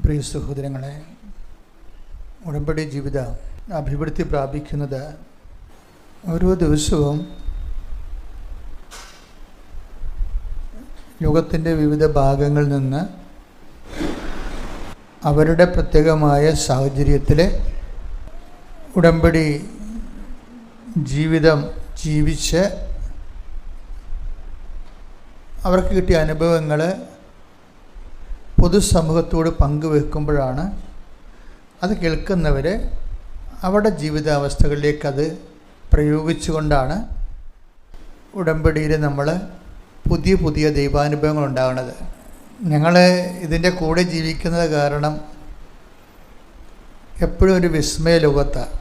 പ്രിയ സഹോദരങ്ങളെ, ഉടമ്പടി ജീവിത അഭിവൃദ്ധി പ്രാപിക്കുന്നത് ഓരോ ദിവസവും ലോകത്തിൻ്റെ വിവിധ ഭാഗങ്ങളിൽ നിന്ന് അവരുടെ പ്രത്യേകമായ സാഹചര്യത്തിൽ ഉടമ്പടി ജീവിതം ജീവിച്ച് അവർക്ക് കിട്ടിയ അനുഭവങ്ങൾ പൊതുസമൂഹത്തോട് പങ്കുവെക്കുമ്പോഴാണ് അത് കേൾക്കുന്നവർ അവരുടെ ജീവിതാവസ്ഥകളിലേക്ക് അത് പ്രയോഗിച്ചുകൊണ്ടാണ് ഉടമ്പടിയിൽ നമ്മൾ പുതിയ പുതിയ ദൈവാനുഭവങ്ങൾ ഉണ്ടാകുന്നത്. ഞങ്ങൾ ഇതിൻ്റെ കൂടെ ജീവിക്കുന്നത് കാരണം എപ്പോഴും ഒരു വിസ്മയ ലോകത്താണ്.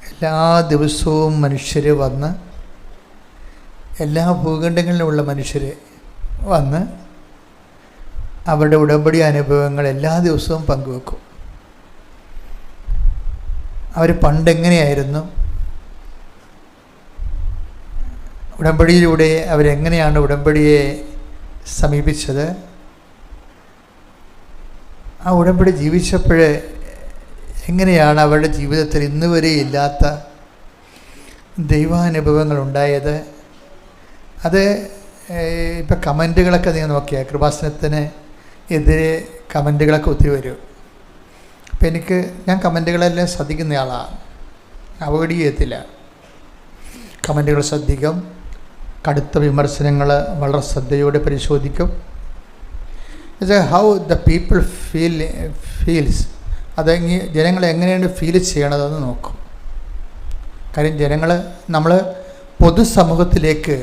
എല്ലാ ദിവസവും മനുഷ്യർ വന്ന്, എല്ലാ ഭൂഖണ്ഡങ്ങളിലുമുള്ള മനുഷ്യർ വന്ന് അവരുടെ ഉടമ്പടി അനുഭവങ്ങൾ എല്ലാ ദിവസവും പങ്കുവെക്കും. അവർ പണ്ടെങ്ങനെയായിരുന്നു, ഉടമ്പടിയിലൂടെ അവരെങ്ങനെയാണ് ഉടമ്പടിയെ സമീപിച്ചത്, ആ ഉടമ്പടി ജീവിച്ചപ്പോൾ എങ്ങനെയാണ് അവരുടെ ജീവിതത്തിൽ ഇന്ന് വരെ ഇല്ലാത്ത ദൈവാനുഭവങ്ങൾ ഉണ്ടായത്. അത് ഇപ്പം കമൻറ്റുകളൊക്കെ നിങ്ങൾ നോക്കിയാൽ കൃപാസനത്തിന് എതിരെ കമൻറ്റുകളൊക്കെ ഒത്തിരി വരും. അപ്പം ഞാൻ കമൻറ്റുകളെല്ലാം ശ്രദ്ധിക്കുന്നയാളാണ്, അവോയ്ഡ് ചെയ്യത്തില്ല. കമൻറ്റുകൾ ശ്രദ്ധിക്കും, കടുത്ത വിമർശനങ്ങൾ വളരെ ശ്രദ്ധയോടെ പരിശോധിക്കും. ഹൗ ദ പീപ്പിൾ ഫീൽസ്, അതെങ്കിൽ ജനങ്ങൾ എങ്ങനെയാണ് ഫീൽ ചെയ്യണതെന്ന് നോക്കും. കാര്യം നമ്മൾ പൊതുസമൂഹത്തിലേക്ക്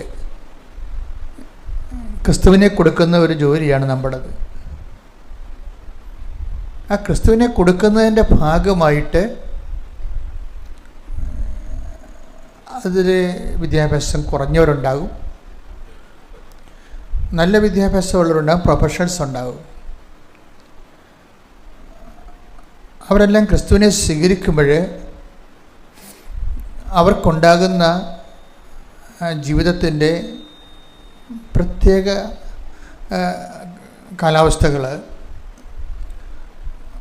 ക്രിസ്തുവിനെ കൊടുക്കുന്ന ഒരു ജോലിയാണ് നമ്മുടേത്. ആ ക്രിസ്തുവിനെ കൊടുക്കുന്നതിൻ്റെ ഭാഗമായിട്ട് അതിൽ വിദ്യാഭ്യാസം കുറഞ്ഞവരുണ്ടാകും, നല്ല വിദ്യാഭ്യാസമുള്ളവരുണ്ടാകും, പ്രൊഫഷണൽസ് ഉണ്ടാകും. അവരെല്ലാം ക്രിസ്തുവിനെ സ്വീകരിക്കുമ്പോൾ അവർക്കുണ്ടാകുന്ന ജീവിതത്തിൻ്റെ പ്രത്യേക കാലാവസ്ഥകൾ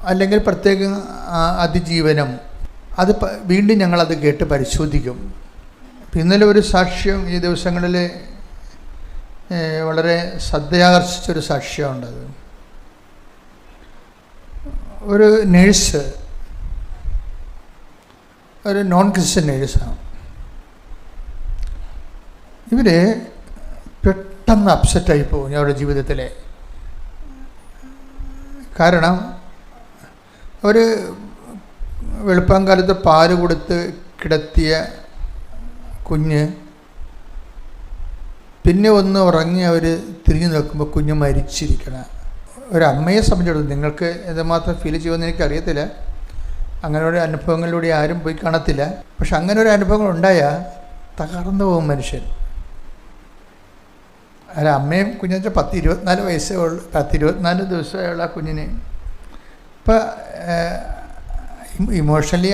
അല്ലെങ്കിൽ പ്രത്യേക അതിജീവനം, അത് വീണ്ടും ഞങ്ങളത് കേട്ട് പരിശോധിക്കും. ഇന്നലെ ഒരു സാക്ഷ്യം ഈ ദിവസങ്ങളിൽ വളരെ ശ്രദ്ധയാകർഷിച്ചൊരു സാക്ഷ്യമുണ്ടത്. ഒരു നേഴ്സ്, ഒരു നോൺ ക്രിസ്ത്യൻ നേഴ്സാണ്. ഇവർ പെട്ടെന്ന് അപ്സെറ്റായി പോകും അവരുടെ ജീവിതത്തിൽ. കാരണം അവർ വെളുപ്പാങ്കാലത്ത് പാല് കൊടുത്ത് കിടത്തിയ കുഞ്ഞ് പിന്നെ ഒന്ന് ഉറങ്ങി അവർ തിരിഞ്ഞു നോക്കുമ്പോൾ കുഞ്ഞ് മരിച്ചിരിക്കണം. ഒരമ്മയെ സംബന്ധിച്ചിടത്തോളം നിങ്ങൾക്ക് എന്തുമാത്രം ഫീൽ ചെയ്യുമെന്ന് എനിക്കറിയത്തില്ല, അങ്ങനെ ഒരു അനുഭവങ്ങളിലൂടെ ആരും പോയി കാണത്തില്ല. പക്ഷെ അങ്ങനെ ഒരു അനുഭവങ്ങൾ ഉണ്ടായാൽ തകർന്നു പോകും മനുഷ്യൻ. അമ്മയും കുഞ്ഞെന്ന് വെച്ചാൽ 24 വയസ്സേ ഉള്ളൂ, 24 ദിവസമേ ഉള്ള ആ കുഞ്ഞിന്. ഇപ്പം ഇമോഷണലി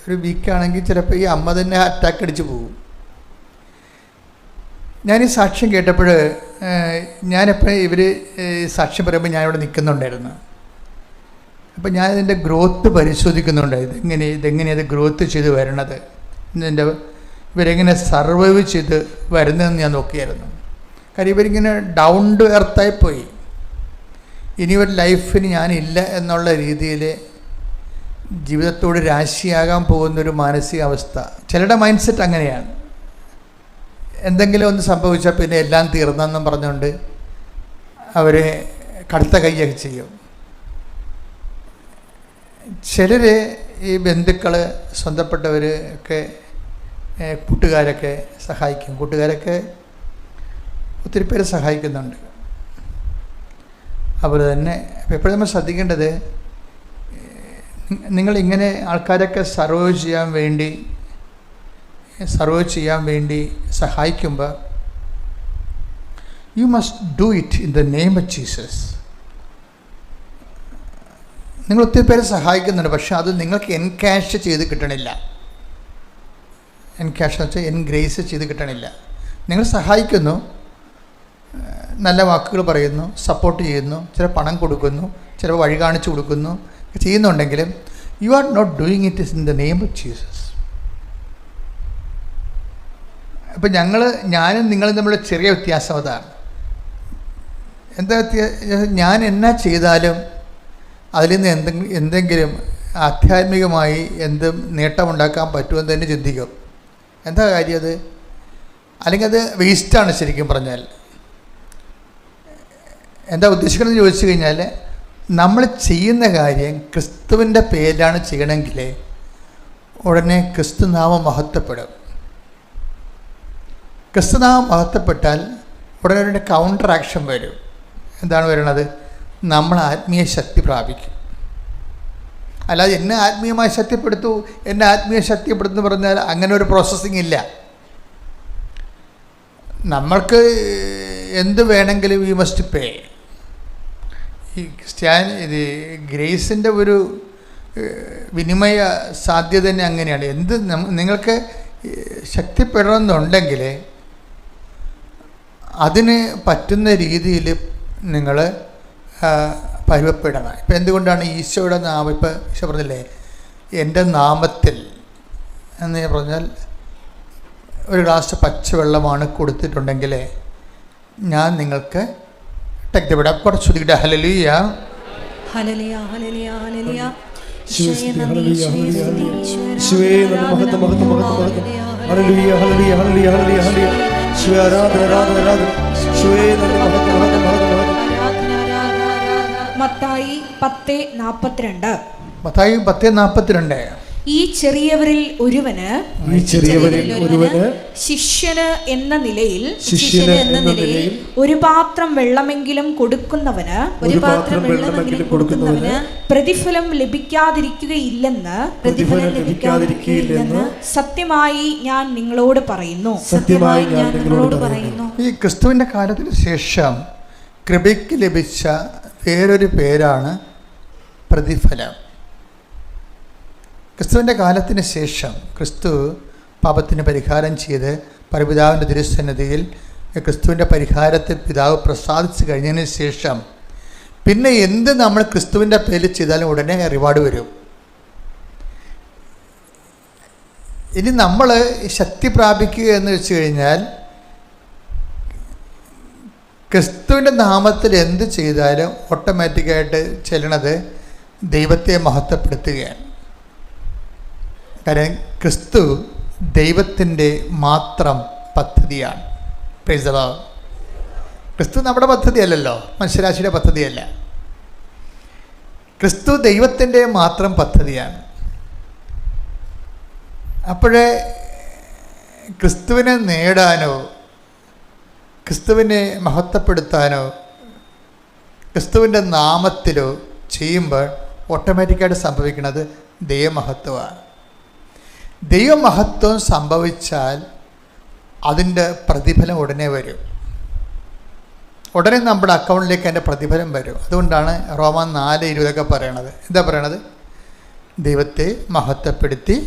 ഒരു വീക്കാണെങ്കിൽ ചിലപ്പോൾ ഈ അമ്മ തന്നെ അറ്റാക്ക് അടിച്ച് പോകും. ഞാൻ ഈ സാക്ഷ്യം കേട്ടപ്പോൾ ഞാനെപ്പോഴും ഇവർ സാക്ഷ്യം പറയുമ്പോൾ ഞാനിവിടെ നിൽക്കുന്നുണ്ടായിരുന്നു. അപ്പം ഞാനിതിൻ്റെ ഗ്രോത്ത് പരിശോധിക്കുന്നുണ്ട്. ഇതെങ്ങനെയത് ഗ്രോത്ത് ചെയ്ത് വരണത്, ഇവരെങ്ങനെ സർവൈവ് ചെയ്ത് വരുന്നതെന്ന് ഞാൻ നോക്കിയായിരുന്നു. കാര്യം ഇവരിങ്ങനെ ഡൗൺ ടു എർത്തായി പോയി. ഇനി ഒരു ലൈഫിന് ഞാനില്ല എന്നുള്ള രീതിയിൽ ജീവിതത്തോട് രാശിയാകാൻ പോകുന്നൊരു മാനസികാവസ്ഥ. ചിലരുടെ മൈൻഡ് സെറ്റ് അങ്ങനെയാണ്. എന്തെങ്കിലും ഒന്ന് സംഭവിച്ചാൽ പിന്നെ എല്ലാം തീർന്നെന്നും പറഞ്ഞുകൊണ്ട് അവർ കടുത്ത കൈയൊക്കെ ചെയ്യും. ചിലർ ഈ ബന്ധുക്കൾ, സ്വന്തപ്പെട്ടവർ ഒക്കെ, കൂട്ടുകാരൊക്കെ സഹായിക്കും. കൂട്ടുകാരൊക്കെ ഒത്തിരി പേര് സഹായിക്കുന്നുണ്ട്. അതുപോലെ തന്നെ എപ്പോഴും നമ്മൾ ശ്രദ്ധിക്കേണ്ടത്, നിങ്ങളിങ്ങനെ ആൾക്കാരൊക്കെ സർവൈവ് ചെയ്യാൻ വേണ്ടി സഹായിക്കുമ്പോൾ you must do it in the name of Jesus. നിങ്ങൾ ഒത്തിരി പേരെ സഹായിക്കുന്നുണ്ട്, പക്ഷെ അത് നിങ്ങൾക്ക് എൻകാഷ് ചെയ്ത് കിട്ടണില്ല. എൻകാഷ് വെച്ചാൽ എൻഗ്രേസ് ചെയ്ത് കിട്ടണില്ല. നിങ്ങൾ സഹായിക്കുന്നു, നല്ല വാക്കുകൾ പറയുന്നു, സപ്പോർട്ട് ചെയ്യുന്നു, ചില പണം കൊടുക്കുന്നു, ചിലപ്പോൾ വഴി കാണിച്ചു കൊടുക്കുന്നു, ചെയ്യുന്നുണ്ടെങ്കിലും you are not doing it in the name of Jesus. അപ്പം ഞാനും നിങ്ങളും തമ്മിലുള്ള ചെറിയ വ്യത്യാസം അതാണ്. എന്താ ഞാൻ എന്നാ ചെയ്താലും അതിൽ നിന്ന് എന്തെങ്കിലും ആധ്യാത്മികമായി എന്തും നേട്ടമുണ്ടാക്കാൻ പറ്റുമെന്ന് തന്നെ ചിന്തിക്കും. എന്താ കാര്യം അത്? അല്ലെങ്കിൽ അത് വേസ്റ്റാണ് ശരിക്കും പറഞ്ഞാൽ. എന്താ ഉദ്ദേശിക്കണമെന്ന് ചോദിച്ചു കഴിഞ്ഞാൽ, നമ്മൾ ചെയ്യുന്ന കാര്യം ക്രിസ്തുവിൻ്റെ പേരിലാണ് ചെയ്യണമെങ്കിൽ ഉടനെ ക്രിസ്തുനാമം മഹത്വപ്പെടും. ക്രിസ്തുനാമം മഹത്വപ്പെട്ടാൽ ഉടനെ ഒരു കൗണ്ടർ ആക്ഷൻ വരും. എന്താണ് വരുന്നത്? നമ്മൾ ആത്മീയ ശക്തി പ്രാപിക്കും. അല്ലാതെ എന്നെ ആത്മീയമായി ശക്തിപ്പെടുത്തു, എന്നെ ആത്മീയ ശക്തിപ്പെടുത്തുന്നു പറഞ്ഞാൽ അങ്ങനെ ഒരു പ്രോസസ്സിങ് ഇല്ല. നമ്മൾക്ക് എന്ത് വേണമെങ്കിലും വി മസ്റ്റ് പേ. ഈ ഇത് ഗ്രേസിൻ്റെ ഒരു വിനിമയ സാധ്യത തന്നെ അങ്ങനെയാണ്. എന്ത് നിങ്ങൾക്ക് ശക്തിപ്പെടണമെന്നുണ്ടെങ്കിൽ അതിന് പറ്റുന്ന രീതിയിൽ നിങ്ങൾ പരുവപ്പെടണം. ഇപ്പം എന്തുകൊണ്ടാണ് ഈശോയുടെ നാമം, ഇപ്പം ഈശോ പറഞ്ഞില്ലേ എൻ്റെ നാമത്തിൽ എന്ന് പറഞ്ഞാൽ ഒരു ഗ്ലാസ് പച്ചവെള്ളമാണ് കൊടുത്തിട്ടുണ്ടെങ്കിൽ ഞാൻ നിങ്ങൾക്ക് ടെക്വിടാം. കുറച്ച് ശ്രുതിയുടെ hallelujah hallelujah hallelujah hallelujah Mathai 10:42. Mathai 10:42. ഈ ചെറിയവരിൽ ഒരുവന് ശിഷ്യന് എന്ന നിലയിൽ ഒരു പാത്രം വെള്ളമെങ്കിലും കൊടുക്കുന്നവന് പ്രതിഫലം ലഭിക്കാതിരിക്കുകയില്ലെന്ന് സത്യമായി ഞാൻ നിങ്ങളോട് പറയുന്നു. ഈ ക്രിസ്തുവിന്റെ കാലത്തിന് ശേഷം കൃപയ്ക്ക് ലഭിച്ച വേറൊരു പേരാണ് പ്രതിഫലം. ക്രിസ്തുവിൻ്റെ കാലത്തിന് ശേഷം ക്രിസ്തു പാപത്തിന് പരിഹാരം ചെയ്ത് പരപിതാവിൻ്റെ തിരുസന്നിധിയിൽ ക്രിസ്തുവിൻ്റെ പരിഹാരത്തെ പിതാവ് പ്രസാദിച്ചു കഴിഞ്ഞതിന് ശേഷം പിന്നെ എന്ത് നമ്മൾ ക്രിസ്തുവിൻ്റെ പേരിൽ ചെയ്താലും ഉടനെ റിവാർഡ് വരും. ഇനി നമ്മൾ ശക്തി പ്രാപിക്കുക എന്ന് വെച്ച് കഴിഞ്ഞാൽ ക്രിസ്തുവിൻ്റെ നാമത്തിൽ എന്ത് ചെയ്താലും ഓട്ടോമാറ്റിക്കായിട്ട് ചെല്ലണത് ദൈവത്തെ മഹത്വപ്പെടുത്തുകയാണ്. കാരണം ക്രിസ്തു ദൈവത്തിൻ്റെ മാത്രം പദ്ധതിയാണ്. Praise the Lord. ക്രിസ്തു നമ്മുടെ പദ്ധതിയല്ലല്ലോ, മനുഷ്യരാശിയുടെ പദ്ധതിയല്ല. ക്രിസ്തു ദൈവത്തിൻ്റെ മാത്രം പദ്ധതിയാണ്. അപ്പോഴേ ക്രിസ്തുവിനെ നേടാനോ ക്രിസ്തുവിനെ മഹത്വപ്പെടുത്താനോ ക്രിസ്തുവിൻ്റെ നാമത്തിലോ ചെയ്യുമ്പോൾ ഓട്ടോമാറ്റിക്കായിട്ട് സംഭവിക്കുന്നത് ദൈവമഹത്വമാണ്. ദൈവമഹത്വം സംഭവിച്ചാൽ അതിൻ്റെ പ്രതിഫലം ഉടനെ വരും. ഉടനെ നമ്മുടെ അക്കൗണ്ടിലേക്ക് അതിൻ്റെ പ്രതിഫലം വരും. അതുകൊണ്ടാണ് റോമൻ 4:20 പറയണത്. എന്താ പറയണത്? ദൈവത്തെ മഹത്വപ്പെടുത്തി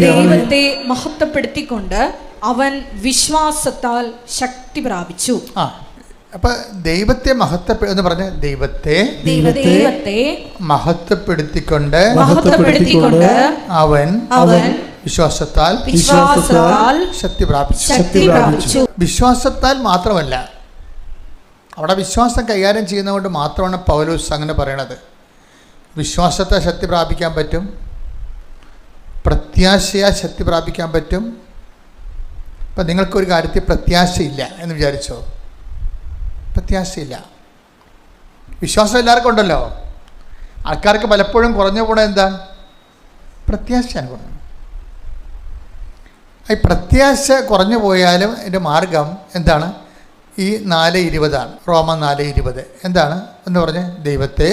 ദൈവത്തെ മഹത്വപ്പെടുത്തിക്കൊണ്ട് അവൻ വിശ്വാസത്താൽ ശക്തി പ്രാപിച്ചു. അപ്പൊ ദൈവത്തെ എന്ന് പറഞ്ഞ ദൈവത്തെ മഹത്വപ്പെടുത്തിക്കൊണ്ട് അവൻ വിശ്വാസത്താൽ ശക്തി പ്രാപിച്ചു. വിശ്വാസത്താൽ മാത്രമല്ല, അവിടെ വിശ്വാസം കൈകാര്യം ചെയ്യുന്നതുകൊണ്ട് മാത്രമാണ് പൗലോസ് അങ്ങനെ പറയണത്. വിശ്വാസത്തെ ശക്തി പ്രാപിക്കാൻ പറ്റും, പ്രത്യാശയാൽ ശക്തി പ്രാപിക്കാൻ പറ്റും. ഇപ്പം നിങ്ങൾക്കൊരു കാര്യത്തിൽ പ്രത്യാശയില്ല എന്ന് വിചാരിച്ചോ? പ്രത്യാശയില്ല. വിശ്വാസം എല്ലാവർക്കും ഉണ്ടല്ലോ. ആൾക്കാർക്ക് പലപ്പോഴും കുറഞ്ഞു പോണ എന്താ? പ്രത്യാശയാണ് കുറഞ്ഞു. ഈ പ്രത്യാശ കുറഞ്ഞു പോയാലും അതിൻ്റെ മാർഗം എന്താണ്? ഈ 4:20 റോമൻ 4:20 എന്താണ് എന്ന് പറഞ്ഞ് ദൈവത്തെ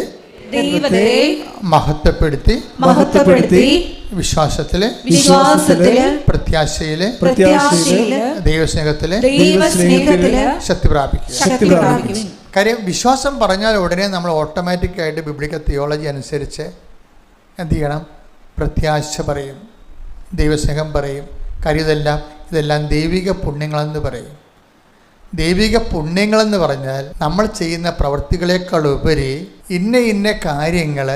മഹത്വപ്പെടുത്തി വിശ്വാസത്തില് പ്രത്യാശയില് ദൈവസ്നേഹത്തില് ശക്തി പ്രാപിക്കുക. കാര്യം വിശ്വാസം പറഞ്ഞാൽ ഉടനെ നമ്മൾ ഓട്ടോമാറ്റിക്കായിട്ട് ബിബ്ലിക്കൽ തിയോളജി അനുസരിച്ച് എന്ത് ചെയ്യണം? പ്രത്യാശ പറയും, ദൈവസ്നേഹം പറയും. കാര്യം ഇതെല്ലാം ദൈവിക പുണ്യങ്ങളെന്ന് പറയും. ദൈവിക പുണ്യങ്ങളെന്ന് പറഞ്ഞാൽ നമ്മൾ ചെയ്യുന്ന പ്രവൃത്തികളേക്കാൾ ഉപരി ഇന്ന കാര്യങ്ങൾ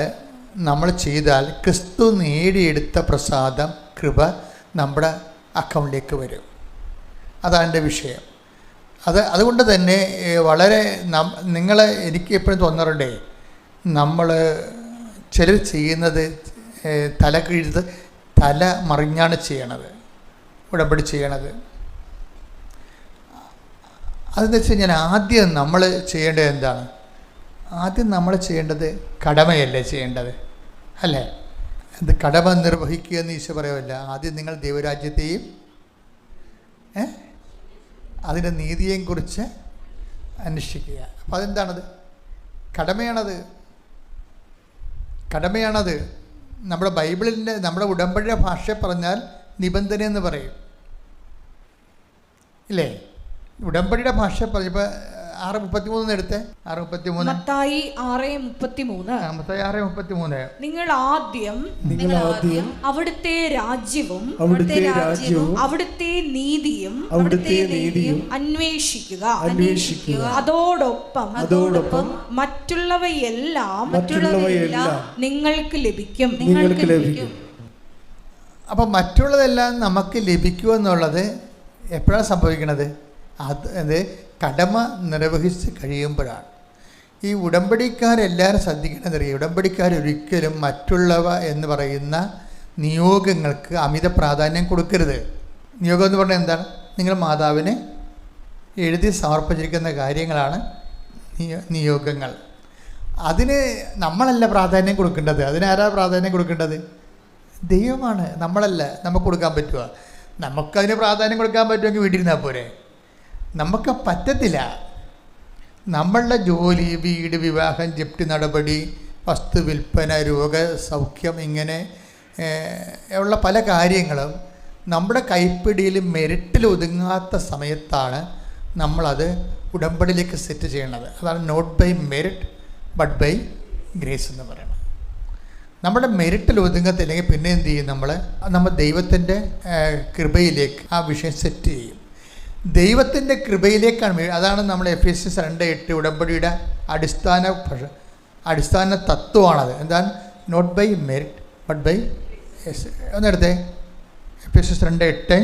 നമ്മൾ ചെയ്താൽ ക്രിസ്തു നേടിയെടുത്ത പ്രസാദം, കൃപ നമ്മുടെ അക്കൗണ്ടിലേക്ക് വരും. അതാണ് എൻ്റെ വിഷയം. അതുകൊണ്ട് തന്നെ വളരെ എനിക്ക് എപ്പോഴും തോന്നാറുണ്ടേ, നമ്മൾ ചിലർ ചെയ്യുന്നത് തല കീഴ്ത് തല മറിഞ്ഞാണ് ചെയ്യണത്, ഉടമ്പടി ചെയ്യണത്. അതെന്ന് വെച്ച് കഴിഞ്ഞാൽ ആദ്യം നമ്മൾ ചെയ്യേണ്ടത് എന്താണ്? ആദ്യം നമ്മൾ ചെയ്യേണ്ടത് കടമയല്ലേ ചെയ്യേണ്ടത്, അല്ലേ? അത് കടമ നിർവഹിക്കുക എന്ന് ഈശോ പറയുമല്ല. ആദ്യം നിങ്ങൾ ദൈവരാജ്യത്തെയും അതിൻ്റെ നീതിയെയും കുറിച്ച് അന്വേഷിക്കുക. അപ്പം അതെന്താണത്? കടമയാണത്. നമ്മുടെ ബൈബിളിൻ്റെ, നമ്മുടെ ഉടമ്പടിയുടെ ഭാഷ പറഞ്ഞാൽ നിബന്ധന എന്ന് പറയും, ഇല്ലേ? ഉടമ്പടിയുടെ ഭാഷ പറഞ്ഞപ്പോൾ 6:33 എടുത്തേ. 6:33 മത്തായി 6:33 നിങ്ങൾ ആദ്യം അവിടുത്തെ രാജ്യവും അവിടുത്തെ നീതിയും അന്വേഷിക്കുക, അതോടൊപ്പം മറ്റുള്ളവയെല്ലാം നിങ്ങൾക്ക് ലഭിക്കും. അപ്പം മറ്റുള്ളതെല്ലാം നമുക്ക് ലഭിക്കുമെന്നുള്ളത് എപ്പോഴാണ് സംഭവിക്കുന്നത്? അത് കടമ നിർവഹിച്ച് കഴിയുമ്പോഴാണ്. ഈ ഉടമ്പടിക്കാരെല്ലാവരും ശ്രദ്ധിക്കണമെന്നറിയാം. ഉടമ്പടിക്കാരൊരിക്കലും മറ്റുള്ളവ എന്ന് പറയുന്ന നിയോഗങ്ങൾക്ക് അമിത പ്രാധാന്യം കൊടുക്കരുത്. നിയോഗം എന്ന് പറഞ്ഞാൽ എന്താണ്? നിങ്ങൾ മാതാവിന് എഴുതി സമർപ്പിച്ചിരിക്കുന്ന കാര്യങ്ങളാണ് നിയോഗങ്ങൾ. അതിന് നമ്മളല്ല പ്രാധാന്യം കൊടുക്കേണ്ടത്. അതിനാരാ പ്രാധാന്യം കൊടുക്കേണ്ടത്? ദൈവമാണ്, നമ്മളല്ല. നമുക്ക് കൊടുക്കാൻ പറ്റുക? നമുക്കതിന് പ്രാധാന്യം കൊടുക്കാൻ പറ്റുമെങ്കിൽ വീട്ടിലിരുന്നാൽ പോരെ. നമുക്ക് പറ്റത്തില്ല. നമ്മളുടെ ജോലി, വീട്, വിവാഹം, ജപ്തി നടപടി, വസ്തു വിൽപ്പന, രോഗസൗഖ്യം, ഇങ്ങനെ ഉള്ള പല കാര്യങ്ങളും നമ്മുടെ കൈപ്പിടിയിൽ മെറിറ്റിൽ ഒതുങ്ങാത്ത സമയത്താണ് നമ്മളത് ഉടമ്പടിയിലേക്ക് സെറ്റ് ചെയ്യണത്. അതാണ് not by merit but by grace എന്ന് പറയുന്നത്. നമ്മുടെ മെറിറ്റിൽ ഒതുങ്ങത്തില്ലെങ്കിൽ പിന്നെ എന്ത് ചെയ്യും? നമ്മൾ ദൈവത്തിൻ്റെ കൃപയിലേക്ക് ആ വിഷയം സെറ്റ് ചെയ്യും. ദൈവത്തിൻ്റെ കൃപയിലേക്കാണ്. അതാണ് നമ്മൾ എഫേസ്യസ് 2:8 ഉടമ്പടിയുടെ അടിസ്ഥാന തത്വമാണത്. എന്താണ്? Not by merit but by ഒന്നെടുത്തേ. എഫേസ്യസ് 2:8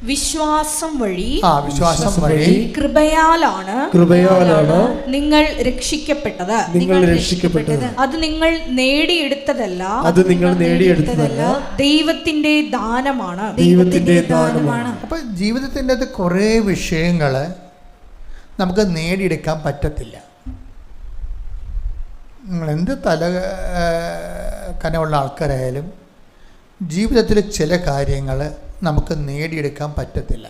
വിശ്വാസം വഴി കൃപയാലാണ് നിങ്ങൾ രക്ഷിക്കപ്പെട്ടത്. അത് നിങ്ങൾ നേടിയെടുത്തതല്ല, ദൈവത്തിന്റെ ദാനമാണ്. അപ്പൊ ജീവിതത്തിൻ്റെ അത് കുറേ വിഷയങ്ങൾ നമുക്ക് നേടിയെടുക്കാൻ പറ്റത്തില്ല. നിങ്ങൾ എന്ത് കനമുള്ള ആൾക്കാരായാലും ജീവിതത്തിൽ ചില കാര്യങ്ങൾ നമുക്ക് നേടിയെടുക്കാൻ പറ്റത്തില്ല.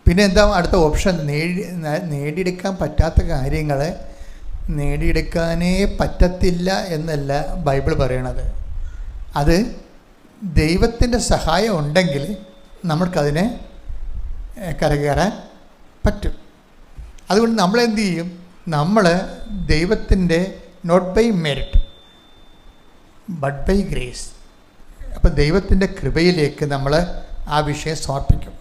പിന്നെ എന്താ അടുത്ത ഓപ്ഷൻ? നേടിയെടുക്കാൻ പറ്റാത്ത കാര്യങ്ങൾ നേടിയെടുക്കാനേ പറ്റത്തില്ല എന്നല്ല ബൈബിൾ പറയണത്. അത് ദൈവത്തിൻ്റെ സഹായം ഉണ്ടെങ്കിൽ നമ്മൾക്കതിനെ കരകയറാൻ പറ്റും. അതുകൊണ്ട് നമ്മളെന്ത് ചെയ്യും? നമ്മൾ ദൈവത്തിൻ്റെ not by merit but by grace, അപ്പോൾ ദൈവത്തിൻ്റെ കൃപയിലേക്ക് നമ്മൾ ആ വിഷയം സമർപ്പിക്കും.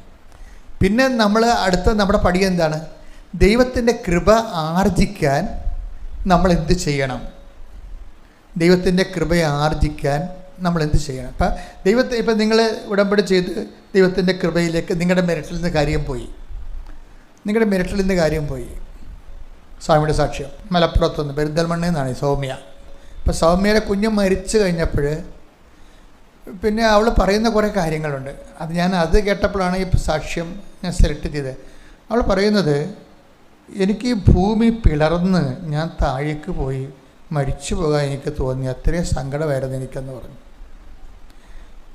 പിന്നെ നമ്മുടെ പടി എന്താണ്? ദൈവത്തിൻ്റെ കൃപ ആർജിക്കാൻ നമ്മൾ എന്ത് ചെയ്യണം? ദൈവത്തിൻ്റെ കൃപയെ ആർജിക്കാൻ നമ്മൾ എന്ത് ചെയ്യണം? ഇപ്പം നിങ്ങൾ ഉടമ്പടി ചെയ്ത് ദൈവത്തിൻ്റെ കൃപയിലേക്ക് നിങ്ങളുടെ മെറിറ്റിൽ നിന്ന് കാര്യം പോയി. സ്വാമിയുടെ സാക്ഷ്യം മലപ്പുറത്തുനിന്ന് പെരിന്തൽമണ്ണയിൽ നിന്നാണ് സൗമ്യ. അപ്പോൾ സൗമ്യയുടെ കുഞ്ഞ് മരിച്ചു കഴിഞ്ഞപ്പോൾ പിന്നെ അവൾ പറയുന്ന കുറേ കാര്യങ്ങളുണ്ട്. അത് കേട്ടപ്പോഴാണ് ഈ സാക്ഷ്യം ഞാൻ സെലക്ട് ചെയ്തത്. അവൾ പറയുന്നത്, എനിക്ക് ഈ ഭൂമി പിളർന്ന് ഞാൻ താഴേക്ക് പോയി മരിച്ചു പോകാൻ എനിക്ക് തോന്നി, അത്രയും സങ്കടമായിരുന്നു എനിക്കെന്ന് പറഞ്ഞു.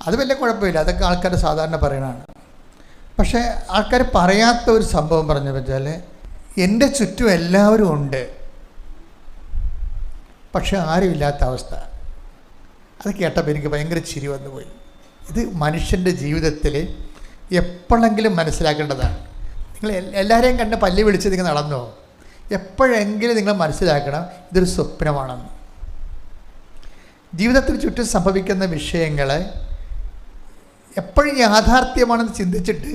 അത് വലിയ കുഴപ്പമില്ല, അതൊക്കെ ആൾക്കാർ സാധാരണ പറയണതാണ്. പക്ഷേ ആൾക്കാർ പറയാത്ത ഒരു സംഭവം പറഞ്ഞു വെച്ചാൽ, എൻ്റെ ചുറ്റും എല്ലാവരും ഉണ്ട്, പക്ഷെ ആരുമില്ലാത്ത അവസ്ഥ. അത് കേട്ടപ്പോൾ എനിക്ക് ഭയങ്കര ചിരി വന്നു പോയി. ഇത് മനുഷ്യൻ്റെ ജീവിതത്തിൽ എപ്പോഴെങ്കിലും മനസ്സിലാക്കേണ്ടതാണ്. നിങ്ങൾ എല്ലാവരെയും കണ്ട് പല്ലി വിളിച്ച് നിങ്ങൾ നടന്നോ? എപ്പോഴെങ്കിലും നിങ്ങൾ മനസ്സിലാക്കണം ഇതൊരു സ്വപ്നമാണെന്ന്. ജീവിതത്തിൽ ചുറ്റും സംഭവിക്കുന്ന വിഷയങ്ങളെ എപ്പോഴും യാഥാർത്ഥ്യമാണെന്ന് ചിന്തിച്ചിട്ട്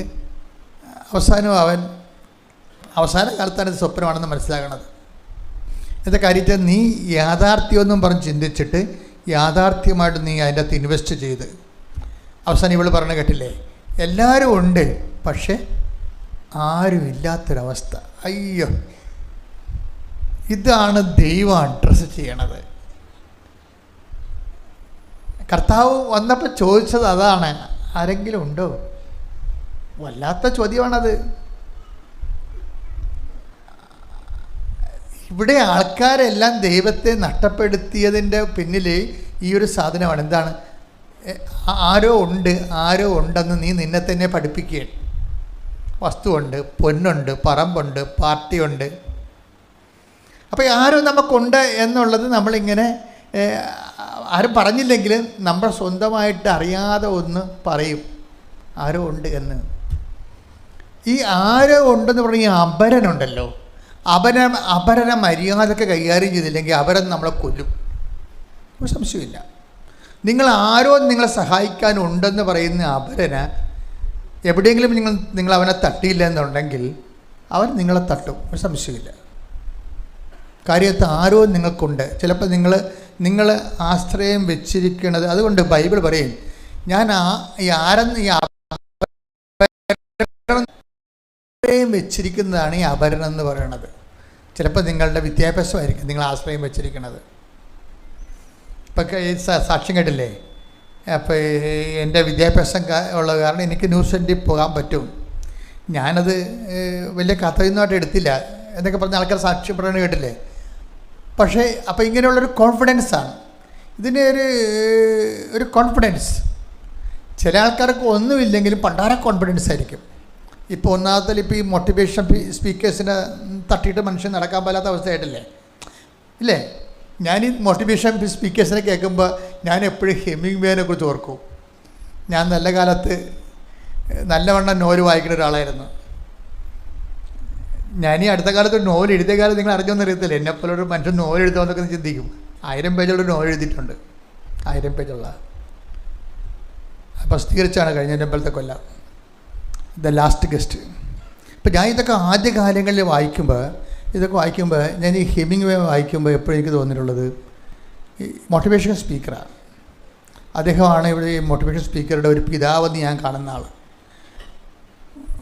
അവസാന കാലത്താണ് ഇത് സ്വപ്നമാണെന്ന് മനസ്സിലാകണത്. എന്താ കാര്യത്തിൽ നീ യാഥാർത്ഥ്യമൊന്നും പറഞ്ഞ് ചിന്തിച്ചിട്ട് യാഥാർത്ഥ്യമായിട്ട് നീ അതിൻ്റെ അകത്ത് ഇൻവെസ്റ്റ് ചെയ്ത് അവസാനം ഇവൾ പറഞ്ഞ കേട്ടില്ലേ, എല്ലാവരും ഉണ്ട് പക്ഷെ ആരും ഇല്ലാത്തൊരവസ്ഥ. അയ്യോ, ഇതാണ് ദൈവം അഡ്രസ്സ് ചെയ്യണത്. കർത്താവ് വന്നപ്പോൾ ചോദിച്ചത് അതാണ്. ആരെങ്കിലും ഉണ്ടോ? വല്ലാത്ത ചോദ്യമാണത്. ഇവിടെ ആൾക്കാരെല്ലാം ദൈവത്തെ നഷ്ടപ്പെടുത്തിയതിൻ്റെ പിന്നിൽ ഈ ഒരു സാധനമാണ്. എന്താണ്? ആരോ ഉണ്ടെന്ന് നീ നിന്നെ തന്നെ പഠിപ്പിക്കുകയാണ്. വസ്തുവുണ്ട്, പൊന്നുണ്ട്, പറമ്പുണ്ട്, പാർട്ടിയുണ്ട്. അപ്പോൾ ആരോ നമുക്കുണ്ട് എന്നുള്ളത് നമ്മളിങ്ങനെ ആരും പറഞ്ഞില്ലെങ്കിൽ നമ്മൾ സ്വന്തമായിട്ട് അറിയാതെ ഒന്ന് പറയും ആരോ ഉണ്ട് എന്ന്. ഈ ആരോ ഉണ്ടെന്ന് പറഞ്ഞ അപരനുണ്ടല്ലോ, അപരനെ മര്യാദക്ക് കൈകാര്യം ചെയ്തില്ലെങ്കിൽ അപരൻ നമ്മളെ കൊല്ലും, ഒരു സംശയമില്ല. നിങ്ങൾ ആരോ നിങ്ങളെ സഹായിക്കാനുണ്ടെന്ന് പറയുന്ന അപരന് എവിടെയെങ്കിലും നിങ്ങൾ അവനെ തട്ടിയില്ല എന്നുണ്ടെങ്കിൽ അവൻ നിങ്ങളെ തട്ടും, ഒരു സംശയമില്ല. കാര്യത്ത് ആരോ നിങ്ങൾക്കുണ്ട്. ചിലപ്പോൾ നിങ്ങൾ ആശ്രയം വെച്ചിരിക്കുന്നത്. അതുകൊണ്ട് ബൈബിൾ പറയും, ഞാൻ ആശ്രയം വെച്ചിരിക്കുന്നതാണ് ഈ അപരൻ എന്ന് പറയുന്നത്. ചിലപ്പോൾ നിങ്ങളുടെ വിദ്യാഭ്യാസമായിരിക്കും നിങ്ങൾ ആശ്രയം വെച്ചിരിക്കുന്നത്. ഇപ്പം സാക്ഷ്യം കേട്ടില്ലേ, അപ്പോൾ എൻ്റെ വിദ്യാഭ്യാസം ഉള്ള കാരണം എനിക്ക് ന്യൂസ് സെൻറ്ററിൽ പോകാൻ പറ്റും. ഞാനത് വലിയ കഥയൊന്നുമായിട്ട് എടുത്തില്ല എന്നൊക്കെ പറഞ്ഞ ആൾക്കാർ സാക്ഷ്യം പറയുന്നത് കേട്ടില്ലേ. പക്ഷേ അപ്പോൾ ഇങ്ങനെയുള്ളൊരു കോൺഫിഡൻസാണ് ഇതിന് ഒരു കോൺഫിഡൻസ്. ചില ആൾക്കാർക്ക് ഒന്നുമില്ലെങ്കിലും പണ്ടാര കോൺഫിഡൻസ് ആയിരിക്കും. ഇപ്പോൾ ഒന്നാമത്തെ ഇപ്പോൾ ഈ മോട്ടിവേഷൻ സ്പീക്കേഴ്സിനെ തട്ടിയിട്ട് മനുഷ്യൻ നടക്കാൻ പാലാത്ത അവസ്ഥയായിട്ടില്ലേ ഇല്ലേ? ഞാൻ ഈ മോട്ടിവേഷൻ സ്പീക്കേഴ്സിനെ കേൾക്കുമ്പോൾ ഞാൻ എപ്പോഴും ഹെമിംഗ്വേനെ കുറിച്ച് ഓർക്കും. ഞാൻ നല്ല കാലത്ത് നല്ലവണ്ണം നോവൽ വായിക്കുന്ന ഒരാളായിരുന്നു. ഞാൻ ഈ അടുത്ത കാലത്ത് ഒരു നോവൽ എഴുതിയ കാലം നിങ്ങൾ അറിഞ്ഞൊന്നും അറിയത്തില്ല. എന്നെപ്പോലെ ഒരു മനുഷ്യൻ നോവൽ എഴുതുമെന്നൊക്കെ ചിന്തിക്കും. 1000 പേജുള്ള നോവൽ എഴുതിയിട്ടുണ്ട്. 1000 പേജുള്ള പ്രസിദ്ധീകരിച്ചാണ് കഴിഞ്ഞ മുമ്പത്തെ കൊല്ലം ദ ലാസ്റ്റ് ഗസ്റ്റ്. ഇപ്പം ഞാൻ ഇതൊക്കെ ആദ്യ കാലങ്ങളിൽ വായിക്കുമ്പോൾ ഞാൻ ഈ ഹെമിംഗ്വേ വായിക്കുമ്പോൾ എപ്പോഴും എനിക്ക് തോന്നിയിട്ടുള്ളത് ഈ മോട്ടിവേഷൻ സ്പീക്കറാണ്. അദ്ദേഹമാണ് ഇവിടെ ഈ മോട്ടിവേഷൻ സ്പീക്കറുടെ ഒരു പിതാവെന്ന് ഞാൻ കാണുന്ന ആൾ.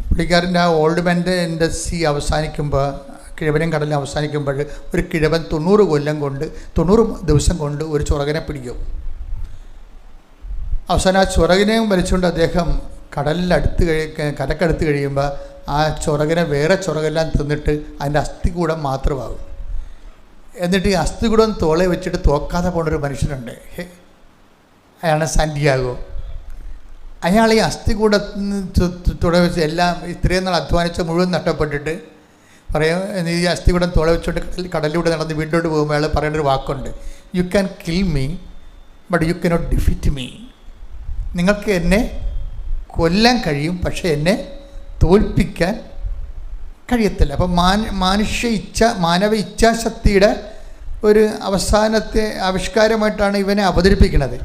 പുള്ളിക്കാരൻ്റെ ആ ഓൾഡ് മാൻ്റെ ഇൻഡസ്ട്രി അവസാനിക്കുമ്പോൾ, കിഴവനും കടലും അവസാനിക്കുമ്പോൾ ഒരു കിഴവൻ 90 ദിവസം കൊണ്ട് ഒരു ചുറകനെ പിടിക്കും. അവസാനം ആ ചുറകിനെയും വലിച്ചുകൊണ്ട് അദ്ദേഹം കരക്കടുത്ത് കഴിയുമ്പോൾ ആ ചുറകിനെ വേറെ ചുറകെല്ലാം തിന്നിട്ട് അതിൻ്റെ അസ്ഥികൂടം മാത്രമാകും. എന്നിട്ട് ഈ അസ്ഥികൂടം തോളെ വെച്ചിട്ട് തോക്കാതെ പോണൊരു മനുഷ്യനുണ്ട്. അയാളാണ് സാന്റിയാഗോ. അയാൾ ഈ അസ്ഥികൂടത്തോടെ വെച്ച് എല്ലാം ഇത്രയും നാൾ അധ്വാനിച്ച മുഴുവൻ നഷ്ടപ്പെട്ടിട്ട് പറയും, ഈ അസ്ഥികൂടം തോളെ വെച്ചിട്ട് കടലിലൂടെ നടന്ന് വീട്ടിലോട്ട് പോകുമ്പോൾ അയാൾ പറയേണ്ടൊരു വാക്കുണ്ട്, you can kill me but you cannot defeat me. നിങ്ങൾക്ക് എന്നെ കൊല്ലാൻ കഴിയും, പക്ഷേ എന്നെ തോൽപ്പിക്കാൻ കഴിയത്തില്ല. അപ്പം മാനവ ഇച്ഛാശക്തിയുടെ ഒരു അവസാനത്തെ ആവിഷ്കാരമായിട്ടാണ് ഇവനെ അവതരിപ്പിക്കുന്നത്.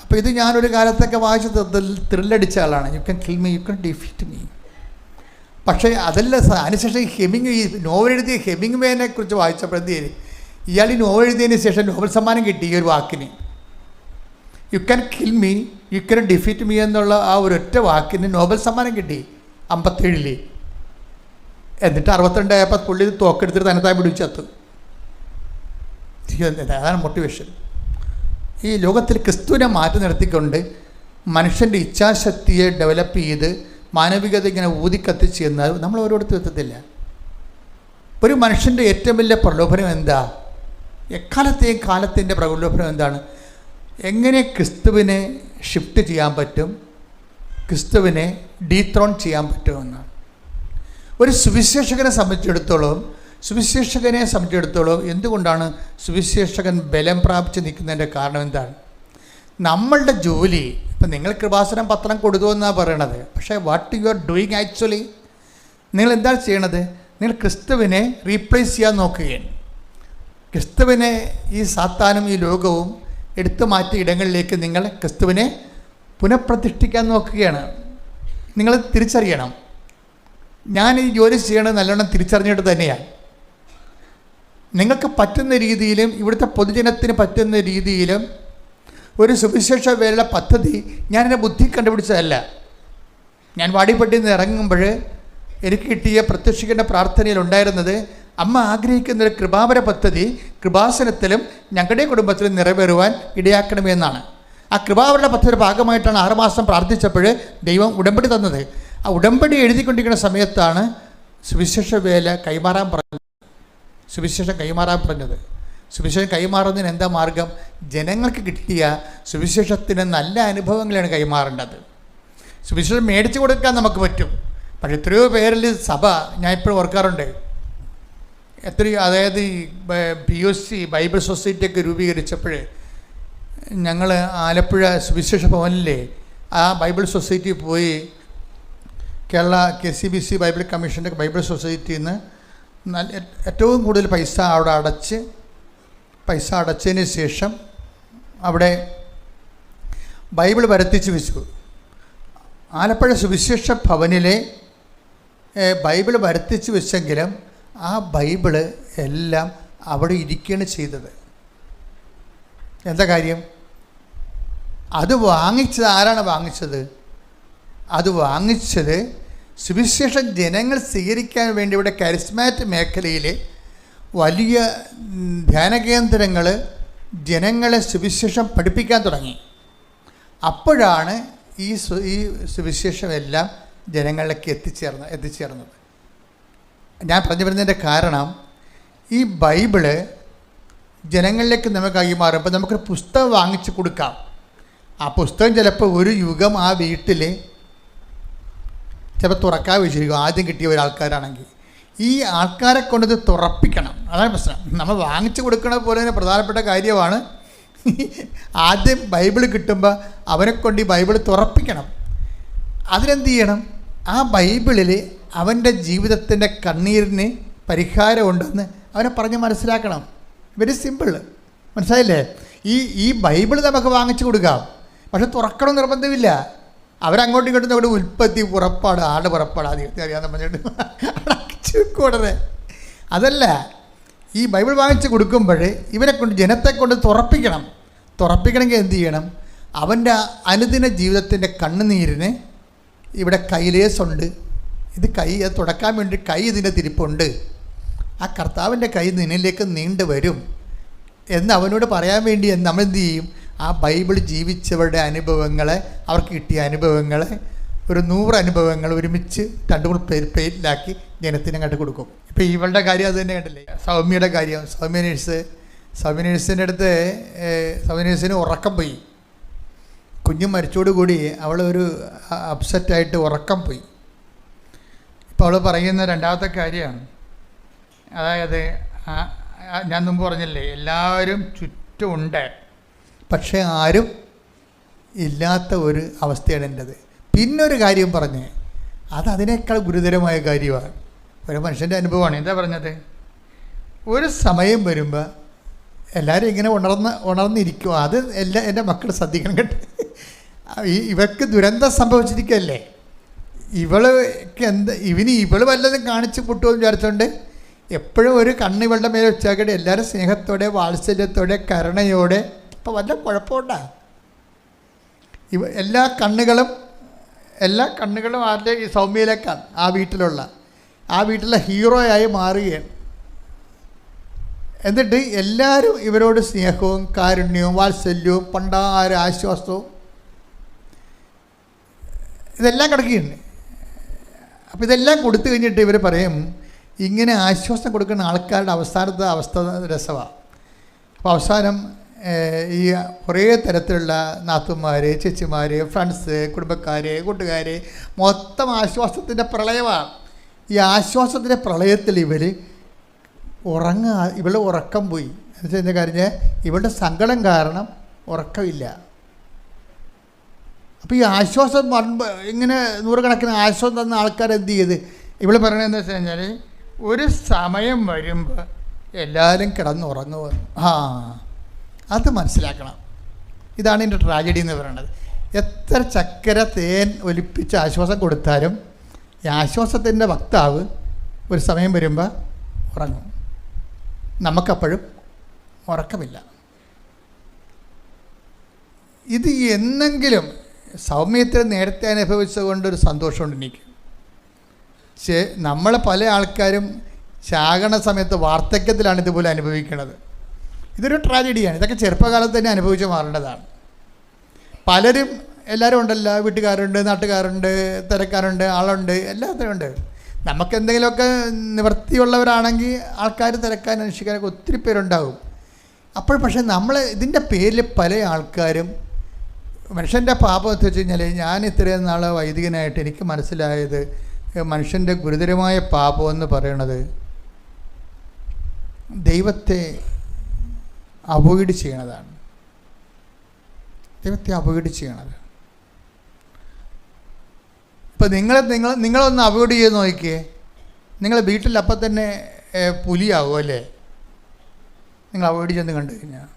അപ്പോൾ ഇത് ഞാനൊരു കാലത്തൊക്കെ വായിച്ച് ത്രില്ലടിച്ച ആളാണ്. You can kill me, you can defeat me. പക്ഷേ അതല്ല, അതിനുശേഷം ഈ നോവൽ എഴുതിയ ഹെമിംഗ്വേനെ കുറിച്ച് വായിച്ചപ്പോൾ എന്ത് ചെയ്തു, ഇയാൾ ഈ നോവൽ എഴുതിയതിന് ശേഷം നോബൽ സമ്മാനം കിട്ടി ഈ ഒരു വാക്കിന്. You can kill me, you can defeat me എന്നുള്ള ആ ഒരൊറ്റ വാക്കിന് നോബൽ സമ്മാനം കിട്ടി 57. എന്നിട്ട് 62 ആയപ്പോൾ പുള്ളി തോക്കെടുത്തിട്ട് തന്നെത്താൻ പിടിച്ചത്ത്. അതാണ് മോട്ടിവേഷൻ. ഈ ലോകത്തിൽ ക്രിസ്തുവിനെ മാറ്റി നിർത്തിക്കൊണ്ട് മനുഷ്യൻ്റെ ഇച്ഛാശക്തിയെ ഡെവലപ്പ് ചെയ്ത് മാനവികത ഇങ്ങനെ ഊതിക്കത്തിച്ച് എന്നാൽ നമ്മൾ ഓരോരുത്തരും എത്തത്തില്ല. ഒരു മനുഷ്യൻ്റെ ഏറ്റവും വലിയ പ്രലോഭനം എന്താ? എക്കാലത്തെയും കാലത്തിൻ്റെ പ്രലോഭനം എന്താണ്? എങ്ങനെ ക്രിസ്തുവിനെ ഷിഫ്റ്റ് ചെയ്യാൻ പറ്റും, ക്രിസ്തുവിനെ ഡീത്രോൺ ചെയ്യാൻ പറ്റുമെന്നാണ്. ഒരു സുവിശേഷകനെ സംബന്ധിച്ചിടത്തോളം എന്തുകൊണ്ടാണ് സുവിശേഷകൻ ബലം പ്രാപിച്ച് നിൽക്കുന്നതിൻ്റെ കാരണം എന്താണ്? നമ്മളുടെ ജോലി, ഇപ്പം നിങ്ങൾ കൃപാസനം പത്രം കൊടുത്തു എന്നാണ് പറയണത്, പക്ഷേ what you are doing actually, നിങ്ങൾ എന്താണ് ചെയ്യണത്? നിങ്ങൾ ക്രിസ്തുവിനെ റീപ്ലേസ് ചെയ്യാൻ നോക്കുകയാണ്. ക്രിസ്തുവിനെ ഈ സാത്താനും ഈ ലോകവും എടുത്തു മാറ്റിയ ഇടങ്ങളിലേക്ക് നിങ്ങൾ ക്രിസ്തുവിനെ പുനഃപ്രതിഷ്ഠിക്കാൻ നോക്കുകയാണ്. നിങ്ങൾ തിരിച്ചറിയണം, ഞാൻ ഈ ജോലി ചെയ്യണത് നല്ലോണം തിരിച്ചറിഞ്ഞിട്ട് തന്നെയാണ്. നിങ്ങൾക്ക് പറ്റുന്ന രീതിയിലും ഇവിടുത്തെ പൊതുജനത്തിന് പറ്റുന്ന രീതിയിലും ഒരു സുവിശേഷ വേല പദ്ധതി ഞാൻ എൻ്റെ ബുദ്ധി കണ്ടുപിടിച്ചതല്ല. ഞാൻ വാടിപ്പട്ടിയിൽ നിന്ന് ഇറങ്ങുമ്പോൾ എനിക്ക് കിട്ടിയ പ്രത്യക്ഷിക്കേണ്ട പ്രാർത്ഥനയിൽ ഉണ്ടായിരുന്നത്, അമ്മ ആഗ്രഹിക്കുന്നൊരു കൃപാവര പദ്ധതി കൃപാസനത്തിലും ഞങ്ങളുടെ കുടുംബത്തിലും നിറവേറുവാൻ ഇടയാക്കണമെന്നാണ്. ആ കൃപാവരുടെ പദ്ധതിയുടെ ഭാഗമായിട്ടാണ് 6 മാസം പ്രാർത്ഥിച്ചപ്പോൾ ദൈവം ഉടമ്പടി തന്നത്. ആ ഉടമ്പടി എഴുതിക്കൊണ്ടിരിക്കുന്ന സമയത്താണ് സുവിശേഷ വേല കൈമാറാൻ പറഞ്ഞത്. സുവിശേഷം കൈമാറുന്നതിന് എന്താ മാർഗം? ജനങ്ങൾക്ക് കിട്ടിയ സുവിശേഷത്തിന് നല്ല അനുഭവങ്ങളാണ് കൈമാറേണ്ടത്. സുവിശേഷം മേടിച്ചു കൊടുക്കാൻ നമുക്ക് പറ്റും. പക്ഷേ എത്രയോ പേരിൽ സഭ, ഞാൻ ഇപ്പോഴും ഓർക്കാറുണ്ട്, അതായത് ഈ POC ബൈബിൾ സൊസൈറ്റിയൊക്കെ രൂപീകരിച്ചപ്പോൾ ഞങ്ങൾ ആലപ്പുഴ സുവിശേഷ ഭവനിലെ ആ ബൈബിൾ സൊസൈറ്റി പോയി കേരള KCBC ബൈബിൾ കമ്മീഷൻ്റെ ബൈബിൾ സൊസൈറ്റിയിൽ നിന്ന് ഏറ്റവും കൂടുതൽ പൈസ അവിടെ അടച്ചതിന് ശേഷം അവിടെ ബൈബിൾ വരുത്തിച്ച് വെച്ചു. ആലപ്പുഴ സുവിശേഷ ഭവനിലെ ബൈബിൾ വരുത്തിച്ച് വെച്ചെങ്കിലും ആ ബൈബിള് എല്ലാം അവിടെ ഇരിക്കുകയാണ് ചെയ്തത്. എന്താ കാര്യം? അത് വാങ്ങിച്ചത് ആരാണ് വാങ്ങിച്ചത്? അത് വാങ്ങിച്ചത് സുവിശേഷം ജനങ്ങൾ സ്വീകരിക്കാൻ വേണ്ടി ഇവിടെ കരിസ്മാറ്റിക് മേഖലയിൽ വലിയ ധ്യാനകേന്ദ്രങ്ങൾ ജനങ്ങളെ സുവിശേഷം പഠിപ്പിക്കാൻ തുടങ്ങി. അപ്പോഴാണ് ഈ സുവിശേഷമെല്ലാം ജനങ്ങളിലേക്ക് എത്തിച്ചേർന്നത്. ഞാൻ പറഞ്ഞു വരുന്നതിൻ്റെ കാരണം, ഈ ബൈബിള് ജനങ്ങളിലേക്ക് നമുക്ക് കൈമാറുമ്പോൾ നമുക്കൊരു പുസ്തകം വാങ്ങിച്ചു കൊടുക്കാം. ആ പുസ്തകം ചിലപ്പോൾ ഒരു യുഗം ആ വീട്ടിൽ ചിലപ്പോൾ തുറക്കാൻ വെച്ചിരിക്കും, ആദ്യം കിട്ടിയ ഒരാൾക്കാരാണെങ്കിൽ. ഈ ആൾക്കാരെ കൊണ്ടത് തുറപ്പിക്കണം. അതാണ് പ്രശ്നം. നമ്മൾ വാങ്ങിച്ചു കൊടുക്കണ പോലെ തന്നെ പ്രധാനപ്പെട്ട കാര്യമാണ് ആദ്യം ബൈബിൾ കിട്ടുമ്പോൾ അവനെ കൊണ്ട് ഈ ബൈബിൾ തുറപ്പിക്കണം. അതിനെന്ത് ചെയ്യണം? ആ ബൈബിളിൽ അവൻ്റെ ജീവിതത്തിൻ്റെ കണ്ണീരിന് പരിഹാരമുണ്ടെന്ന് അവനെ പറഞ്ഞ് മനസ്സിലാക്കണം. വെരി സിമ്പിൾ, മനസ്സിലായില്ലേ? ഈ ബൈബിൾ നമുക്ക് വാങ്ങിച്ചു കൊടുക്കാം, പക്ഷെ തുറക്കണം നിർബന്ധമില്ല. അവരങ്ങോട്ടും ഇങ്ങോട്ടും നമ്മുടെ ഉൽപ്പത്തി പുറപ്പാട് ആദ്യം അറിയാമെന്ന് പറഞ്ഞിട്ട് ഉടനെ അതല്ല. ഈ ബൈബിൾ വാങ്ങിച്ച് കൊടുക്കുമ്പോൾ ഇവനെ കൊണ്ട് ജനത്തെ കൊണ്ട് തുറപ്പിക്കണമെങ്കിൽ എന്ത് ചെയ്യണം? അവൻ്റെ അനുദിന ജീവിതത്തിൻ്റെ കണ്ണുനീരിന് ഇവിടെ കൈലേസുണ്ട്. അത് തുടക്കാൻ വേണ്ടി കൈ ഇതിൻ്റെ തിരിപ്പുണ്ട്. ആ കർത്താവിൻ്റെ കൈ നിന്നിലേക്ക് നീണ്ടു വരും എന്ന് അവനോട് പറയാൻ വേണ്ടി നമ്മൾ എന്ത് ചെയ്യും? ആ ബൈബിൾ ജീവിച്ചവരുടെ അനുഭവങ്ങളെ, അവർക്ക് കിട്ടിയ അനുഭവങ്ങളെ, ഒരു 100 അനുഭവങ്ങൾ ഒരുമിച്ച് 2 പേരിലാക്കി ജനത്തിന് അങ്ങോട്ട് കൊടുക്കും. ഇപ്പോൾ ഇവളുടെ കാര്യം അത് തന്നെ കണ്ടില്ലേ? സൗമ്യയുടെ കാര്യം. സൗമ്യ നേഴ്സിൻ്റെ അടുത്ത് സൗമ്യ നേഴ്സിന് ഉറക്കം പോയി. കുഞ്ഞ് മരിച്ചോടുകൂടി അവളൊരു അപ്സെറ്റായിട്ട് ഉറക്കം പോയി. ഇപ്പോൾ അവൾ പറയുന്ന രണ്ടാമത്തെ കാര്യമാണ്, അതായത് ഞാൻ മുമ്പ് പറഞ്ഞില്ലേ, എല്ലാവരും ചുറ്റുമുണ്ട്, പക്ഷേ ആരും ഇല്ലാത്ത ഒരു അവസ്ഥയാണ് എൻ്റെത്. പിന്നൊരു കാര്യം പറഞ്ഞ്, അതിനേക്കാൾ ഗുരുതരമായ കാര്യമാണ്. ഒരു മനുഷ്യൻ്റെ അനുഭവമാണ്. എന്താ പറഞ്ഞത്? ഒരു സമയം വരുമ്പോൾ എല്ലാവരും ഇങ്ങനെ ഉണർന്നിരിക്കും. അത് എൻ്റെ മക്കൾ ശ്രദ്ധിക്കണം കേട്ടോ. ഇവർക്ക് ദുരന്തം സംഭവിച്ചിരിക്കുകയല്ലേ. ഇവള് വല്ലതും കാണിച്ച് പൊട്ടുമെന്ന് വിചാരിച്ചുകൊണ്ട് എപ്പോഴും ഒരു കണ്ണ് ഇവളുടെ മേലെ വെച്ചാക്കട്ടെ, എല്ലാവരും സ്നേഹത്തോടെ, വാത്സല്യത്തോടെ, കരുണയോടെ. ഇപ്പോൾ വല്ല കുഴപ്പമുണ്ടാ? എല്ലാ കണ്ണുകളും ആരുടെ? ഈ സൗമ്യയിലേക്കാണ്. ആ വീട്ടിലെ ഹീറോയായി മാറുകയാണ്. എന്നിട്ട് എല്ലാവരും ഇവരോട് സ്നേഹവും കാരുണ്യവും വാത്സല്യവും പണ്ടാര ആശ്വാസവും ഇതെല്ലാം കിടക്കുകയാണ്. അപ്പോൾ ഇതെല്ലാം കൊടുത്തു കഴിഞ്ഞിട്ട് ഇവർ പറയും, ഇങ്ങനെ ആശ്വാസം കൊടുക്കുന്ന ആൾക്കാരുടെ അവസാനത്തെ അവസ്ഥ രസമാണ്. അപ്പോൾ അവസാനം ഈ കുറേ തരത്തിലുള്ള നാത്തുമാർ, ചേച്ചിമാർ, ഫ്രണ്ട്സ്, കുടുംബക്കാർ, കൂട്ടുകാർ, മൊത്തം ആശ്വാസത്തിൻ്റെ പ്രളയമാണ്. ഈ ആശ്വാസത്തിൻ്റെ പ്രളയത്തിൽ ഇവൾ ഉറക്കം പോയി. എന്നുവെച്ചാൽ എന്താ കാര്യം? ഇവളുടെ സങ്കടം കാരണം ഉറക്കമില്ല. അപ്പോൾ ഈ ആശ്വാസം ഇങ്ങനെ 100 കണക്കിന് ആശ്വാസം തന്ന ആൾക്കാർ എന്ത് ചെയ്ത്? ഇവൾ പറയണതെന്ന് വെച്ച് കഴിഞ്ഞാൽ, ഒരു സമയം വരുമ്പോൾ എല്ലാവരും കിടന്നുറങ്ങുമെന്ന്. അത് മനസ്സിലാക്കണം. ഇതാണ് എൻ്റെ ട്രാജഡി എന്ന് പറയുന്നത്. എത്ര ചക്കര തേൻ ഒലിപ്പിച്ച് ആശ്വാസം കൊടുത്താലും ഈ ആശ്വാസത്തിൻ്റെ വക്താവ് ഒരു സമയം വരുമ്പോൾ ഉറങ്ങും. നമുക്കപ്പോഴും ഉറക്കമില്ല. ഇത് എന്നെങ്കിലും സൗമ്യത്തിൽ നേരത്തെ അനുഭവിച്ചതുകൊണ്ടൊരു സന്തോഷമുണ്ട് എനിക്ക്. പക്ഷേ നമ്മളെ പല ആൾക്കാരും ചാകണ സമയത്ത് വാർദ്ധക്യത്തിലാണ് ഇതുപോലെ അനുഭവിക്കുന്നത്. ഇതൊരു ട്രാജഡിയാണ്. ഇതൊക്കെ ചെറുപ്പകാലത്ത് തന്നെ അനുഭവിച്ച് മാറേണ്ടതാണ്. പലരും, എല്ലാവരും ഉണ്ടല്ലോ, വീട്ടുകാരുണ്ട്, നാട്ടുകാരുണ്ട്, തിരക്കാരുണ്ട്, ആളുണ്ട്, എല്ലാത്തിനും ഉണ്ട്. നമുക്കെന്തെങ്കിലുമൊക്കെ നിവൃത്തിയുള്ളവരാണെങ്കിൽ ആൾക്കാർ തിരക്കാൻ അന്വേഷിക്കാനൊക്കെ ഒത്തിരി പേരുണ്ടാകും. അപ്പോൾ പക്ഷേ നമ്മൾ ഇതിൻ്റെ പേരിൽ പല ആൾക്കാരും മനുഷ്യൻ്റെ പാപം എന്ന് വെച്ച് കഴിഞ്ഞാൽ, ഞാൻ ഇത്രയും നാൾ വൈദികനായിട്ട് എനിക്ക് മനസ്സിലായത് മനുഷ്യൻ്റെ ഗുരുതരമായ പാപം എന്ന് പറയണത് ദൈവത്തെ അവോയ്ഡ് ചെയ്യണതാണ്. ദൈവത്തെ അവോയ്ഡ് ചെയ്യണത്. ഇപ്പോൾ നിങ്ങളൊന്ന് അവോയ്ഡ് ചെയ്ത് നോക്കിയേ, നിങ്ങൾ വീട്ടിൽ അപ്പം തന്നെ പുലിയാവും അല്ലേ, നിങ്ങൾ അവോയ്ഡ് ചെയ്ത് കണ്ടു കഴിഞ്ഞാൽ.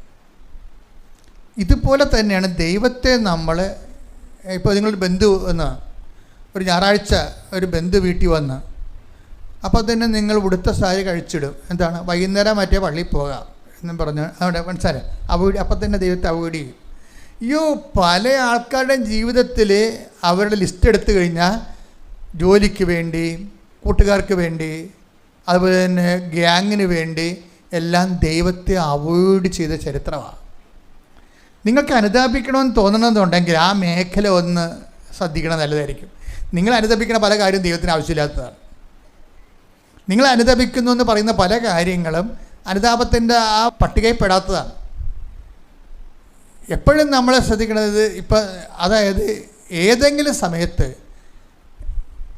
ഇതുപോലെ തന്നെയാണ് ദൈവത്തെ നമ്മൾ, ഇപ്പോൾ നിങ്ങളൊരു ബന്ധു വന്ന് ഒരു ഞായറാഴ്ച ഒരു ബന്ധു വീട്ടിൽ വന്ന് അപ്പോൾ തന്നെ നിങ്ങൾ ഉടുത്ത സാരി കഴിച്ചിടും. എന്താണ്, വൈകുന്നേരം മറ്റേ പള്ളിയിൽ പോകാം എന്നും പറഞ്ഞ് അവിടെ മനസ്സിലായി അവോയ്ഡ്, അപ്പം തന്നെ ദൈവത്തെ അവോയ്ഡ് ചെയ്യും. പല ആൾക്കാരുടെയും ജീവിതത്തിൽ അവരുടെ ലിസ്റ്റ് എടുത്തു കഴിഞ്ഞാൽ ജോലിക്ക് വേണ്ടി, കൂട്ടുകാർക്ക് വേണ്ടി, അതുപോലെ തന്നെ ഗ്യാങ്ങിന് വേണ്ടി എല്ലാം ദൈവത്തെ അവോയ്ഡ് ചെയ്ത ചരിത്രമാണ്. നിങ്ങൾക്ക് അനുതാപിക്കണമെന്ന് തോന്നണമെന്നുണ്ടെങ്കിൽ ആ മേഖല ഒന്ന് ശ്രദ്ധിക്കണം, നല്ലതായിരിക്കും. നിങ്ങൾ അനുതാപിക്കുന്ന പല കാര്യവും ദൈവത്തിന് ആവശ്യമില്ലാത്തതാണ്. നിങ്ങൾ അനുതാപിക്കുന്നു എന്ന് പറയുന്ന പല കാര്യങ്ങളും അനുതാപത്തിൻ്റെ ആ പട്ടികയിൽപ്പെടാത്തതാണ്. എപ്പോഴും നമ്മളെ ശ്രദ്ധിക്കുന്നത് ഇപ്പം, അതായത് ഏതെങ്കിലും സമയത്ത്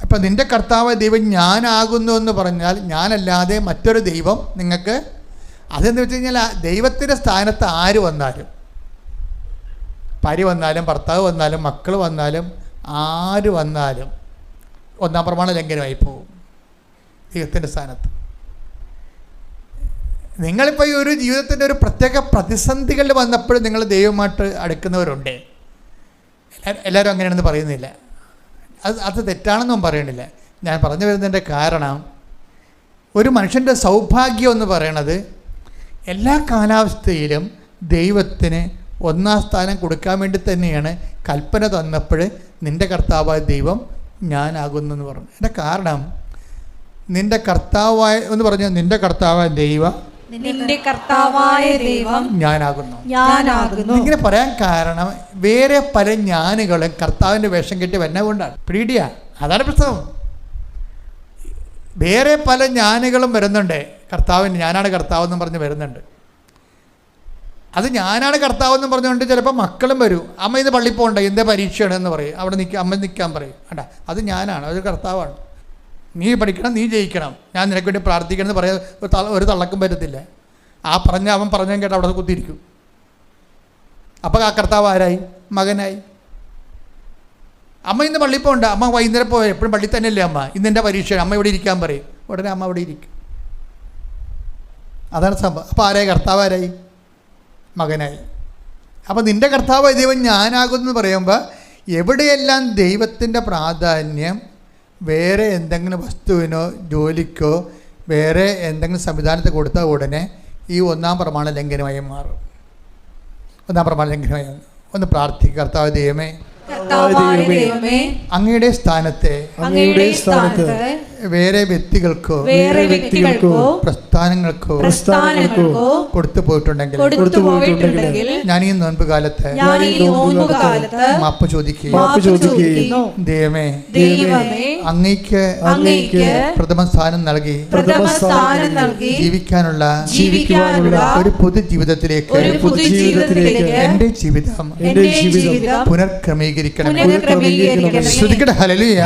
ഇപ്പം നിൻ്റെ കർത്താവ് ദൈവം ഞാനാകുന്നു എന്ന് പറഞ്ഞാൽ ഞാനല്ലാതെ മറ്റൊരു ദൈവം നിങ്ങൾക്ക്, അതെന്ന് വെച്ച് കഴിഞ്ഞാൽ ദൈവത്തിൻ്റെ സ്ഥാനത്ത് ആര് വന്നാലും, ഭാര്യ വന്നാലും ഭർത്താവ് വന്നാലും മക്കൾ വന്നാലും ആര് വന്നാലും ഒന്നാം പ്രമാണ ലംഘനമായി പോകും ദൈവത്തിൻ്റെ സ്ഥാനത്ത്. നിങ്ങളിപ്പോൾ ഈ ഒരു ജീവിതത്തിൻ്റെ ഒരു പ്രത്യേക പ്രതിസന്ധികളിൽ വന്നപ്പോൾ നിങ്ങൾ ദൈവമായിട്ട് അടുക്കുന്നവരുണ്ട്. എല്ലാവരും അങ്ങനെയാണെന്ന് പറയുന്നില്ല, അത് തെറ്റാണെന്നും പറയണില്ല. ഞാൻ പറഞ്ഞു വരുന്നതിൻ്റെ കാരണം, ഒരു മനുഷ്യൻ്റെ സൗഭാഗ്യം എന്ന് പറയണത് എല്ലാ കാലാവസ്ഥയിലും ദൈവത്തിന് ഒന്നാം സ്ഥാനം കൊടുക്കാൻ വേണ്ടി തന്നെയാണ് കൽപ്പന തന്നപ്പോൾ നിൻ്റെ കർത്താവായ ദൈവം ഞാനാകുന്നു എന്ന് പറഞ്ഞു. എൻ്റെ കാരണം, നിൻ്റെ കർത്താവായ എന്ന് പറഞ്ഞു, നിൻ്റെ കർത്താവായ ദൈവം ഞാനാകുന്നു. ഇങ്ങനെ പറയാൻ കാരണം വേറെ പല ഞാനുകളും കർത്താവിൻ്റെ വേഷം കെട്ടി വരുന്നത് കൊണ്ടാണ്. പീഡിയ, അതാണ് പ്രശ്നം. വേറെ പല ഞാനുകളും വരുന്നുണ്ട്. കർത്താവിന് ഞാനാണ് കർത്താവെന്നും പറഞ്ഞ് വരുന്നുണ്ട്. അത് ഞാനാണ് കർത്താവെന്നും പറഞ്ഞുകൊണ്ട് ചിലപ്പോൾ മക്കളും വരും. അമ്മ ഇന്ന് പള്ളിയിൽ പോകണ്ട, എന്താ പരീക്ഷയാണ് എന്ന് പറയും. അവിടെ അമ്മ നിൽക്കാൻ പറയും. വേണ്ട, അത് ഞാനാണ്, അത് കർത്താവാണ്. നീ പഠിക്കണം, നീ ജയിക്കണം, ഞാൻ നിനക്ക് വേണ്ടി പ്രാർത്ഥിക്കണം എന്ന് പറയാൻ ഒരു തള്ളക്കും പറ്റത്തില്ല. ആ അവൻ പറഞ്ഞാൽ കേട്ട് അവിടെ കുത്തിയിരിക്കും. അപ്പോൾ ആ കർത്താവ് ആരായി? മകനായി. അമ്മ ഇന്ന് പള്ളിയിൽ പോകണ്ട, അമ്മ വൈകുന്നേരം പോയി, എപ്പോഴും പള്ളി തന്നെയല്ലേ അമ്മ, ഇന്നെൻ്റെ പരീക്ഷയാണ്, അമ്മ ഇവിടെ ഇരിക്കാൻ പറയും. ഉടനെ അമ്മ അവിടെ ഇരിക്കും. അതാണ് സംഭവം. അപ്പോൾ ആരായി? കർത്താവ് ആരായി? മകനായി. അപ്പോൾ നിൻ്റെ കർത്താവ് ദൈവം ഞാനാകുമെന്ന് പറയുമ്പോൾ എവിടെയെല്ലാം ദൈവത്തിൻ്റെ പ്രാധാന്യം വേറെ എന്തെങ്കിലും വസ്തുവിനോ ജോലിക്കോ വേറെ എന്തെങ്കിലും സംവിധാനത്തെ കൊടുത്ത ഉടനെ ഈ ഒന്നാം പ്രമാണ ലംഘനമായി മാറും. ഒന്നാം പ്രമാണ ലംഘനമായി. ഒന്ന് പ്രാർത്ഥിക്കുക. കർത്താവ് ദൈവമേ, അങ്ങയുടെ സ്ഥാനത്തെ വേറെ വ്യക്തികൾക്കോ പ്രസ്ഥാനങ്ങൾക്കോ കൊടുത്തു പോയിട്ടുണ്ടെങ്കിൽ ഞാൻ ഈ നോൻപ് കാലത്ത് മാപ്പ് ചോദിക്കുകയും ദൈവമേ അങ്ങയ്ക്ക് പ്രഥമ സ്ഥാനം നൽകി ജീവിക്കാനുള്ള ഒരു പുതു ജീവിതത്തിലേക്ക് എന്റെ ജീവിതം പുനർക്രമീകരിക്കണം. ശ്രദ്ധിക്കട്ടെ. ഹല്ലേലൂയ.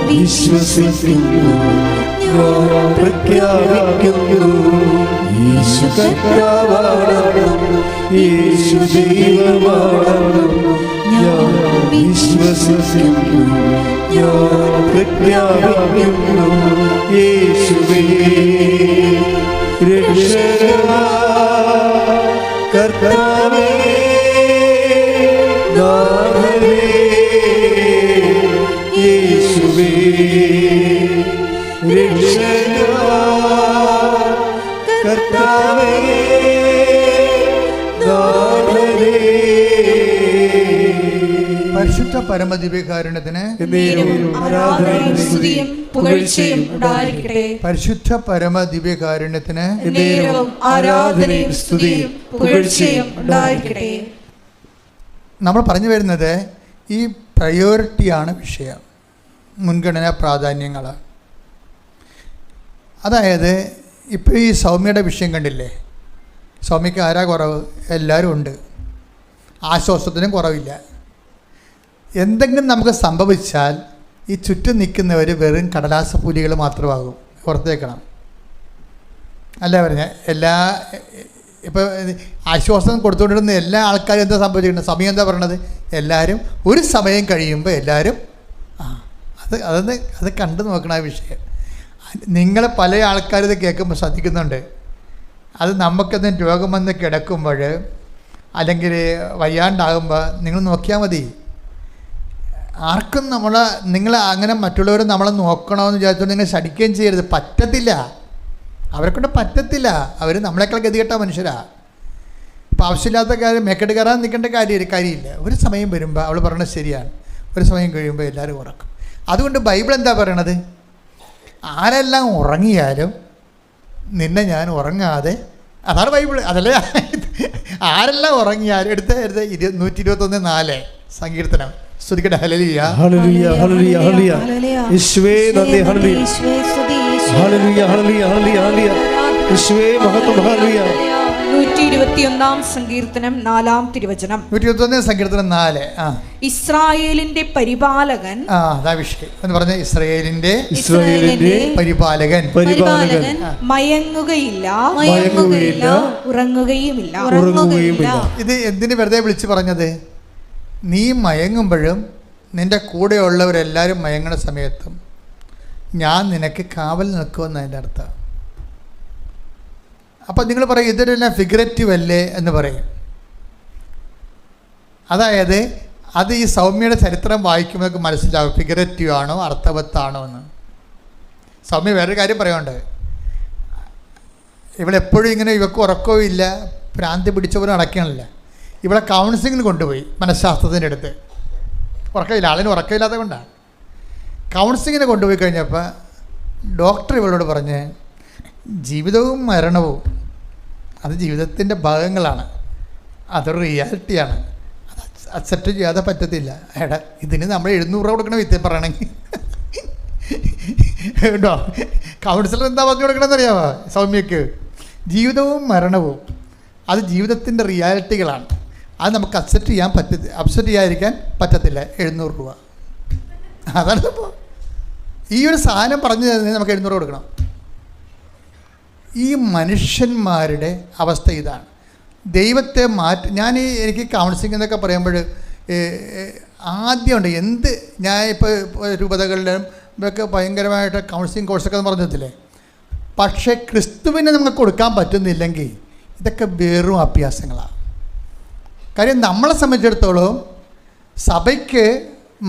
വിശ്വസിക്കുന്നു, ഞാൻ പ്രഖ്യാപിക്കുന്നു, യേശു കർത്താവാണ്, യേശു ദൈവമാണ്, ഞാൻ വിശ്വസിക്കുന്നു ഞാൻ പ്രഖ്യാപിക്കുന്നു യേശുവേ രക്ഷകനാ കർത്താവേ നാഥനേ യേശുവേ രക്ഷകനാ കർത്താവേ നാഥനേ. പരിശുദ്ധ പരമദിവ്യകാരുണ്യത്തിന് ആരാധനയും സ്തുതിയും പുകഴ്ചയും ഉണ്ടായിരിക്കട്ടെ. പരിശുദ്ധ പരമദിവ്യകാരുണ്യത്തിന് ആരാധനയും സ്തുതിയും പുകഴ്ചയും ഉണ്ടായിരിക്കട്ടെ. നമ്മൾ പറഞ്ഞു വരുന്നത് ഈ പ്രയോറിറ്റിയാണ് വിഷയം, മുൻഗണനാ പ്രാധാന്യങ്ങൾ. അതായത് ഇപ്പോൾ ഈ സൗമ്യയുടെ വിഷയം കണ്ടില്ലേ? സൗമ്യക്ക് ആരാ കുറവ്? എല്ലാവരും ഉണ്ട്. ആശ്വാസത്തിനും കുറവില്ല. എന്തെങ്കിലും നമുക്ക് സംഭവിച്ചാൽ ഈ ചുറ്റും നിൽക്കുന്നവർ വെറും കടലാസ പൂലികൾ മാത്രമാകും. ഓർത്തേക്കണം. അല്ല പറഞ്ഞ ഇപ്പോൾ ആശ്വാസം കൊടുത്തുകൊണ്ടിരുന്ന എല്ലാ ആൾക്കാരും എന്താ സംഭവിച്ചിട്ടുണ്ട്? സമയം എന്താ പറയണത്? എല്ലാവരും ഒരു സമയം കഴിയുമ്പോൾ എല്ലാവരും അത് കണ്ടു നോക്കണം ആ വിഷയം. നിങ്ങൾ പല ആൾക്കാരും ഇത് കേൾക്കുമ്പോൾ ശ്രദ്ധിക്കുന്നുണ്ട്. അത് നമുക്കെന്തെങ്കിലും രോഗം വന്ന് കിടക്കുമ്പോൾ അല്ലെങ്കിൽ വയ്യാണ്ടാകുമ്പോൾ നിങ്ങൾ നോക്കിയാൽ മതി. ആർക്കും നിങ്ങൾ അങ്ങനെ മറ്റുള്ളവർ നമ്മളെ നോക്കണമെന്ന് വിചാരിച്ചുകൊണ്ട് നിങ്ങൾ ശടിക്കുകയും ചെയ്യരുത്. പറ്റത്തില്ല, അവരെക്കൊണ്ട് പറ്റത്തില്ല. അവർ നമ്മളെക്കാൾ ഗതികെട്ട മനുഷ്യരാ. ഇപ്പോൾ ആവശ്യമില്ലാത്ത കാര്യം മേക്കെട്ട് കയറാൻ നിൽക്കേണ്ട കാര്യമില്ല. ഒരു സമയം വരുമ്പോൾ അവൾ പറയണത് ശരിയാണ്, ഒരു സമയം കഴിയുമ്പോൾ എല്ലാവരും ഉറക്കും. അതുകൊണ്ട് ബൈബിൾ എന്താ പറയണത്? ആരെല്ലാം ഉറങ്ങിയാലും നിന്നെ ഞാൻ ഉറങ്ങാതെ, അതാണ് ബൈബിൾ. അതല്ലേ ആരെല്ലാം ഉറങ്ങിയാലും എടുത്ത് 121:4 സങ്കീർത്തനം. സ്തുതിക്കട്ടെ. Hallelujah hallelujah hallelujah hallelujah. യേശുവേ നന്ദി. Hallelujah hallelujah hallelujah hallelujah. യേശുവേ മഹത്വം. ഹല്ലേലൂയ. 121 സങ്കീർത്തനം 4-ാം തിരുവചനം. 121 സങ്കീർത്തനം 4. ഇസ്രായേലിന്റെ പരിപാലകൻ. അതാ വിഷയം എന്ന് പറഞ്ഞ ഇസ്രായേലിന്റെ പരിപാലകൻ മയങ്ങുകയില്ല ഉറങ്ങുകയുമില്ല. ഇത് എന്തിന് വെറുതെ വിളിച്ചു പറഞ്ഞത്? നീ മയങ്ങുമ്പോഴും നിൻ്റെ കൂടെയുള്ളവരെല്ലാവരും മയങ്ങണ സമയത്തും ഞാൻ നിനക്ക് കാവൽ നിൽക്കുമെന്ന് അതിൻ്റെ അർത്ഥം. അപ്പം നിങ്ങൾ പറയും ഇതൊരെല്ലാം ഫിഗറേറ്റീവ് അല്ലേ എന്ന് പറയും. അതായത് അത് ഈ സൗമ്യയുടെ ചരിത്രം വായിക്കുമ്പോൾ നമുക്ക് മനസ്സിലാവും ഫിഗറേറ്റീവ് ആണോ അർത്ഥവത്താണോ എന്ന്. സൗമ്യ വേറൊരു കാര്യം പറയുന്നുണ്ട്. ഇവളെപ്പോഴും ഇങ്ങനെ ഇവക്ക് ഉറക്കവും ഇല്ല, ഭ്രാന്തി പിടിച്ചവരും നടക്കണില്ല. ഇവിടെ കൗൺസിലിങ്ങിന് കൊണ്ടുപോയി മനഃശാസ്ത്രത്തിൻ്റെ അടുത്ത്. ഉറക്കമില്ല, ആളിന് ഉറക്കമില്ലാത്തത് കൊണ്ടാണ്. കൗൺസിലിങ്ങിന് കൊണ്ടുപോയി കഴിഞ്ഞപ്പോൾ ഡോക്ടർ ഇവളോട് പറഞ്ഞ് ജീവിതവും മരണവും അത് ജീവിതത്തിൻ്റെ ഭാഗങ്ങളാണ്, അതൊരു റിയാലിറ്റിയാണ്, അത് അക്സെപ്റ്റ് ചെയ്യാതെ പറ്റത്തില്ല. എടാ ഇതിന് നമ്മൾ 700 രൂപ കൊടുക്കണം വിത്ത് പറയണമെങ്കിൽ. കേട്ടോ, കൗൺസിലർ എന്താ പറഞ്ഞു കൊടുക്കണമെന്ന് അറിയാമോ സൗമ്യക്ക്? ജീവിതവും മരണവും അത് ജീവിതത്തിൻ്റെ റിയാലിറ്റികളാണ്, അത് നമുക്ക് അക്സെപ്റ്റ് ചെയ്യാതിരിക്കാൻ പറ്റത്തില്ല. 700 രൂപ. അതാണ് ഇപ്പോൾ ഈ ഒരു സാധനം പറഞ്ഞു തരുന്നത് നമുക്ക് 700 കൊടുക്കണം. ഈ മനുഷ്യന്മാരുടെ അവസ്ഥ ഇതാണ്. ദൈവത്തെ എനിക്ക് കൗൺസിലിംഗ് എന്നൊക്കെ പറയുമ്പോൾ ആദ്യമുണ്ട് എന്ത് ഞാൻ ഇപ്പോൾ രൂപതകളിലും ഇതൊക്കെ ഭയങ്കരമായിട്ട് കൗൺസിലിംഗ് കോഴ്സൊക്കെ പറഞ്ഞിട്ടില്ലേ. പക്ഷേ ക്രിസ്തുവിനെ നമുക്ക് കൊടുക്കാൻ പറ്റുന്നില്ലെങ്കിൽ ഇതൊക്കെ വെറും അഭ്യാസങ്ങളാണ്. കാര്യം നമ്മളെ സംബന്ധിച്ചിടത്തോളം സഭയ്ക്ക്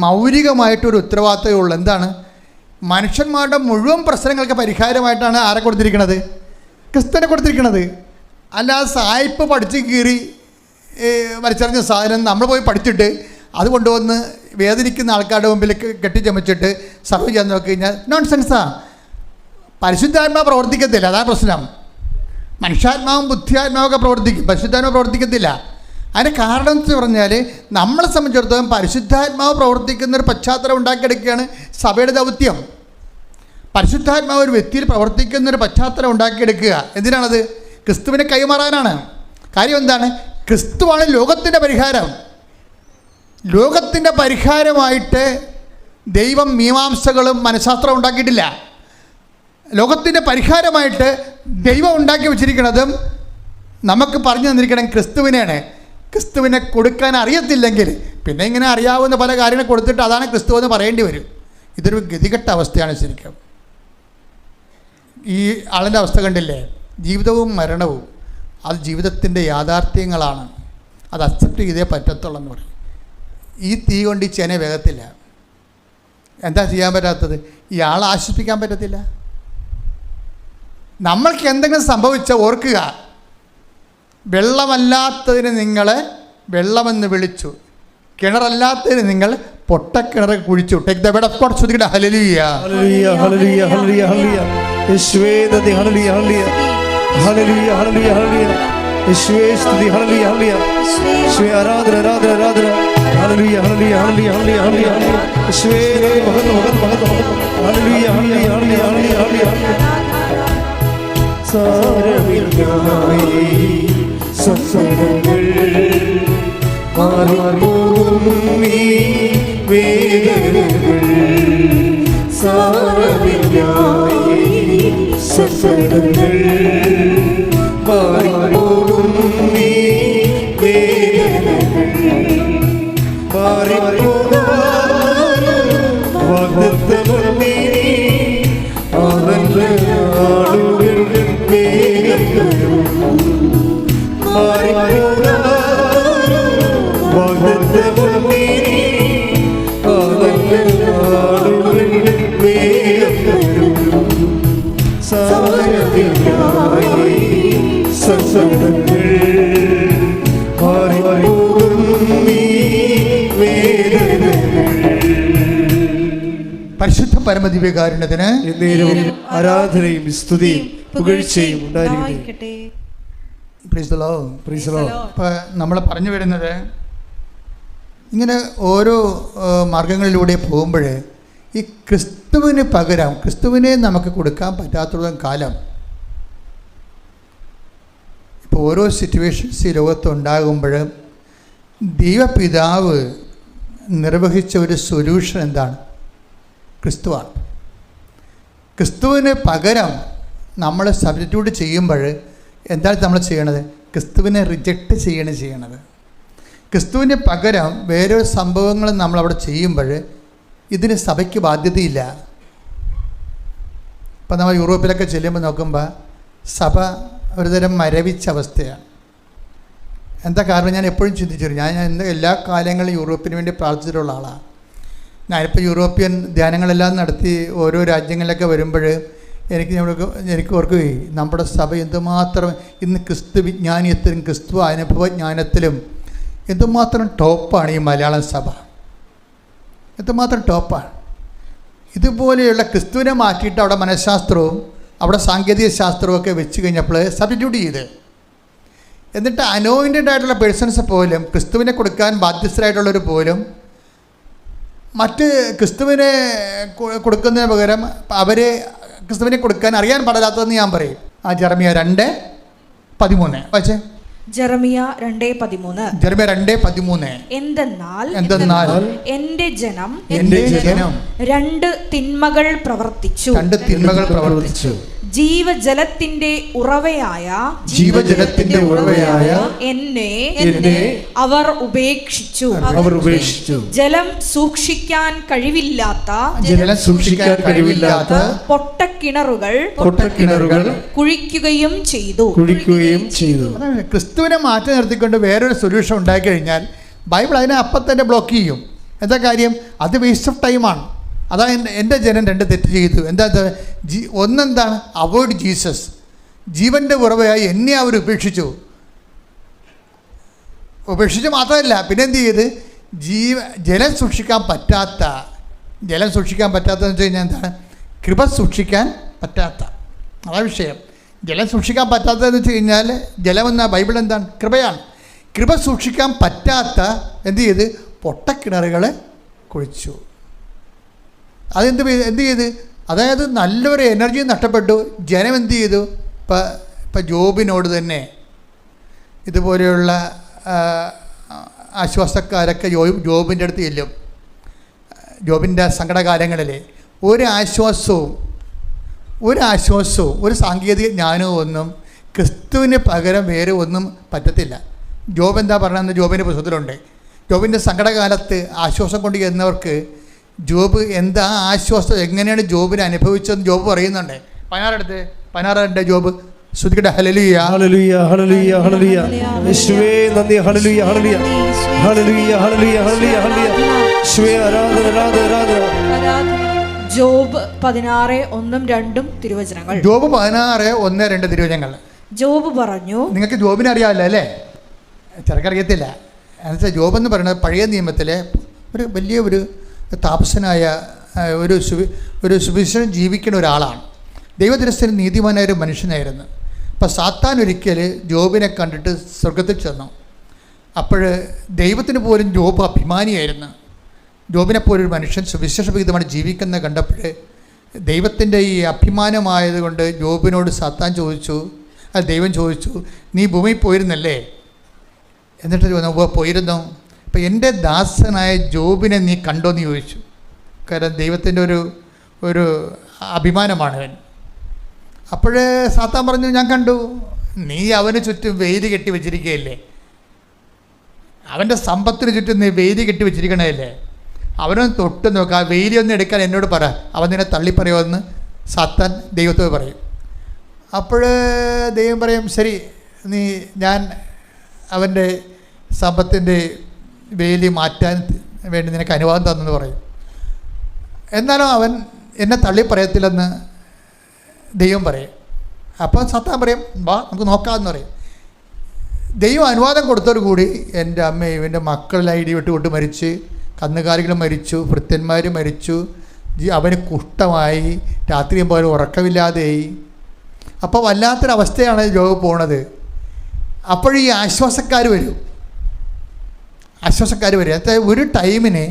മൗലികമായിട്ടൊരു ഉത്തരവാദിത്തമേ ഉള്ളൂ. എന്താണ്? മനുഷ്യന്മാരുടെ മുഴുവൻ പ്രശ്നങ്ങൾക്ക് പരിഹാരമായിട്ടാണ് ആരെ കൊടുത്തിരിക്കുന്നത്? ക്രിസ്തുവിനെ കൊടുത്തിരിക്കുന്നത്. അല്ലാതെ സായിപ്പ് പഠിച്ച് കീറി വലിച്ചെറിഞ്ഞ സാധനം നമ്മൾ പോയി പഠിച്ചിട്ട് അത് കൊണ്ടുവന്ന് വേദനിക്കുന്ന ആൾക്കാരുടെ മുമ്പിൽ കെട്ടിച്ചമച്ചിട്ട് സർവ് ചെയ്യാൻ നോക്കി കഴിഞ്ഞാൽ നോൺസെൻസാണ്. പരിശുദ്ധാത്മാവ് പ്രവർത്തിക്കത്തില്ല, അതാണ് പ്രശ്നം. മനുഷ്യാത്മാവും ബുദ്ധിയാത്മാവൊക്കെ പ്രവർത്തിക്കും, പരിശുദ്ധാത്മാവ് പ്രവർത്തിക്കത്തില്ല. അതിൻ്റെ കാരണം എന്ന് പറഞ്ഞാൽ നമ്മളെ സംബന്ധിച്ചിടത്തോളം പരിശുദ്ധാത്മാവ് പ്രവർത്തിക്കുന്നൊരു പശ്ചാത്തലം ഉണ്ടാക്കിയെടുക്കുകയാണ് സഭയുടെ ദൗത്യം. പരിശുദ്ധാത്മാവ് ഒരു വ്യക്തിയിൽ പ്രവർത്തിക്കുന്നൊരു പശ്ചാത്തലം ഉണ്ടാക്കിയെടുക്കുക. എന്തിനാണത്? ക്രിസ്തുവിനെ കൈമാറാനാണ്. കാര്യം എന്താണ്? ക്രിസ്തുവാണ് ലോകത്തിൻ്റെ പരിഹാരം. ലോകത്തിൻ്റെ പരിഹാരമായിട്ട് ദൈവം മീമാംസകളും മനഃശാസ്ത്രവും ഉണ്ടാക്കിയിട്ടില്ല. ലോകത്തിൻ്റെ പരിഹാരമായിട്ട് ദൈവം ഉണ്ടാക്കി വച്ചിരിക്കുന്നതും നമുക്ക് പറഞ്ഞു തന്നിരിക്കണം ക്രിസ്തുവിനെയാണ്. ക്രിസ്തുവിനെ കൊടുക്കാൻ അറിയത്തില്ലെങ്കിൽ പിന്നെ ഇങ്ങനെ അറിയാവുന്ന പല കാര്യങ്ങൾ കൊടുത്തിട്ട് അതാണ് ക്രിസ്തു എന്ന് പറയേണ്ടി വരും. ഇതൊരു ഗതികെട്ട അവസ്ഥയാണ് ശരിക്കും. ഈ ആളിൻ്റെ അവസ്ഥ കണ്ടില്ലേ? ജീവിതവും മരണവും അത് ജീവിതത്തിൻ്റെ യാഥാർത്ഥ്യങ്ങളാണ്, അത് അക്സെപ്റ്റ് ചെയ്തേ പറ്റത്തുള്ളൂ എന്ന് പറയും. ഈ തീ കൊണ്ട് ഈ ചേന വേഗത്തില്ല. എന്താ ചെയ്യാൻ പറ്റാത്തത്? ഇയാളെ ആശ്വസിപ്പിക്കാൻ പറ്റത്തില്ല. നമ്മൾക്ക് എന്തെങ്കിലും സംഭവിച്ചാൽ ഓർക്കുക, വെള്ളമല്ലാത്തതിന് നിങ്ങളെ വെള്ളമെന്ന് വിളിച്ചു, കിണറല്ലാത്തതിന് നിങ്ങൾ പൊട്ടക്കിണർ കുഴിച്ചു. Take the bed of God. ശ്രദ്ധിക്കട്ടെ. ഹല്ലേലൂയ, ഹല്ലേലൂയ, ഹല്ലേലൂയ, ഹല്ലേലൂയ, ഹല്ലേലൂയ. യേശുവേ നന്ദി. Hallelujah, hallelujah, hallelujah, hallelujah, hallelujah. യേശുവേ സ്തുതി. ഹല്ലേലൂയ, ഹല്ലേലൂയ. യേശുവേ ആരാധന, ആരാധന, ആരാധന. ഹല്ലേലൂയ, ഹല്ലേലൂയ, ഹല്ലേലൂയ, ഹല്ലേലൂയ, ഹല്ലേലൂയ. യേശുവേ മഹത്വം, മഹത്വം, മഹത്വം. ഹല്ലേലൂയ, ഹല്ലേലൂയ, ഹല്ലേലൂയ, ഹല്ലേലൂയ, ഹല്ലേലൂയ. സാരമില്ലാതെ സത്സംഗങ്ങൾ മാറിപ്പോകും ഈ വേദനകൾ. സാരമില്ലാതെ സത്സംഗങ്ങൾ മാറിപ്പോകും ഈ വേദനകൾ. മാറിപ്പോകാൻ വാഗ്ദത്തമേ അവന്റെ ആളുകൾ വേഗം മാറിപ്പോകാൻ വാഗ്ദത്തമേ അവന്റെ ആളുകൾ വേഗം. സാരമില്ലാതെ സത്സംഗങ്ങൾ മാറിപ്പോകും ഈ വേദനകൾ. പരിശുദ്ധ പരമദിവ്യകാരുണ്യത്തിന് എന്നേരവും ആരാധനയും സ്തുതിയും പുകഴ്ചയും ഉണ്ടായിരിക്കട്ടെ. Praise the Lord. Praise the Lord. ഇപ്പോൾ നമ്മൾ പറഞ്ഞു വരുന്നത്, ഇങ്ങനെ ഓരോ മാർഗങ്ങളിലൂടെ പോകുമ്പോൾ ഈ ക്രിസ്തുവിന് പകരം ക്രിസ്തുവിനെ നമുക്ക് കൊടുക്കാൻ പറ്റാത്തതും കാലം ഇപ്പോൾ ഓരോ സിറ്റുവേഷൻസ് ഈ ലോകത്തുണ്ടാകുമ്പോൾ ദൈവപിതാവ് നിർവഹിച്ച ഒരു സൊല്യൂഷൻ എന്താണ്? ക്രിസ്തുവാണ്. ക്രിസ്തുവിന് പകരം നമ്മൾ സബ്സ്റ്റിറ്റ്യൂട്ട് ചെയ്യുമ്പോൾ എന്താണ് നമ്മൾ ചെയ്യണത്? ക്രിസ്തുവിനെ റിജക്റ്റ് ചെയ്യണത്. ക്രിസ്തുവിന് പകരം വേറെ സംഭവങ്ങൾ നമ്മളവിടെ ചെയ്യുമ്പോൾ ഇതിന് സഭയ്ക്ക് ബാധ്യതയില്ല. ഇപ്പം നമ്മൾ യൂറോപ്പിലൊക്കെ ചെല്ലുമ്പോൾ നോക്കുമ്പോൾ സഭ ഒരുതരം മരവിച്ച അവസ്ഥയാണ്. എന്താ കാരണം? ഞാൻ എപ്പോഴും ചിന്തിച്ചിരുന്നു. ഞാൻ എല്ലാ കാലങ്ങളിലും യൂറോപ്പിന് വേണ്ടി പ്രാർത്ഥിച്ചിട്ടുള്ള ആളാണ്. ഞാനിപ്പോൾ യൂറോപ്യൻ ധ്യാനങ്ങളെല്ലാം നടത്തി ഓരോ രാജ്യങ്ങളിലൊക്കെ വരുമ്പോൾ എനിക്ക് ഓർക്കുകയും നമ്മുടെ സഭ എന്തുമാത്രം ഇന്ന് ക്രിസ്തു വിജ്ഞാനീയത്തിലും ക്രിസ്തു അനുഭവജ്ഞാനത്തിലും എന്തുമാത്രം ടോപ്പാണ് ഈ മലയാളം സഭ. എന്തുമാത്രം ടോപ്പാണ്. ഇതുപോലെയുള്ള ക്രിസ്തുവിനെ മാറ്റിയിട്ട് അവിടെ മനഃശാസ്ത്രവും അവിടെ സാങ്കേതിക ശാസ്ത്രവും ഒക്കെ വെച്ച് കഴിഞ്ഞപ്പോൾ സബ്സ്റ്റിറ്റ്യൂട്ട് ചെയ്ത്, എന്നിട്ട് അനോയിൻറ്റഡ് ആയിട്ടുള്ള പേഴ്സൺസ് പോലും ക്രിസ്തുവിനെ കൊടുക്കാൻ ബാധ്യസ്ഥരായിട്ടുള്ളവർ പോലും മറ്റ് ക്രിസ്തുവിനെ കൊടുക്കുന്നതിന് പകരം അവരെ ക്രിസ്തുവിനെ കൊടുക്കാൻ അറിയാൻ പാടില്ലാത്തതെന്ന് ഞാൻ പറയും. ആ ജെറമിയ 2:13 വായിച്ചേ. ജെറമിയ 2:13. ജെറമിയ 2:13. എന്തെന്നാൽ എന്റെ ജനം രണ്ട് തിന്മകൾ പ്രവർത്തിച്ചു. ജീവജലത്തിന്റെ ഉറവയായ എന്നെ അവർ ഉപേക്ഷിച്ചു. ജലം സൂക്ഷിക്കാൻ കഴിവില്ലാത്ത പൊട്ടക്കിണറുകൾ കുഴിക്കുകയും ചെയ്തു. ക്രിസ്തുവിനെ മാറ്റി നിർത്തിക്കൊണ്ട് വേറൊരു സൊല്യൂഷൻ ഉണ്ടായി കഴിഞ്ഞാൽ ബൈബിൾ അതിനെ അപ്പം തന്നെ ബ്ലോക്ക് ചെയ്യും. എന്താ കാര്യം? അത് വേസ്റ്റ് ഓഫ് ടൈമാണ്. അതാണ് എൻ്റെ ജനം രണ്ട് തെറ്റ് ചെയ്തു. ഒന്നെന്താണ്? Avoid Jesus. ജീവൻ്റെ ഉറവയായി എന്നെ അവർ ഉപേക്ഷിച്ചു മാത്രമല്ല, പിന്നെ എന്ത് ചെയ്ത് ജലം സൂക്ഷിക്കാൻ പറ്റാത്തതെന്ന് വെച്ച് കഴിഞ്ഞാൽ എന്താണ്? കൃപ സൂക്ഷിക്കാൻ പറ്റാത്ത. അതാണ് വിഷയം. ജലം സൂക്ഷിക്കാൻ പറ്റാത്തതെന്ന് വെച്ച് കഴിഞ്ഞാൽ ജലമെന്ന ബൈബിൾ എന്താണ്? കൃപയാണ്. കൃപ സൂക്ഷിക്കാൻ പറ്റാത്ത എന്ത് ചെയ്ത്? പൊട്ടക്കിണറുകൾ കുഴിച്ചു. എന്ത് ചെയ്ത്? അതായത് നല്ലൊരു എനർജി നഷ്ടപ്പെട്ടു. ജനം എന്ത് ചെയ്തു? ഇപ്പം ജോബിനോട് തന്നെ ഇതുപോലെയുള്ള ആശ്വാസക്കാരൊക്കെ ജോബിൻ്റെ അടുത്ത് ചെല്ലും. ജോബിൻ്റെ സങ്കടകാലങ്ങളിൽ ഒരു ആശ്വാസവും ഒരു സാങ്കേതിക ജ്ഞാനവും ഒന്നും ക്രിസ്തുവിന് പകരം വേറെ ഒന്നും പറ്റത്തില്ല. ജോബ് എന്താ പറയണമെന്ന് ജോബിൻ്റെ പുസ്തകത്തിലുണ്ട്. ജോബിൻ്റെ സങ്കടകാലത്ത് ആശ്വാസം കൊണ്ട് ചെന്നവർക്ക് ജോബ് എന്താ ആശ്വാസം, എങ്ങനെയാണ് ജോബിനെ അനുഭവിച്ചതെന്ന് ജോബ് പറയുന്നുണ്ട്. 16 ജോബ് ശ്രുതിക്കട്ടെ. ഹല്ലേലൂയ ഹല്ലേലൂയ ഹല്ലേലൂയ ഹല്ലേലൂയ. യേശുവേ നന്ദി. Hallelujah hallelujah hallelujah hallelujah hallelujah hallelujah. യേശുവേ ആരാധന ആരാധന ആരാധന. ജോബ് 16:1-2 തിരുവചനങ്ങൾ. ജോബ് 16:1-2 തിരുവചനങ്ങൾ. ജോബ് പറഞ്ഞു, നിങ്ങൾക്ക് ജോബിനെ അറിയാമല്ലോ അല്ലേ? ചെറുക്കറിയത്തില്ല. എന്നുവെച്ചാൽ ജോബ് എന്ന് പറയുന്നത് പഴയ നിയമത്തിലെ ഒരു താപസനായ ഒരു സുവിശേഷം ജീവിക്കുന്ന ഒരാളാണ്. ദൈവദൃഷ്ടിയിൽ നീതിമാനായ ഒരു മനുഷ്യനായിരുന്നു. അപ്പോൾ സാത്താൻ ഒരിക്കൽ ജോബിനെ കണ്ടിട്ട് സ്വർഗത്തിൽ ചെന്നു. അപ്പോൾ ദൈവത്തിന് പോലും ജോബ് അഭിമാനിയായിരുന്നു. ജോബിനെപ്പോലൊരു മനുഷ്യൻ സുവിശേഷവിഹിതമായി ജീവിക്കുന്നത് കണ്ടപ്പോൾ ദൈവത്തിൻ്റെ ഈ അഭിമാനമായതുകൊണ്ട് ജോബിനോട് സാത്താൻ ചോദിച്ചു, ദൈവം ചോദിച്ചു, നീ ഭൂമിയിൽ പോയിരുന്നല്ലേ? എന്നിട്ട് പോയിരുന്നു. അപ്പോൾ എൻ്റെ ദാസനായ ജോബിനെ നീ കണ്ടോ എന്ന് ചോദിച്ചു. കാരണം ദൈവത്തിൻ്റെ ഒരു അഭിമാനമാണ് അവൻ. അപ്പോഴേ സാത്താൻ പറഞ്ഞു, ഞാൻ കണ്ടു. നീ അവന് ചുറ്റും വേലി കെട്ടി വെച്ചിരിക്കുകയല്ലേ, അവൻ്റെ സമ്പത്തിന് ചുറ്റും നീ വേലി കെട്ടി വെച്ചിരിക്കണമല്ലേ, അവനൊന്ന് തൊട്ട് നോക്കുക, ആ വേലിയൊന്നും എടുക്കാൻ എന്നോട് പറ, അവൻ നിന്നെ തള്ളിപ്പറയുമെന്ന് സാത്താൻ ദൈവത്തോട് പറയും. അപ്പോൾ ദൈവം പറയും, ശരി, ഞാൻ അവൻ്റെ സമ്പത്തിൻ്റെ വേലി മാറ്റാൻ വേണ്ടി നിനക്ക് അനുവാദം തന്നെന്ന് പറയും. എന്നാലും അവൻ എന്നെ തള്ളിപ്പറയത്തില്ലെന്ന് ദൈവം പറയും. അപ്പോൾ സാത്താൻ പറയും, വാ നമുക്ക് നോക്കാമെന്ന് പറയും. ദൈവം അനുവാദം കൊടുത്തോടുകൂടി എൻ്റെ അമ്മ ഇവൻ്റെ മക്കളെല്ലാം ഇടിവിട്ടുകൊണ്ട് മരിച്ച്, കന്നുകാലികൾ മരിച്ചു, ഭൃത്യന്മാർ മരിച്ചു, അവന് കുഷ്ഠമായി, രാത്രിയും പോലും ഉറക്കമില്ലാതെയായി. അപ്പോൾ വല്ലാത്തൊരവസ്ഥയാണ് ജോബ് പോണത്. അപ്പോഴീ ആശ്വാസക്കാർ വരും. അതായത് ഒരു ടൈമിന്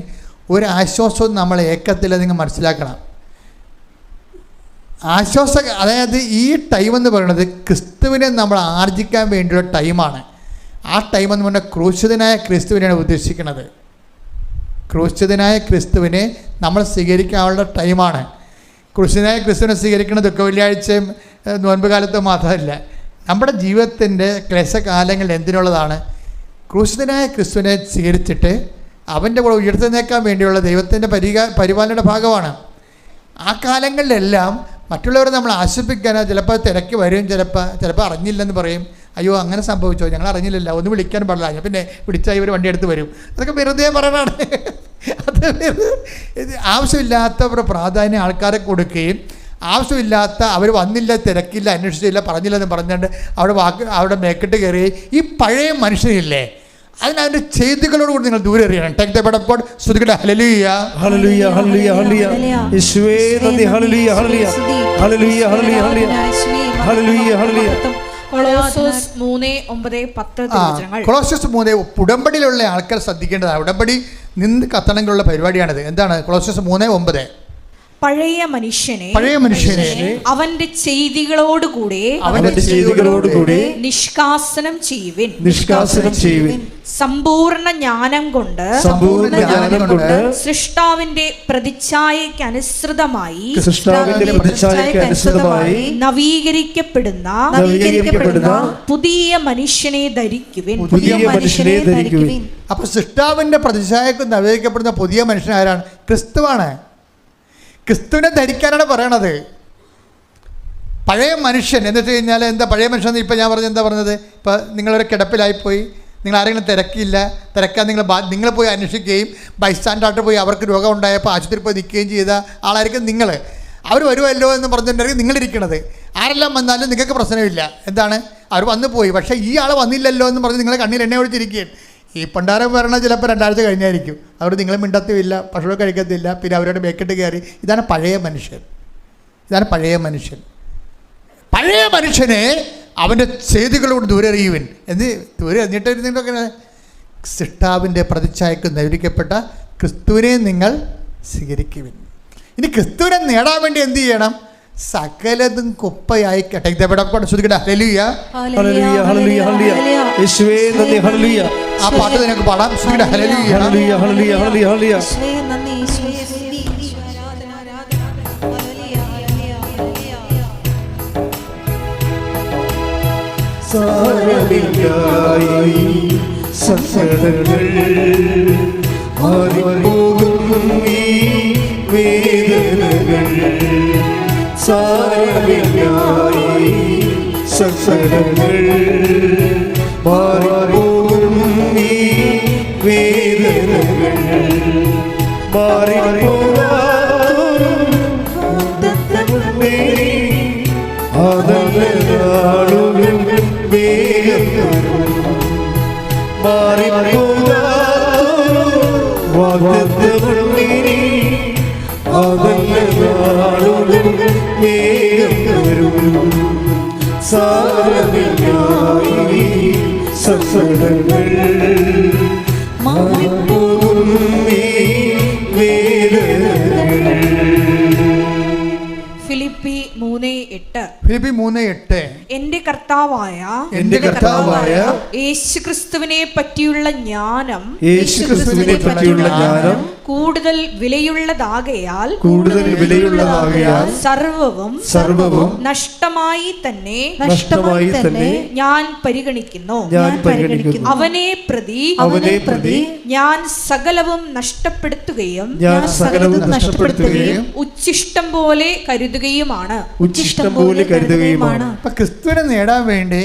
ഒരു ആശ്വാസവും നമ്മൾ ഏക്കത്തില്ല, നിങ്ങൾ മനസ്സിലാക്കണം. അതായത് ഈ ടൈമെന്ന് പറയുന്നത് ക്രിസ്തുവിനെ നമ്മൾ ആർജിക്കാൻ വേണ്ടിയുള്ള ടൈമാണ്. ആ ടൈമെന്ന് പറഞ്ഞാൽ ക്രൂശിതനായ ക്രിസ്തുവിനെയാണ് ഉദ്ദേശിക്കുന്നത്. ക്രൂശിതനായ ക്രിസ്തുവിനെ നമ്മൾ സ്വീകരിക്കാനുള്ള ടൈമാണ്. ക്രൂശിതനായ ക്രിസ്തുവിനെ സ്വീകരിക്കുന്ന ദുഃഖ വെള്ളിയാഴ്ചയും നോൻപ് കാലത്ത് മാത്രമല്ല, നമ്മുടെ ജീവിതത്തിൻ്റെ ക്ലേശകാലങ്ങൾ എന്തിനുള്ളതാണ്? ക്രൂശിതനായ ക്രിസ്തുവിനെ സ്വീകരിച്ചിട്ട് അവൻ്റെ കൂടെ ഉയർത്തുന്നേക്കാൻ വേണ്ടിയുള്ള ദൈവത്തിൻ്റെ പരിപാലനയുടെ ഭാഗമാണ്. ആ കാലങ്ങളിലെല്ലാം മറ്റുള്ളവരെ നമ്മൾ ആശ്വസിപ്പിക്കാനാണ്. ചിലപ്പോൾ തിരക്ക് വരും, ചിലപ്പോൾ അറിഞ്ഞില്ലെന്ന് പറയും. അയ്യോ അങ്ങനെ സംഭവിച്ചോ, ഞങ്ങൾ അറിഞ്ഞില്ലല്ലോ, ഒന്ന് വിളിക്കാൻ പാടില്ല, ഞാൻ പിന്നെ വിളിച്ചാൽ ഇവർ വണ്ടി എടുത്ത് വരും. അതൊക്കെ വെറുതെ പറയണതാണ്. അത് ആവശ്യമില്ലാത്തവരുടെ പ്രാധാന്യം ആൾക്കാരെ കൊടുക്കുകയും ആവശ്യമില്ലാത്ത അവർ വന്നില്ല, തിരക്കില്ല, അന്വേഷിച്ചില്ല, പറഞ്ഞില്ലെന്ന് പറഞ്ഞുകൊണ്ട് അവിടെ മേക്കിട്ട് കയറി ഈ പഴയ മനുഷ്യനില്ലേ, അതിനവൻ്റെ ചെയ്തികളോടുകൂടി നിങ്ങൾ ദൂരെ എറിയണം. Take the bed of God. സ്തുതിക്കട്ടെ. Hallelujah hallelujah hallelujah hallelujah. യേശുവേ നന്ദി. Hallelujah hallelujah hallelujah hallelujah hallelujah ഹല്ലേലൂയ. കൊളോസ്യോസ് 3:9-10 തിരുവചനങ്ങൾ. കൊളോസ്യോസ് 3 ഉടമ്പടിയിലുള്ള ആൾക്കാർ ശ്രദ്ധിക്കേണ്ടതാണ്. ഉടമ്പടി നിന്ന് കത്തണമെങ്കിലുള്ള പരിപാടിയാണിത്. എന്താണ് കൊളോസ്യോസ് 3:9? പഴയ മനുഷ്യനെ അവന്റെ ചെയ്തികളോടുകൂടെ നിഷ്കാസനം ചെയ്യുവിൻ. സമ്പൂർണ്ണ ജ്ഞാനം കൊണ്ട് സൃഷ്ടാവിന്റെ പ്രതിച്ഛായയ്ക്ക് അനുസൃതമായി നവീകരിക്കപ്പെടുന്ന പുതിയ മനുഷ്യനെ ധരിക്കുവിൻ. അപ്പൊ സൃഷ്ടാവിന്റെ പ്രതിച്ഛായക്ക് നവീകരിക്കപ്പെടുന്ന പുതിയ മനുഷ്യൻ ആരാണ്? ക്രിസ്തുവാണ്. ക്രിസ്തുവിനെ ധരിക്കാനാണ് പറയണത്. പഴയ മനുഷ്യൻ എന്ന് വെച്ച് കഴിഞ്ഞാൽ എന്താ പഴയ മനുഷ്യൻ? ഇപ്പം ഞാൻ പറഞ്ഞത് എന്താ പറഞ്ഞത്? ഇപ്പം നിങ്ങളൊരു കിടപ്പിലായിപ്പോയി, നിങ്ങൾ ആരെങ്കിലും തിരക്കാൻ നിങ്ങൾ പോയി അന്വേഷിക്കുകയും ബൈസ്റ്റാൻഡായിട്ട് പോയി അവർക്ക് രോഗം ഉണ്ടായപ്പോൾ ആശുപത്രിയിൽ പോയി നിൽക്കുകയും ചെയ്ത ആളായിരിക്കും നിങ്ങൾ. അവർ വരുമല്ലോ എന്ന് പറഞ്ഞിട്ടുണ്ടെങ്കിൽ നിങ്ങളിരിക്കണത്. ആരെല്ലാം വന്നാലും നിങ്ങൾക്ക് പ്രശ്നമില്ല. എന്താണ്, അവർ വന്നു പോയി, പക്ഷേ ഈ ആൾ വന്നില്ലല്ലോ എന്ന് പറഞ്ഞ് നിങ്ങളെ കണ്ണിൽ എണ്ണ ഒഴിച്ചിരിക്കുകയും ഈ പണ്ടാരം വരണ ചിലപ്പോൾ 2 ആഴ്ച കഴിഞ്ഞായിരിക്കും. അവർ നിങ്ങളെ മിണ്ടത്തുമില്ല, ഭക്ഷണം കഴിക്കത്തില്ല, പിന്നെ അവരുടെ മേക്കിട്ട് കയറി. ഇതാണ് പഴയ മനുഷ്യൻ. പഴയ മനുഷ്യനെ അവൻ്റെ ചെയ്തികളോട് ദൂരെ എറിയുവിൻ എന്ന് ദൂരെ എറിഞ്ഞിട്ട് സൃഷ്ടാവിൻ്റെ പ്രതിച്ഛായക്ക് നവീകരിക്കപ്പെട്ട ക്രിസ്തുവിനെ നിങ്ങൾ സ്വീകരിക്കുവിൻ. ഇനി ക്രിസ്തുവിനെ നേടാൻ വേണ്ടി എന്ത് ചെയ്യണം? സകലതും കുപ്പയായി ആ പാട്ട് നിനക്ക് പാടാം. സങ്കടങ്ങൾ മാറിപ്പോകും ഈ വേദനകൾ സാരമില്ലായി സങ്കടങ്ങൾ മാറിപ്പോകും ഈ വേദനകൾ മാറിപ്പോകാറും അതല്ലാളും വേഗം മാറിപ്പോകാറും വാഗ്ദത്തമുള്ളിനി അതല്ലാളും വേഗം വരും സാരമില്ലായി സങ്കടങ്ങൾ മാറിപ്പോകും ഈ വേദനകൾ. ഫിലിപ്പി 3:8 ഫിലിപ്പി 3:8 എന്റെ കർത്താവായ യേശുക്രിസ്തുവിനെ പറ്റിയുള്ള ജ്ഞാനം കൂടുതൽ വിലയുള്ളതാകയാൽ സർവവും നഷ്ടമായി തന്നെ ഞാൻ പരിഗണിക്കുന്നു. അവനെ പ്രതി ഞാൻ സകലവും നഷ്ടപ്പെടുത്തുകയും ഉച്ഛിഷ്ടം പോലെ കരുതുകയുമാണ്. അപ്പൊ ക്രിസ്തുവിനെ നേടാൻ വേണ്ടി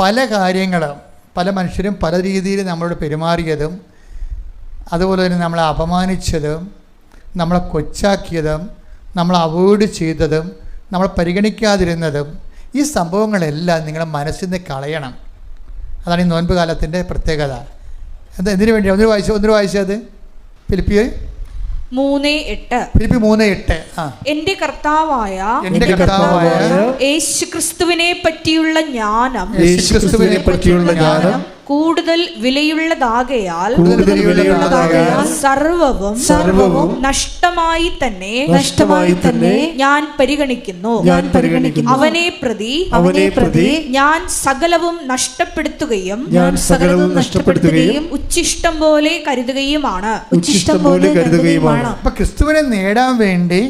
പല കാര്യങ്ങളും പല മനുഷ്യരും പല രീതിയിൽ നമ്മളോട് പെരുമാറിയതും അതുപോലെ തന്നെ നമ്മളെ അപമാനിച്ചതും നമ്മളെ കൊച്ചാക്കിയതും നമ്മളെ അവോയ്ഡ് ചെയ്തതും നമ്മളെ പരിഗണിക്കാതിരുന്നതും ഈ സംഭവങ്ങളെല്ലാം നിങ്ങളുടെ മനസ്സിൽ നിന്ന് കളയണം. അതാണ് ഈ നോൻപ് കാലത്തിൻ്റെ പ്രത്യേകത. എന്തിനു വേണ്ടി ഒന്നിനു വായിച്ചത് ഫിലിപ്പി 3:8 ഫിലിപ്പി 3:8 എന്റെ കർത്താവായ യേശുക്രിസ്തുവിനെ പറ്റിയുള്ള ജ്ഞാനം കൂടുതൽ വിലയുള്ളതാകയാൽ സർവവും നഷ്ടമായി തന്നെ ഞാൻ പരിഗണിക്കുന്നു. അവനെ പ്രതി ഞാൻ സകലവും നഷ്ടപ്പെടുത്തുകയും ഉച്ഛിഷ്ടം പോലെ കരുതുകയുമാണ്. അപ്പൊ ക്രിസ്തുവിനെ നേടാൻ വേണ്ടി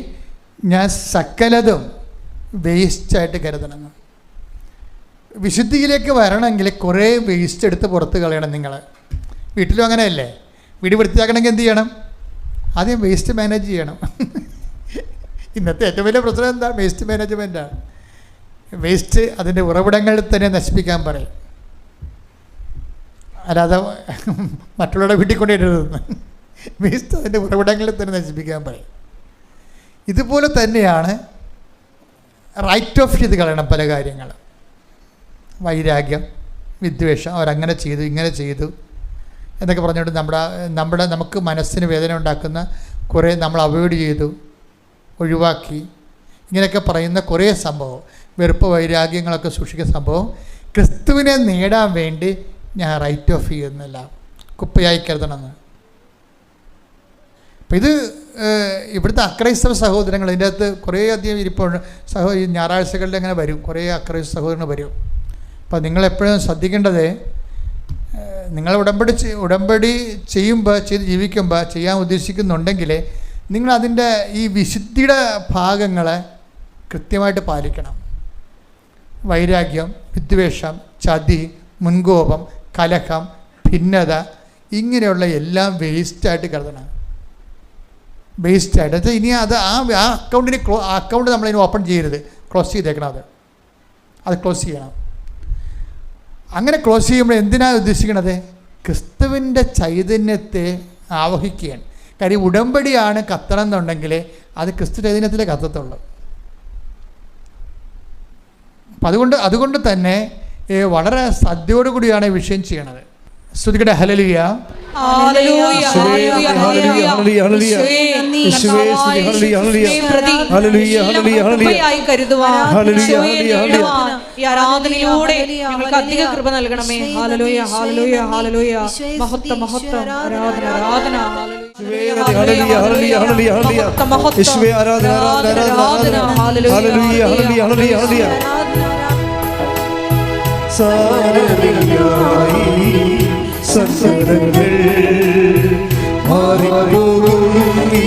ഞാൻ സകലതും വേസ്റ്റായിട്ട് കരുതണം. വിശുദ്ധിയിലേക്ക് വരണമെങ്കിൽ കുറേ വേസ്റ്റ് എടുത്ത് പുറത്ത് കളയണം. നിങ്ങൾ വീട്ടിലും അങ്ങനെയല്ലേ? വീട് വൃത്തിയാക്കണമെങ്കിൽ എന്ത് ചെയ്യണം? ആദ്യം വേസ്റ്റ് മാനേജ് ചെയ്യണം. ഇന്നത്തെ ഏറ്റവും വലിയ പ്രശ്നം എന്താ? വേസ്റ്റ് മാനേജ്മെൻറ്റാണ്. വേസ്റ്റ് അതിൻ്റെ ഉറവിടങ്ങളിൽ തന്നെ നശിപ്പിക്കാൻ പറയും. അല്ലാതെ മറ്റുള്ളവരുടെ വീട്ടിൽ കൊണ്ടിടരുതെന്ന്. വേസ്റ്റ് അതിൻ്റെ ഉറവിടങ്ങളിൽ തന്നെ നശിപ്പിക്കാൻ പറയും. ഇതുപോലെ തന്നെയാണ് റൈറ്റ് ഓഫ് ചെയ്ത് കളയണം പല കാര്യങ്ങളും. വൈരാഗ്യം, വിദ്വേഷം, അവരങ്ങനെ ചെയ്തു ഇങ്ങനെ ചെയ്തു എന്നൊക്കെ പറഞ്ഞുകൊണ്ട് നമുക്ക് മനസ്സിന് വേദന ഉണ്ടാക്കുന്ന കുറേ നമ്മൾ അവോയ്ഡ് ചെയ്തു, ഒഴിവാക്കി, ഇങ്ങനെയൊക്കെ പറയുന്ന കുറേ സംഭവം, വെറുപ്പ് വൈരാഗ്യങ്ങളൊക്കെ സൂക്ഷിക്കുന്ന സംഭവം ക്രിസ്തുവിനെ നേടാൻ വേണ്ടി ഞാൻ റൈറ്റ് ഓഫ് ചെയ്യുന്നില്ല, കുപ്പയായി കരുതണമെന്ന്. അപ്പം ഇത് ഇവിടുത്തെ അക്രൈസ്തവ സഹോദരങ്ങൾ ഇതിൻ്റെ അകത്ത് കുറേ അധികം ഇരിപ്പുണ്ട്. ഈ ഞായറാഴ്ചകളിൽ അങ്ങനെ വരും, കുറേ അക്രൈസ്തവ സഹോദരങ്ങൾ വരും. അപ്പോൾ നിങ്ങളെപ്പോഴും ശ്രദ്ധിക്കേണ്ടത്, നിങ്ങൾ ഉടമ്പടി ചെയ്ത് ജീവിക്കുമ്പോൾ ചെയ്യാൻ ഉദ്ദേശിക്കുന്നുണ്ടെങ്കിൽ നിങ്ങളതിൻ്റെ ഈ വിശുദ്ധിയുടെ ഭാഗങ്ങളെ കൃത്യമായിട്ട് പാലിക്കണം. വൈരാഗ്യം, വിദ്വേഷം, ചതി, മുൻകോപം, കലഹം, ഭിന്നത, ഇങ്ങനെയുള്ള എല്ലാം വേസ്റ്റായിട്ട് കരുതണം. വേസ്റ്റായിട്ട് വെച്ചാൽ ഇനി അത് ആ അക്കൗണ്ട് നമ്മളിനി ഓപ്പൺ ചെയ്യരുത്, ക്ലോസ് ചെയ്തേക്കണം. അത് ക്ലോസ് ചെയ്യണം. അങ്ങനെ ക്ലോസ് ചെയ്യുമ്പോൾ എന്തിനാണ് ഉദ്ദേശിക്കണത്? ക്രിസ്തുവിൻ്റെ ചൈതന്യത്തെ ആവഹിക്കുകയാണ്. കാര്യം ഉടമ്പടിയാണ് കത്തണം എന്നുണ്ടെങ്കിൽ അത് ക്രിസ്തു ചൈതന്യത്തിലേ കത്തത്തുള്ളൂ. അപ്പം അതുകൊണ്ട് തന്നെ വളരെ ശ്രദ്ധയോടുകൂടിയാണ് ഈ വിഷയം ചെയ്യണത്. സ്തുതിക്കട്ടെ. ഹല്ലേലൂയ. ആരാധനയിലൂടെ ഞങ്ങൾക്ക് അധിക കൃപ നൽകണമേ. Hallelujah, hallelujah, hallelujah. മഹത്വം, മഹത്വം, ആരാധന, ആരാധന. യേശുവേ ആരാധന, ആരാധന, ആരാധന. ഹല്ലേലൂയ, ഹല്ലേലൂയ, ഹല്ലേലൂയ. സാരമില്ലായി സങ്കടങ്ങൾ മാറിപ്പോകും ഈ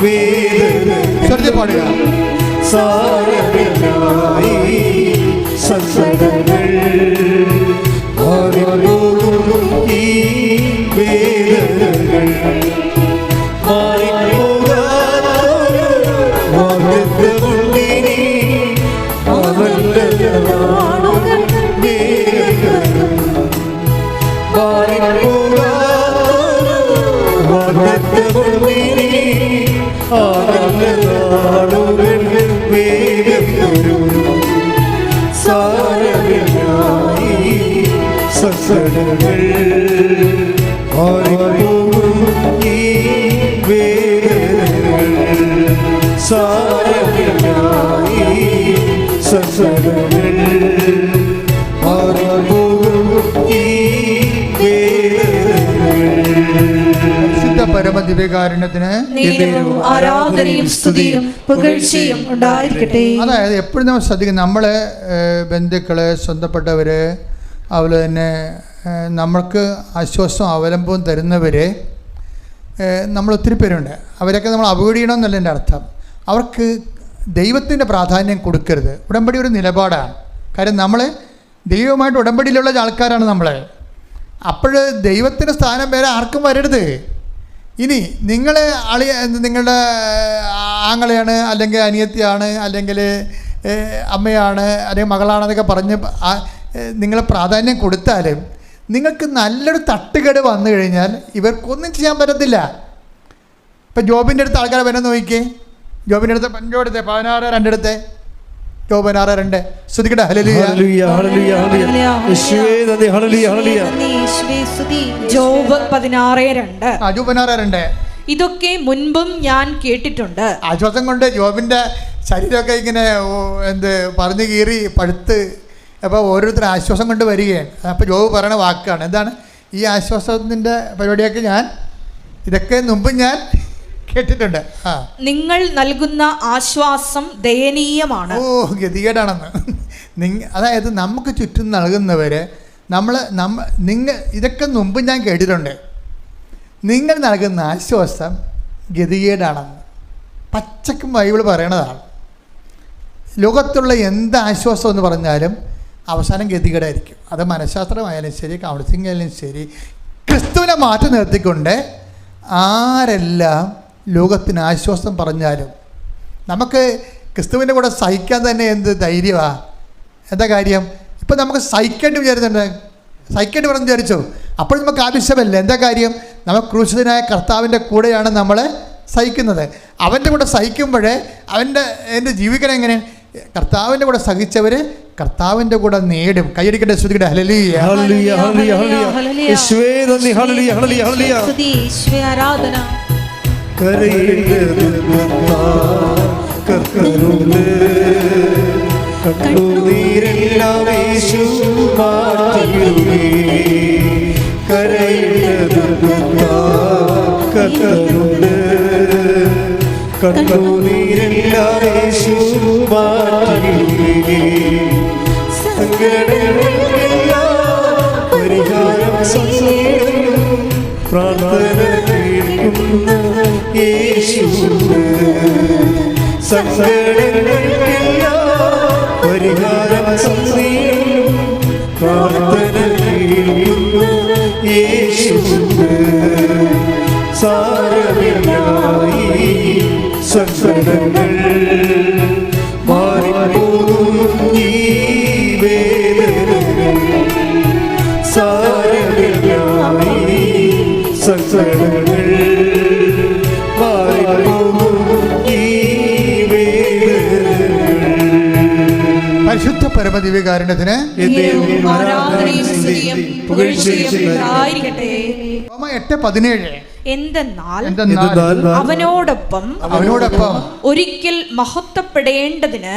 വേദനകൾ സാരമില്ലായി സങ്കടങ്ങൾ മാറിപ്പോകും സങ്കടങ്ങൾ മാറിപ്പോകും ഈ വേദനകൾ സാരമില്ല ഈ സങ്കടങ്ങൾ മാറിപ്പോകും ഈ പരമദിവ്യകാരുണ്യത്തിന് ആരാധനയും സ്തുതിയും പുകഴ്ചയും ഉണ്ടായിരിക്കട്ടെ. അതായത് എപ്പോഴും നമ്മൾ ശ്രദ്ധിക്കും, നമ്മളെ ബന്ധുക്കള്, സ്വന്തപ്പെട്ടവര്, അതുപോലെ തന്നെ നമ്മൾക്ക് ആശ്വാസവും അവലംബവും തരുന്നവര് നമ്മൾ ഒത്തിരി പേരുണ്ട്. അവരൊക്കെ നമ്മൾ അവോയ്ഡ് ചെയ്യണമെന്നല്ല എൻ്റെ അർത്ഥം. അവർക്ക് ദൈവത്തിൻ്റെ പ്രാധാന്യം കൊടുക്കരുത്. ഉടമ്പടി ഒരു നിലപാടാണ്. കാര്യം നമ്മൾ ദൈവവുമായിട്ട് ഉടമ്പടിയിലുള്ള ആൾക്കാരാണ് നമ്മൾ. അപ്പോൾ ദൈവത്തിൻ്റെ സ്ഥാനം വേറെ ആർക്കും വരരുത്. ഇനി നിങ്ങൾ നിങ്ങളുടെ ആങ്ങളെയാണ്, അല്ലെങ്കിൽ അനിയത്തിയാണ്, അല്ലെങ്കിൽ അമ്മയാണ്, അല്ലെങ്കിൽ മകളാണെന്നൊക്കെ പറഞ്ഞ് നിങ്ങൾ പ്രാധാന്യം കൊടുത്താലും നിങ്ങൾക്ക് നല്ലൊരു തട്ടുകേട് വന്നു കഴിഞ്ഞാൽ ഇവർക്കൊന്നും ചെയ്യാൻ പറ്റത്തില്ല. ഇപ്പം ജോബിൻ്റെ അടുത്ത് ആൾക്കാരെ വരെ നോക്കിക്കേ. ജോബിൻ്റെ അടുത്ത് 16:2 ജോബ് 16:2 ശ്രദ്ധിക്കട്ടെ. ഹല്ലേലൂയ ഹല്ലേലൂയ ഹല്ലേലൂയ യേശുവേ നന്ദി. ഹല്ലേലൂയ ഹല്ലേലൂയ ജോബ് 16:2 ജോബ് 16:2 ഇതൊക്കെ മുൻപും ഞാൻ കേട്ടിട്ടുണ്ട്. ആശ്വാസം കൊണ്ട് ജോബിൻ്റെ ശരീരമൊക്കെ ഇങ്ങനെ പറഞ്ഞു കീറി പഴുത്ത്, അപ്പോൾ ഓരോരുത്തർ ആശ്വാസം കൊണ്ട് വരികയാണ്. അപ്പോൾ ജോബ് പറയണ വാക്കാണ് എന്താണ്? ഈ ആശ്വാസത്തിൻ്റെ പരിപാടിയൊക്കെ ഇതൊക്കെ മുമ്പ് ഞാൻ കേട്ടിട്ടുണ്ട്. നിങ്ങൾ നൽകുന്ന ആശ്വാസം ദയനീയമാണ്. ഗതികേടാണെന്ന്. അതായത് നമുക്ക് ചുറ്റും നൽകുന്നവർ ഇതൊക്കെ മുമ്പ് ഞാൻ കേട്ടിട്ടുണ്ട്. നിങ്ങൾ നൽകുന്ന ആശ്വാസം ഗതികേടാണെന്ന് പച്ചക്കും ബൈബിൾ പറയണതാണ്. ലോകത്തുള്ള എന്ത് ആശ്വാസം എന്ന് പറഞ്ഞാലും അവസാനം ഗതികേടായിരിക്കും. അത് മനഃശാസ്ത്രമായാലും ശരി, കൗൺസിലിംഗ് ആയാലും ശരി, ക്രിസ്തുവിനെ മാറ്റി നിർത്തിക്കൊണ്ട് ആരെല്ലാം ലോകത്തിന് ആശ്വാസം പറഞ്ഞാലും നമുക്ക് ക്രിസ്തുവിൻ്റെ കൂടെ സഹിക്കാൻ തന്നെ എന്ത് ധൈര്യമാണ്. എന്താ കാര്യം? ഇപ്പം നമുക്ക് സഹിക്കേണ്ടി പറഞ്ഞു വിചാരിച്ചോ? അപ്പോൾ നമുക്ക് ആവശ്യമല്ല. എന്താ കാര്യം? നമ്മൾ ക്രൂശിതനായ കർത്താവിൻ്റെ കൂടെയാണ് നമ്മൾ സഹിക്കുന്നത്. അവൻ്റെ കൂടെ സഹിക്കുമ്പോഴേ എൻ്റെ ജീവിക്കണം എങ്ങനെ? കർത്താവിൻ്റെ കൂടെ സഹിച്ചവർ കർത്താവിൻ്റെ കൂടെ നേടും. കൈയടിക്കട്ടെ, ശ്രുതിക്കട്ടെ. ഹല്ലേലൂയ ഹല്ലേലൂയ ഹല്ലേലൂയ ഹല്ലേലൂയ യേശുവേ നന്ദി. ഹല്ലേലൂയ ഹല്ലേലൂയ ഹല്ലേലൂയ സ്തുതി യേശുവേ ആരാധന. കണ്ണുനീരെല്ലാം യേശു മാറ്റിയിടുമേ. കണ്ണുനീരെല്ലാം യേശു മാറ്റിയിടുമേ. സങ്കടങ്ങൾക്കെല്ലാം പരിഹാരം സംസാരിക്കും പ്രാർത്ഥന കേൾക്കുന്ന യേശുവേ. സങ്കടങ്ങൾക്കെല്ലാം പരിഹാരം സംസാരിക്കും പ്രാർത്ഥന കേൾക്കുന്ന യേശുവേ. സാരമില്ല ഈ സങ്കടങ്ങൾ മാറിപ്പോകും ഈ വേദനകൾ. സാരമില്ല ഈ സങ്കടങ്ങൾ മാറിപ്പോകും ഈ വേദനകൾ. പരിശുദ്ധ പരമദിവ്യകാരുണ്യത്തിന് ആരാധനയും സ്തുതിയും പുകഴ്ചയും ഉണ്ടായിരിക്കട്ടെ. 8:17 എന്തെന്നാൽ അവനോടൊപ്പം ഒരിക്കൽ മഹത്വപ്പെടേണ്ടതിന്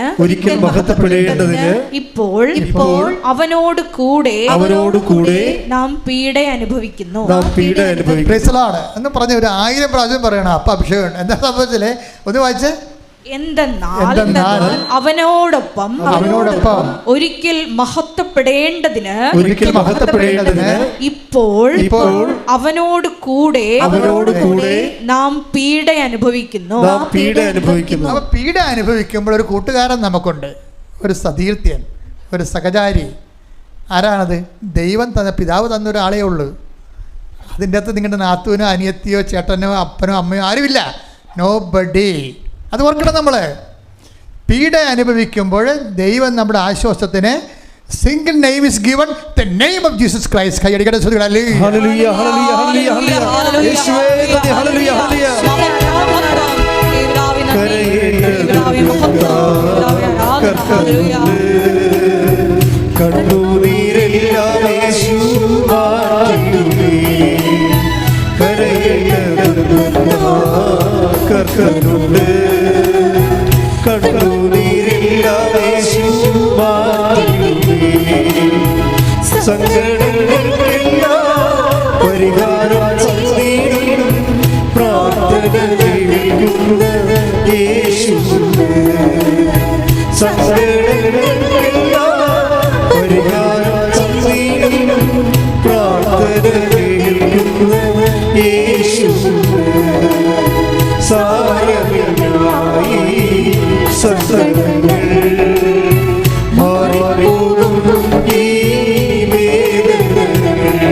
ഇപ്പോൾ അവനോട് കൂടെ നാം പീഡ അനുഭവിക്കുന്നു. എന്ന് പറഞ്ഞ ഒരു 1000 പ്രാവശ്യം പറയണം. അപ്പൊ അഭിഷേകം എന്താ സംഭവിച്ചില്ലേ? ഒന്ന് വായിച്ചേ. എന്തെന്നാൽ അവനോടൊപ്പം ഒരിക്കൽ മഹത്വപ്പെടേണ്ടതിന് ഇപ്പോൾ അവനോട് കൂടെ നാം പീഡ അനുഭവിക്കുന്നു. അപ്പൊ പീഡ അനുഭവിക്കുമ്പോൾ ഒരു കൂട്ടുകാരൻ നമുക്കുണ്ട്, ഒരു സതീർത്ഥ്യൻ, ഒരു സഹചാരി. ആരാണത്? ദൈവം തന്ന, പിതാവ് തന്ന ഒരാളേ ഉള്ളൂ. അതിൻ്റെ അകത്ത് നിങ്ങളുടെ നാത്തൂനോ അനിയത്തിയോ ചേട്ടനോ അപ്പനോ അമ്മയോ ആരുമില്ല. നോബഡി. അത് ഓർക്കണം. നമ്മൾ പീഡ അനുഭവിക്കുമ്പോൾ ദൈവം നമ്മുടെ ആശ്വാസത്തിന് single name is given, the name of Jesus Christ. കൈയടിക്കട്ടെ. ഹല്ലേലൂയ ഹല്ലേലൂയ ഹല്ലേലൂയ ഹല്ലേലൂയ യേശുവേ നന്ദി. ഹല്ലേലൂയ ഹല്ലേലൂയ കണ്ണുനീരെല്ലാം യേശു കർത്തനുണ്ട്. കണ്ണുനീരെല്ലാം യേശു മാറ്റിയിടുമേ. സങ്കടങ്ങൾക്കെല്ലാം പരിഹാരം ചെയ്തിടും. പ്രാർത്ഥന കേൾക്കുന്ന യേശുവുണ്ട്. സങ്കടങ്ങൾക്കെല്ലാം പരിഹാരം ചെയ്തിടും. പ്രാർത്ഥന കേൾക്കുന്ന യേശുവുണ്ട്. സാരമില്ലായി സസംഗങ്ങൾ മാറിപ്പോകും ഈ വേദനകൾ.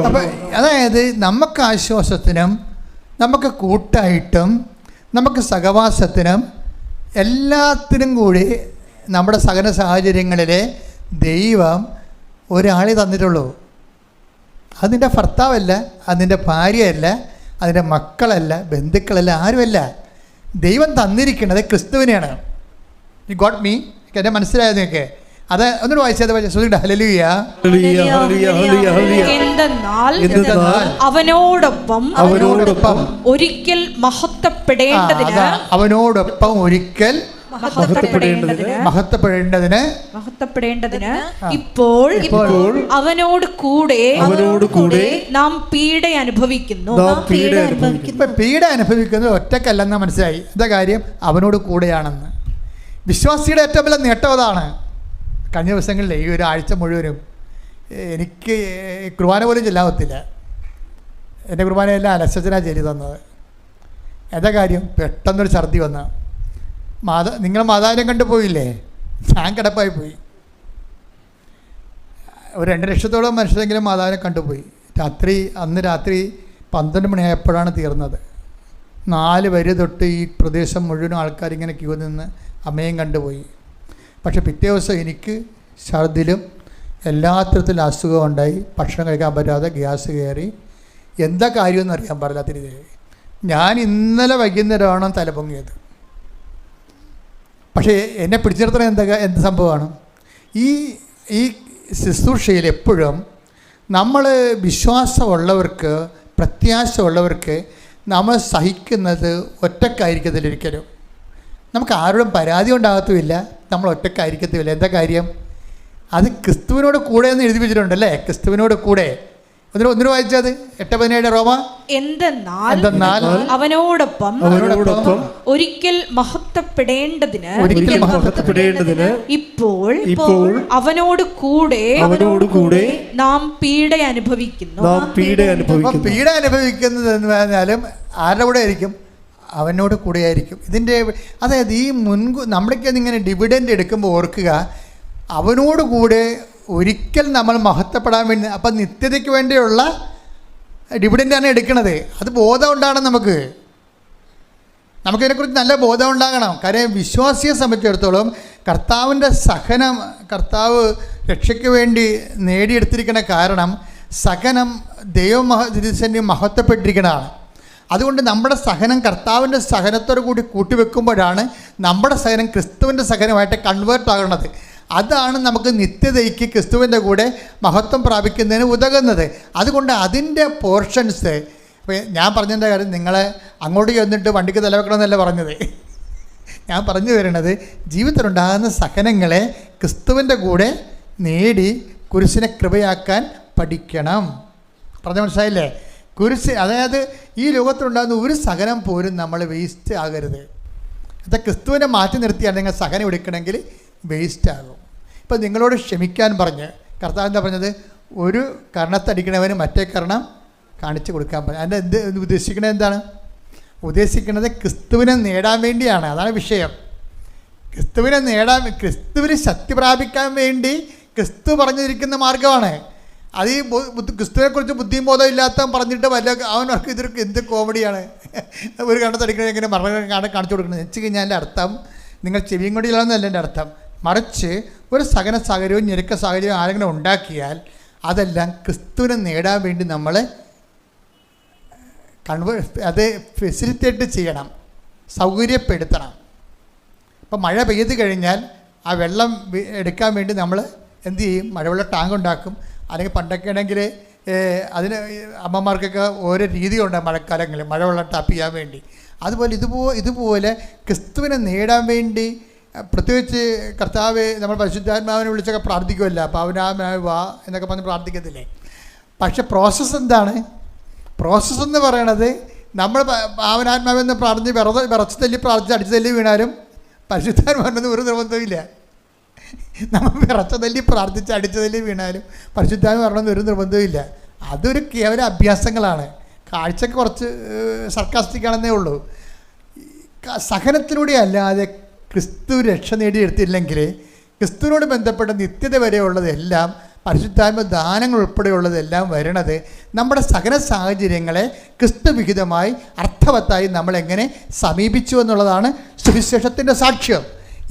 അപ്പം അതായത് നമുക്ക് ആശ്വാസത്തിനും നമുക്ക് കൂട്ടായിട്ടും നമുക്ക് സഹവാസത്തിനും എല്ലാത്തിനും കൂടി നമ്മുടെ സകല സാഹചര്യങ്ങളിൽ ദൈവം ഒരാളെ തന്നിട്ടുള്ളൂ. അതിൻ്റെ ഭർത്താവല്ല, അതിൻ്റെ ഭാര്യയല്ല, അതിൻ്റെ മക്കളല്ല, ബന്ധുക്കളല്ല, ആരുമല്ല. ദൈവം തന്നിരിക്കുന്നത് ക്രിസ്തുവിനെയാണ്. You got me? എന്നെ മനസ്സിലായത് നിങ്ങൾക്ക്? അത് ഒന്നുകൂടെ വായിച്ചത് ശ്രദ്ധിക്കട്ടെ. ഹല്ലേലൂയ. എന്തെന്നാൽ അവനോടൊപ്പം ഒരിക്കൽ മഹത്വപ്പെടേണ്ടതിന് മഹത്വപ്പെടേണ്ടതിന് ഇപ്പോൾ അവനോട് കൂടെ നാം പീഡ അനുഭവിക്കുന്നു. പീഡ അനുഭവിക്കുന്നത് ഒറ്റക്കല്ലെന്ന് മനസ്സിലായി. എന്താ കാര്യം? അവനോട് കൂടെയാണെന്ന്. വിശ്വാസിയുടെ ഏറ്റവും വലിയ നേട്ടം അതാണ്. കഴിഞ്ഞ ദിവസങ്ങളിൽ ഈ ഒരാഴ്ച മുഴുവനും എനിക്ക് കുർബാന പോലും ചെല്ലാവത്തില്ല. എൻ്റെ കുർബാനയെല്ലാം അലസച്ചനാണ് ചെയ്തു തന്നത്. എന്താ കാര്യം? പെട്ടെന്നൊരു ഛർദി വന്ന് നിങ്ങൾ മാതാവിനെ കണ്ടു പോയില്ലേ? ഞാൻ കിടപ്പായി പോയി. ഒരു 2 ലക്ഷത്തോളം മനുഷ്യരെങ്കിലും മാതാവിനെ കണ്ടുപോയി. അന്ന് രാത്രി 12 മണിയായപ്പോഴാണ് തീർന്നത്. 4 വരി തൊട്ട് ഈ പ്രദേശം മുഴുവൻ ആൾക്കാരിങ്ങനെ ക്യൂ നിന്ന് അമ്മയും കണ്ടുപോയി. പക്ഷെ പിറ്റേ ദിവസം എനിക്ക് ഛർദിലും എല്ലാ തരത്തിലും അസുഖം ഉണ്ടായി. ഭക്ഷണം കഴിക്കാൻ പറ്റാതെ ഗ്യാസ് കയറി. എന്താ കാര്യമെന്ന് അറിയാൻ പാടില്ലാത്ത രീതിയിൽ ഞാൻ ഇന്നലെ വൈകുന്നേരമാണ് തലപൊങ്ങിയത്. പക്ഷേ എന്നെ പിടിച്ചു നിർത്തണ എന്ത് സംഭവമാണ്? ഈ ശുശ്രൂഷയിൽ എപ്പോഴും നമ്മൾ വിശ്വാസമുള്ളവർക്ക്, പ്രത്യാശയുള്ളവർക്ക് നമ്മൾ സഹിക്കുന്നത് ഒറ്റക്കായിരിക്കത്തില്ലൊരിക്കലും. നമുക്ക് ആരോടും പരാതി ഉണ്ടാകത്തുമില്ല, നമ്മൾ ഒറ്റക്കായിരിക്കത്തുമില്ല. എന്താ കാര്യം? അത് ക്രിസ്തുവിനോട് കൂടെ എന്ന് എഴുതി വെച്ചിട്ടുണ്ടല്ലേ? ക്രിസ്തുവിനോട് കൂടെ. ഒന്നിനു വായിച്ചത് 8:17 റോമ. എന്തെന്നാൽ അവനോടൊപ്പം ഒരിക്കൽ മഹത്വപ്പെടേണ്ടതിന് ഇപ്പോൾ അവനോട് കൂടെ നാം പീഡ അനുഭവിക്കുന്നു. പീഡ അനുഭവിക്കുന്നത് എന്ന് പറഞ്ഞാലും ആരുടെ കൂടെ ആയിരിക്കും? അവനോട് കൂടെയായിരിക്കും. ഇതിൻ്റെ അതായത് ഈ നമ്മൾക്ക് ഇങ്ങനെ ഡിവിഡൻഡ് എടുക്കുമ്പോൾ ഓർക്കുക, അവനോട് കൂടെ ഒരിക്കൽ നമ്മൾ മഹത്വപ്പെടാൻ വേണ്ടി. അപ്പം നിത്യതയ്ക്ക് വേണ്ടിയുള്ള ഡിവിഡൻ്റാണ് എടുക്കുന്നത്. അത് ബോധം ഉണ്ടാകണം. നമുക്കിതിനെക്കുറിച്ച് നല്ല ബോധം ഉണ്ടാകണം. കാര്യം വിശ്വാസിയെ സംബന്ധിച്ചിടത്തോളം കർത്താവിൻ്റെ സഹനം, കർത്താവ് രക്ഷയ്ക്ക് വേണ്ടി നേടിയെടുത്തിരിക്കുന്ന കാരണം സഹനം ദൈവം മഹത്വപ്പെട്ടിരിക്കുന്നതാണ്. അതുകൊണ്ട് നമ്മുടെ സഹനം കർത്താവിൻ്റെ സഹനത്തോടു കൂടി കൂട്ടിവെക്കുമ്പോഴാണ് നമ്മുടെ സഹനം ക്രിസ്തുവിൻ്റെ സഹനമായിട്ട് കൺവേർട്ട് ആകുന്നത്. അതാണ് നമുക്ക് നിത്യതയ്ക്ക് ക്രിസ്തുവിൻ്റെ കൂടെ മഹത്വം പ്രാപിക്കുന്നതിന് ഉതകുന്നത്. അതുകൊണ്ട് അതിൻ്റെ പോർഷൻസ് ഇപ്പോൾ ഞാൻ പറഞ്ഞതിൻ്റെ കാര്യം നിങ്ങളെ അങ്ങോട്ട് ചെന്നിട്ട് വണ്ടിക്ക് തലവെക്കണമെന്നല്ല പറഞ്ഞത്. ഞാൻ പറഞ്ഞു വരുന്നത് ജീവിതത്തിലുണ്ടാകുന്ന സഹനങ്ങളെ ക്രിസ്തുവിൻ്റെ കൂടെ നേടി കുരിശിനെ കൃപയാക്കാൻ പഠിക്കണം. പറഞ്ഞ മനസ്സിലായില്ലേ? കുരിശ് അതായത് ഈ ലോകത്തിലുണ്ടാകുന്ന ഒരു സഹനം പോലും നമ്മൾ വേസ്റ്റ് ആകരുത്. അത് ക്രിസ്തുവിനെ മാറ്റി നിർത്തിയാണ് നിങ്ങൾ സഹനം എടുക്കണമെങ്കിൽ വേസ്റ്റ് ആകും. ഇപ്പം നിങ്ങളോട് ക്ഷമിക്കാൻ പറഞ്ഞ് കർത്താവ് എന്താ പറഞ്ഞത്? ഒരു കർണത്തടിക്കണവന് മറ്റേ കർണം കാണിച്ചു കൊടുക്കാൻ പറഞ്ഞു. അതിൻ്റെ ഉദ്ദേശിക്കുന്നത് എന്താണ്? ഉദ്ദേശിക്കുന്നത് ക്രിസ്തുവിനെ നേടാൻ വേണ്ടിയാണ്. അതാണ് വിഷയം. ക്രിസ്തുവിന് ശക്തി പ്രാപിക്കാൻ വേണ്ടി ക്രിസ്തു പറഞ്ഞിരിക്കുന്ന മാർഗമാണ്. അത് ഈ ക്രിസ്തുവിനെക്കുറിച്ച് ബുദ്ധിയും ബോധം ഇല്ലാത്ത പറഞ്ഞിട്ട് അവനവർക്ക് ഇതൊക്കെ എന്ത് കോമഡിയാണ്. ഒരു കണ്ണത്തടിക്കണ എങ്ങനെ മരണം കാണിച്ചു കൊടുക്കുന്നത് വെച്ച് കഴിഞ്ഞാൽ എൻ്റെ അർത്ഥം നിങ്ങൾ ചെവിയും കൊണ്ടില്ലാന്നല്ല എൻ്റെ അർത്ഥം. മറിച്ച് ഒരു സഹന സാഹചര്യവും ഞെരുക്ക സാഹചര്യവും ആരെങ്കിലും ഉണ്ടാക്കിയാൽ അതെല്ലാം ക്രിസ്തുവിനെ നേടാൻ വേണ്ടി നമ്മൾ അത് ഫെസിലിറ്റേറ്റ് ചെയ്യണം, സൗകര്യപ്പെടുത്തണം. ഇപ്പം മഴ പെയ്ത് കഴിഞ്ഞാൽ ആ വെള്ളം എടുക്കാൻ വേണ്ടി നമ്മൾ എന്ത് ചെയ്യും? മഴവെള്ള ടാങ്ക് ഉണ്ടാക്കും. അല്ലെങ്കിൽ പണ്ടൊക്കെ ആണെങ്കിൽ അതിന് അമ്മമാർക്കൊക്കെ ഓരോ രീതിയുണ്ട് മഴക്കാലങ്ങളിൽ മഴവെള്ളം ടാപ്പ് ചെയ്യാൻ വേണ്ടി. അതുപോലെ ഇതുപോലെ ക്രിസ്തുവിനെ നേടാൻ വേണ്ടി പ്രത്യേകിച്ച് കർത്താവ് നമ്മൾ പരിശുദ്ധാത്മാവിനെ വിളിച്ചൊക്കെ പ്രാർത്ഥിക്കുമല്ല, പാവനാത്മാവ് വാ എന്നൊക്കെ പറഞ്ഞ് പ്രാർത്ഥിക്കത്തില്ലേ. പക്ഷെ പ്രോസസ്സ് എന്താണ്? പ്രോസസ്സ് എന്ന് പറയണത് നമ്മൾ പാവനാത്മാവെന്ന് പറഞ്ഞ് വിറച്ച് തല്ലി പ്രാർത്ഥിച്ച് അടിച്ചു തല്ലി വീണാലും പരിശുദ്ധാത്മാവെന്ന് ഒരു നിർബന്ധമില്ല. നമ്മൾ വിറച്ച തല്ലി പ്രാർത്ഥിച്ച് അടിച്ചു തല്ലി വീണാലും പരിശുദ്ധാത്മാവ് വരണമെന്ന് ഒരു നിർബന്ധമില്ല. അതൊരു കേവല അഭ്യാസങ്ങളാണ്. കാഴ്ചക്ക് കുറച്ച് സർക്കാസ്റ്റിക്കാണെന്നേ ഉള്ളൂ. സഹനത്തിലൂടെ അല്ലാതെ ക്രിസ്തു രക്ഷ നേടിയെടുത്തില്ലെങ്കിൽ ക്രിസ്തുവിനോട് ബന്ധപ്പെട്ട നിത്യത വരെയുള്ളതെല്ലാം പരിശുദ്ധാത്മ ദാനങ്ങൾ ഉൾപ്പെടെയുള്ളതെല്ലാം വരണത് നമ്മുടെ സകല സാഹചര്യങ്ങളെ ക്രിസ്തുവിഹിതമായി അർത്ഥവത്തായി നമ്മളെങ്ങനെ സമീപിച്ചു എന്നുള്ളതാണ് സുവിശേഷത്തിൻ്റെ സാക്ഷ്യം.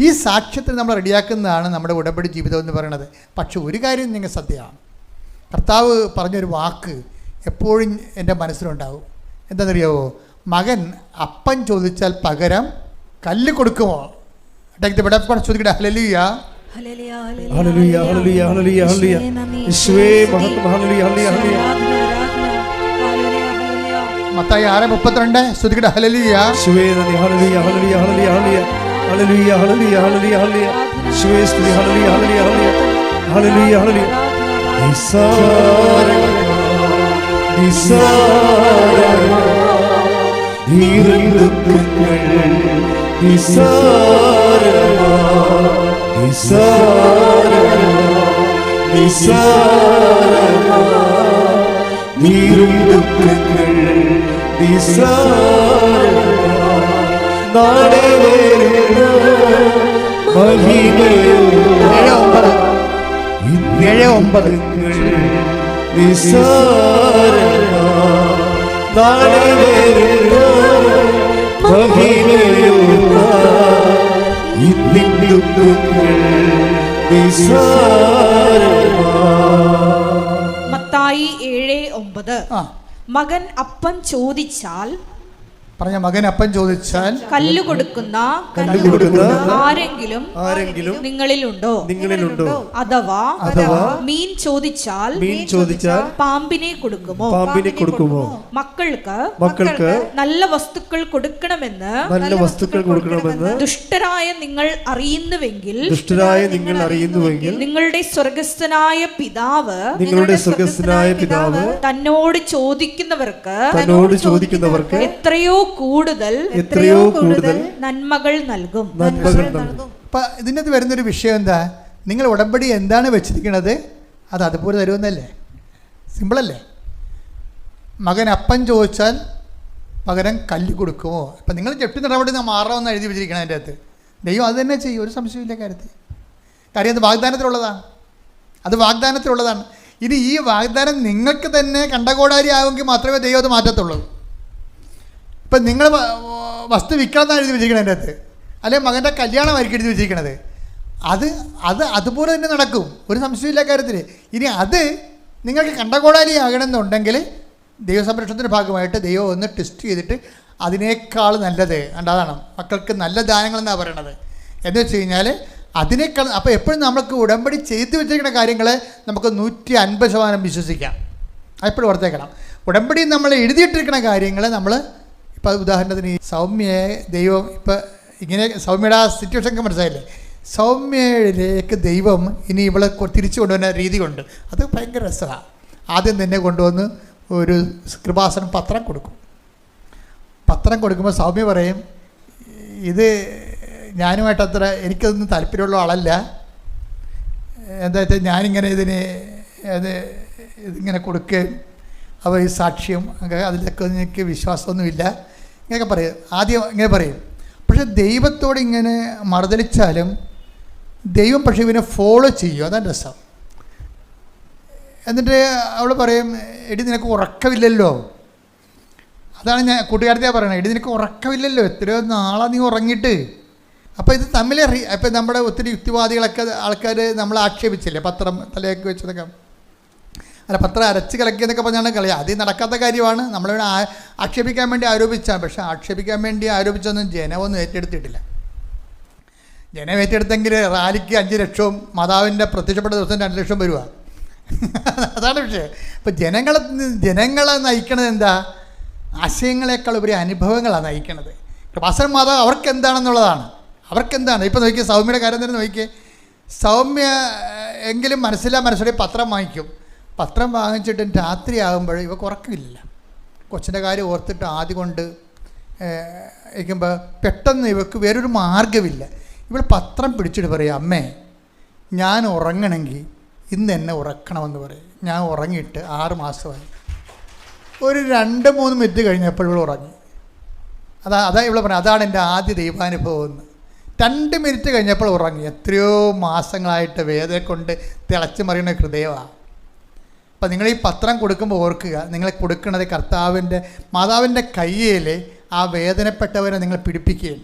ഈ സാക്ഷ്യത്തിൽ നമ്മൾ റെഡിയാക്കുന്നതാണ് നമ്മുടെ ഉടമ്പടി ജീവിതം എന്ന് പറയുന്നത്. പക്ഷെ ഒരു കാര്യം നിങ്ങൾ സത്യമാണ്, കർത്താവ് പറഞ്ഞൊരു വാക്ക് എപ്പോഴും എൻ്റെ മനസ്സിലുണ്ടാവും. എന്താണെന്നറിയാവോ? മകൻ അപ്പം ചോദിച്ചാൽ പകരം കല്ല് കൊടുക്കുമോ? ചോദിക്കട്ടെ. Hallelujah, hallelujah, hallelujah, hallelujah, hallelujah. യേശുവേ മഹത്വം. ഹല്ലേലൂയ, ഹല്ലേലൂയ, ഹല്ലേലൂയ. മത്തായി 6:32 സ്തുതിക്കട്ടെ. ഹല്ലേലൂയ, യേശുവേ നന്ദി. Hallelujah, hallelujah, hallelujah, hallelujah. Hallelujah, hallelujah, hallelujah, hallelujah. യേശുവേ സ്തുതി. ഹല്ലേലൂയ, hallelujah, hallelujah, hallelujah, hallelujah. Mathai 7:9 മകൻ അപ്പം ചോദിച്ചാൽ പറഞ്ഞ മകൻ അപ്പം ചോദിച്ചാൽ കല്ല് കൊടുക്കുന്ന ആരെങ്കിലും നിങ്ങളിലുണ്ടോ? അഥവാ മീൻ ചോദിച്ചാൽ പാമ്പിനെ കൊടുക്കുമോ? മക്കൾക്ക് നല്ല വസ്തുക്കൾ കൊടുക്കണമെന്ന് ദുഷ്ടരായ നിങ്ങൾ അറിയുന്നുവെങ്കിൽ നിങ്ങളുടെ സ്വർഗസ്ഥനായ പിതാവ് തന്നോട് ചോദിക്കുന്നവർക്ക് എത്രയോ കൂടുതൽ നന്മകൾ നൽകും. അപ്പം ഇതിനകത്ത് വരുന്നൊരു വിഷയം എന്താ? നിങ്ങൾ ഉടമ്പടി എന്താണ് വെച്ചിരിക്കുന്നത് അത് അതുപോലെ തരുമെന്നല്ലേ? സിമ്പിളല്ലേ? മകൻ അപ്പം ചോദിച്ചാൽ പകരം കല്ല് കൊടുക്കുമോ? ഇപ്പം നിങ്ങൾ ജപ്തി നടപടി മാറാമെന്ന് എഴുതി വെച്ചിരിക്കണം അതിൻ്റെ അകത്ത്. ദൈവം അത് തന്നെ ചെയ്യും, ഒരു സംശയമില്ല കാര്യത്തിൽ. കാര്യം അത് വാഗ്ദാനത്തിലുള്ളതാണ്. ഇനി ഈ വാഗ്ദാനം നിങ്ങൾക്ക് തന്നെ കണ്ടകോടാരി ആവുമെങ്കിൽ മാത്രമേ ദൈവം അത് മാറ്റത്തുള്ളൂ. ഇപ്പം നിങ്ങൾ വസ്തു വിൽക്കണമെന്നാണ് എഴുതി വെച്ചിരിക്കുന്നത് അതിൻ്റെ അകത്ത്, അല്ലെങ്കിൽ മകൻ്റെ കല്യാണമായിരിക്കും എഴുതി വെച്ചിരിക്കണത്. അതുപോലെ തന്നെ നടക്കും, ഒരു സംശയമില്ല കാര്യത്തിൽ. ഇനി അത് നിങ്ങൾക്ക് കണ്ടകോടാരി ആകണമെന്നുണ്ടെങ്കിൽ ദൈവസംരക്ഷണത്തിൻ്റെ ഭാഗമായിട്ട് ദൈവം ഒന്ന് ടെസ്റ്റ് ചെയ്തിട്ട് അതിനേക്കാൾ നല്ലത് അതാണ് മക്കൾക്ക് നല്ല ദാനങ്ങളെന്നാണ് പറയണത്. എന്ന് വെച്ച് കഴിഞ്ഞാൽ അതിനേക്കാൾ അപ്പോൾ എപ്പോഴും നമുക്ക് ഉടമ്പടി ചെയ്തു വെച്ചിരിക്കുന്ന കാര്യങ്ങളെ നമുക്ക് 150% വിശ്വസിക്കാം. എപ്പോഴും ഓർത്തേക്കണം. ഉടമ്പടി നമ്മൾ എഴുതിയിട്ടിരിക്കുന്ന കാര്യങ്ങൾ നമ്മൾ ഇപ്പോൾ ഉദാഹരണത്തിന് ഈ സൗമ്യയെ ദൈവം ഇപ്പോൾ ഇങ്ങനെ സൗമ്യയുടെ ആ സിറ്റുവേഷനൊക്കെ മനസ്സിലായില്ലേ? സൗമ്യയിലേക്ക് ദൈവം ഇനി ഇവളെ തിരിച്ചു കൊണ്ടുവരുന്ന രീതി കൊണ്ട് അത് ഭയങ്കര രസമാണ്. ആദ്യം തന്നെ കൊണ്ടുവന്ന് ഒരു കൃപാസനം പത്രം കൊടുക്കുമ്പോൾ സൗമ്യ പറയും, ഇത് ഞാനുമായിട്ട് അത്ര എനിക്കതൊന്നും താല്പര്യമുള്ള ആളല്ല, എന്താ വെച്ചാൽ ഞാനിങ്ങനെ ഇതിങ്ങനെ കൊടുക്കുകയും അപ്പോൾ ഈ സാക്ഷ്യം അതിലൊക്കെ എനിക്ക് വിശ്വാസമൊന്നുമില്ല ഇങ്ങനെയൊക്കെ പറയും. ആദ്യം ഇങ്ങനെ പറയും. പക്ഷെ ദൈവത്തോട് ഇങ്ങനെ മറുതലിച്ചാലും ദൈവം പക്ഷേ ഇവനെ ഫോളോ ചെയ്യും. അതാണ് രസം. എന്നിട്ട് അവൾ പറയും, എടി നിനക്ക് ഉറക്കമില്ലല്ലോ. അതാണ് ഞാൻ കൂട്ടുകാരത്തെയാണ് പറയണത്. എടി നിനക്ക് ഉറക്കമില്ലല്ലോ, എത്രയോ നാളെ നീ ഉറങ്ങിയിട്ട്. അപ്പോൾ ഇത് തമ്മിൽ ഇപ്പം നമ്മുടെ ഒത്തിരി യുക്തിവാദികളൊക്കെ ആൾക്കാർ നമ്മളെ ആക്ഷേപിച്ചില്ലേ, പത്രം തലയൊക്കെ വെച്ചതൊക്കെ. അല്ല, പത്രം അരച്ച് കലക്കിയെന്നൊക്കെ പറഞ്ഞാണ് കളി. അത് നടക്കാത്ത കാര്യമാണ്. നമ്മളിവിടെ ആക്ഷേപിക്കാൻ വേണ്ടി ആരോപിച്ചാണ്. പക്ഷേ ആക്ഷേപിക്കാൻ വേണ്ടി ആരോപിച്ചൊന്നും ജനമൊന്നും ഏറ്റെടുത്തിട്ടില്ല. ജനം ഏറ്റെടുത്തെങ്കിൽ റാലിക്ക് 5 ലക്ഷവും മാതാവിൻ്റെ പ്രത്യക്ഷപ്പെട്ട ദിവസം 2 ലക്ഷം വരുക. അതാണ് വിഷയം. ഇപ്പം ജനങ്ങളെ നയിക്കണത് എന്താ? ആശയങ്ങളെക്കാൾ ഉപരി അനുഭവങ്ങളാണ് നയിക്കണത്. കൃപാസന മാതാവ് അവർക്ക് എന്താണെന്നുള്ളതാണ്. അവർക്കെന്താണ്? ഇപ്പം നോക്കിയാൽ സൗമ്യയുടെ കാര്യം തന്നെ നോക്കിയേ. സൗമ്യ എങ്കിലും മനസ്സിലായി പത്രം വാങ്ങിക്കും. പത്രം വാങ്ങിച്ചിട്ട് രാത്രി ആകുമ്പോൾ ഇവർക്ക് ഉറക്കമില്ല. കൊച്ചിൻ്റെ കാര്യം ഓർത്തിട്ട് ആദ്യം കൊണ്ട് ഇരിക്കുമ്പോൾ പെട്ടെന്ന് ഇവർക്ക് വേറൊരു മാർഗ്ഗമില്ല. ഇവൾ പത്രം പിടിച്ചിട്ട് പറയും, അമ്മേ ഞാൻ ഉറങ്ങണമെങ്കിൽ ഇന്ന് എന്നെ ഉറക്കണമെന്ന് പറയും. ഞാൻ ഉറങ്ങിയിട്ട് 6 മാസമായി. ഒരു 2-3 മിനിറ്റ് കഴിഞ്ഞപ്പോൾ ഇവൾ ഉറങ്ങി. അതാ ഇവൾ പറഞ്ഞു, അതാണ് എൻ്റെ ആദ്യ ദൈവാനുഭവം എന്ന്. 2 മിനിറ്റ് കഴിഞ്ഞപ്പോൾ ഉറങ്ങി. എത്രയോ മാസങ്ങളായിട്ട് വേദന കൊണ്ട് തിളച്ച് മറിയുന്ന ഹൃദയമാണ്. അപ്പം നിങ്ങൾ ഈ പത്രം കൊടുക്കുമ്പോൾ ഓർക്കുക, നിങ്ങൾ കൊടുക്കുന്നത് കർത്താവിൻ്റെ മാതാവിൻ്റെ കയ്യിൽ ആ വേദനപ്പെട്ടവരെ നിങ്ങൾ പിടിപ്പിക്കുകയും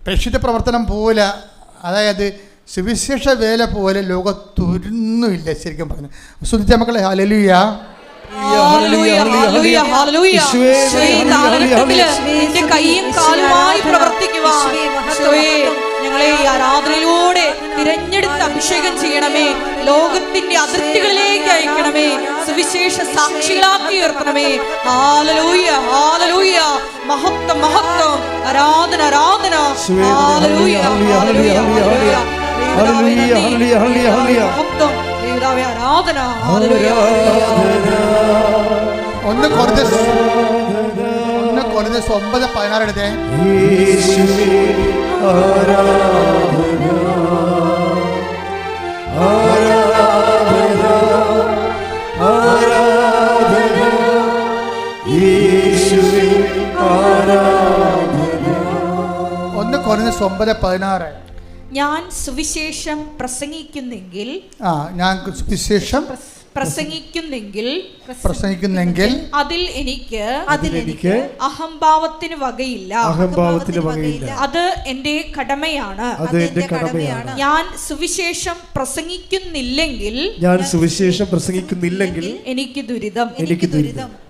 പ്രേക്ഷിത പ്രവർത്തനം പോലെ, അതായത് സുവിശേഷ വേല പോലെ ലോകത്തൊരുന്നുമില്ല ശരിക്കും പറഞ്ഞു. സുധിച്ച മക്കളെ ഹല്ലേലൂയ. ഞങ്ങളെ ഈ ആരാധനയിലൂടെ തിരഞ്ഞെടുത്ത് അഭിഷേകം ചെയ്യണമേ. ലോകത്തിന്റെ അതിർത്തികളിലേക്ക് അയക്കണമേ. സുവിശേഷ സാക്ഷികളാക്കി ഉയർത്തണമേ. Hallelujah, hallelujah. മഹത്വം, മഹത്വം. ആരാധന, ആരാധന. ഹല്ലേലൂയ, ഹല്ലേലൂയ, ഹല്ലേലൂയ. മഹത്വം ദൈവമേ, ആരാധന. ഹല്ലേലൂയ. ഒന്ന് കൊരിന്ത്യസ് 9:16 എടുത്തേ. ഒന്ന് കൊരിന്ത്യസ് 9:16. ഞാൻ സുവിശേഷം പ്രസംഗിക്കുന്നെങ്കിൽ പ്രസംഗിക്കുന്നെങ്കിൽ അതിൽ എനിക്ക് അഹംഭാവത്തിന് വകയില്ല. അത് എന്റെ കടമയാണ്. ഞാൻ സുവിശേഷം പ്രസംഗിക്കുന്നില്ലെങ്കിൽ എനിക്ക് ദുരിതം.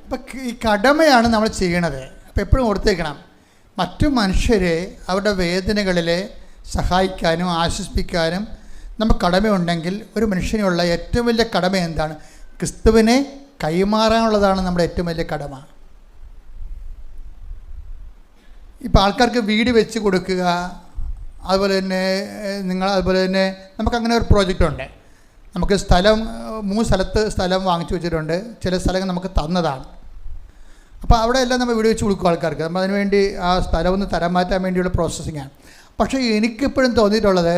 അപ്പം ഈ കടമയാണ് നമ്മൾ ചെയ്യണത്. അപ്പം എപ്പോഴും ഓർത്തേക്കണം, മറ്റു മനുഷ്യരെ അവരുടെ വേദനകളിലെ സഹായിക്കാനും ആശ്വസിപ്പിക്കാനും നമുക്ക് കടമയുണ്ടെങ്കിൽ ഒരു മനുഷ്യനുള്ള ഏറ്റവും വലിയ കടമ എന്താണ്? ക്രിസ്തുവിനെ കൈമാറാനുള്ളതാണ് നമ്മുടെ ഏറ്റവും വലിയ കടമ. ഇപ്പോൾ ആൾക്കാർക്ക് വീട് വെച്ച് കൊടുക്കുക, അതുപോലെ തന്നെ നമുക്കങ്ങനെ ഒരു പ്രോജക്റ്റ് ഉണ്ട്. നമുക്ക് 3 സ്ഥലത്ത് സ്ഥലം വാങ്ങിച്ചു വെച്ചിട്ടുണ്ട്. ചില സ്ഥലങ്ങൾ നമുക്ക് തന്നതാണ്. അപ്പോൾ അവിടെ എല്ലാം നമ്മൾ വീട് വെച്ച് കൊടുക്കും ആൾക്കാർക്ക്. നമ്മൾ അതിനുവേണ്ടി ആ സ്ഥലം ഒന്ന് തരം മാറ്റാൻ വേണ്ടിയുള്ള പ്രോസസ്സിങ്ങാണ്. പക്ഷേ എനിക്കിപ്പോഴും തോന്നിയിട്ടുള്ളത്,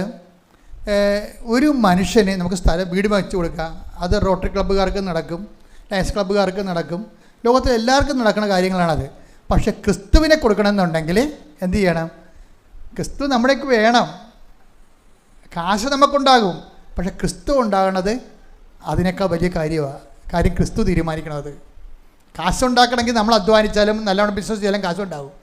ഒരു മനുഷ്യന് നമുക്ക് വീട് വെച്ച് കൊടുക്കാം. അത് റോട്ടറി ക്ലബ്ബുകാർക്ക് നടക്കും, ലയൺസ് ക്ലബ്ബുകാർക്ക് നടക്കും, ലോകത്തിൽ എല്ലാവർക്കും നടക്കുന്ന കാര്യങ്ങളാണത്. പക്ഷേ ക്രിസ്തുവിനെ കൊടുക്കണമെന്നുണ്ടെങ്കിൽ എന്ത് ചെയ്യണം? ക്രിസ്തു നമ്മുടേക്ക് വേണം. കാശ് നമുക്കുണ്ടാകും, പക്ഷെ ക്രിസ്തു ഉണ്ടാകണത് അതിനേക്കാൾ വലിയ കാര്യം ക്രിസ്തു തീരുമാനിക്കണത്. കാശുണ്ടാക്കണമെങ്കിൽ നമ്മൾ അധ്വാനിച്ചാലും നല്ലോണം ബിസിനസ് ചെയ്യാനും കാശുണ്ടാകും.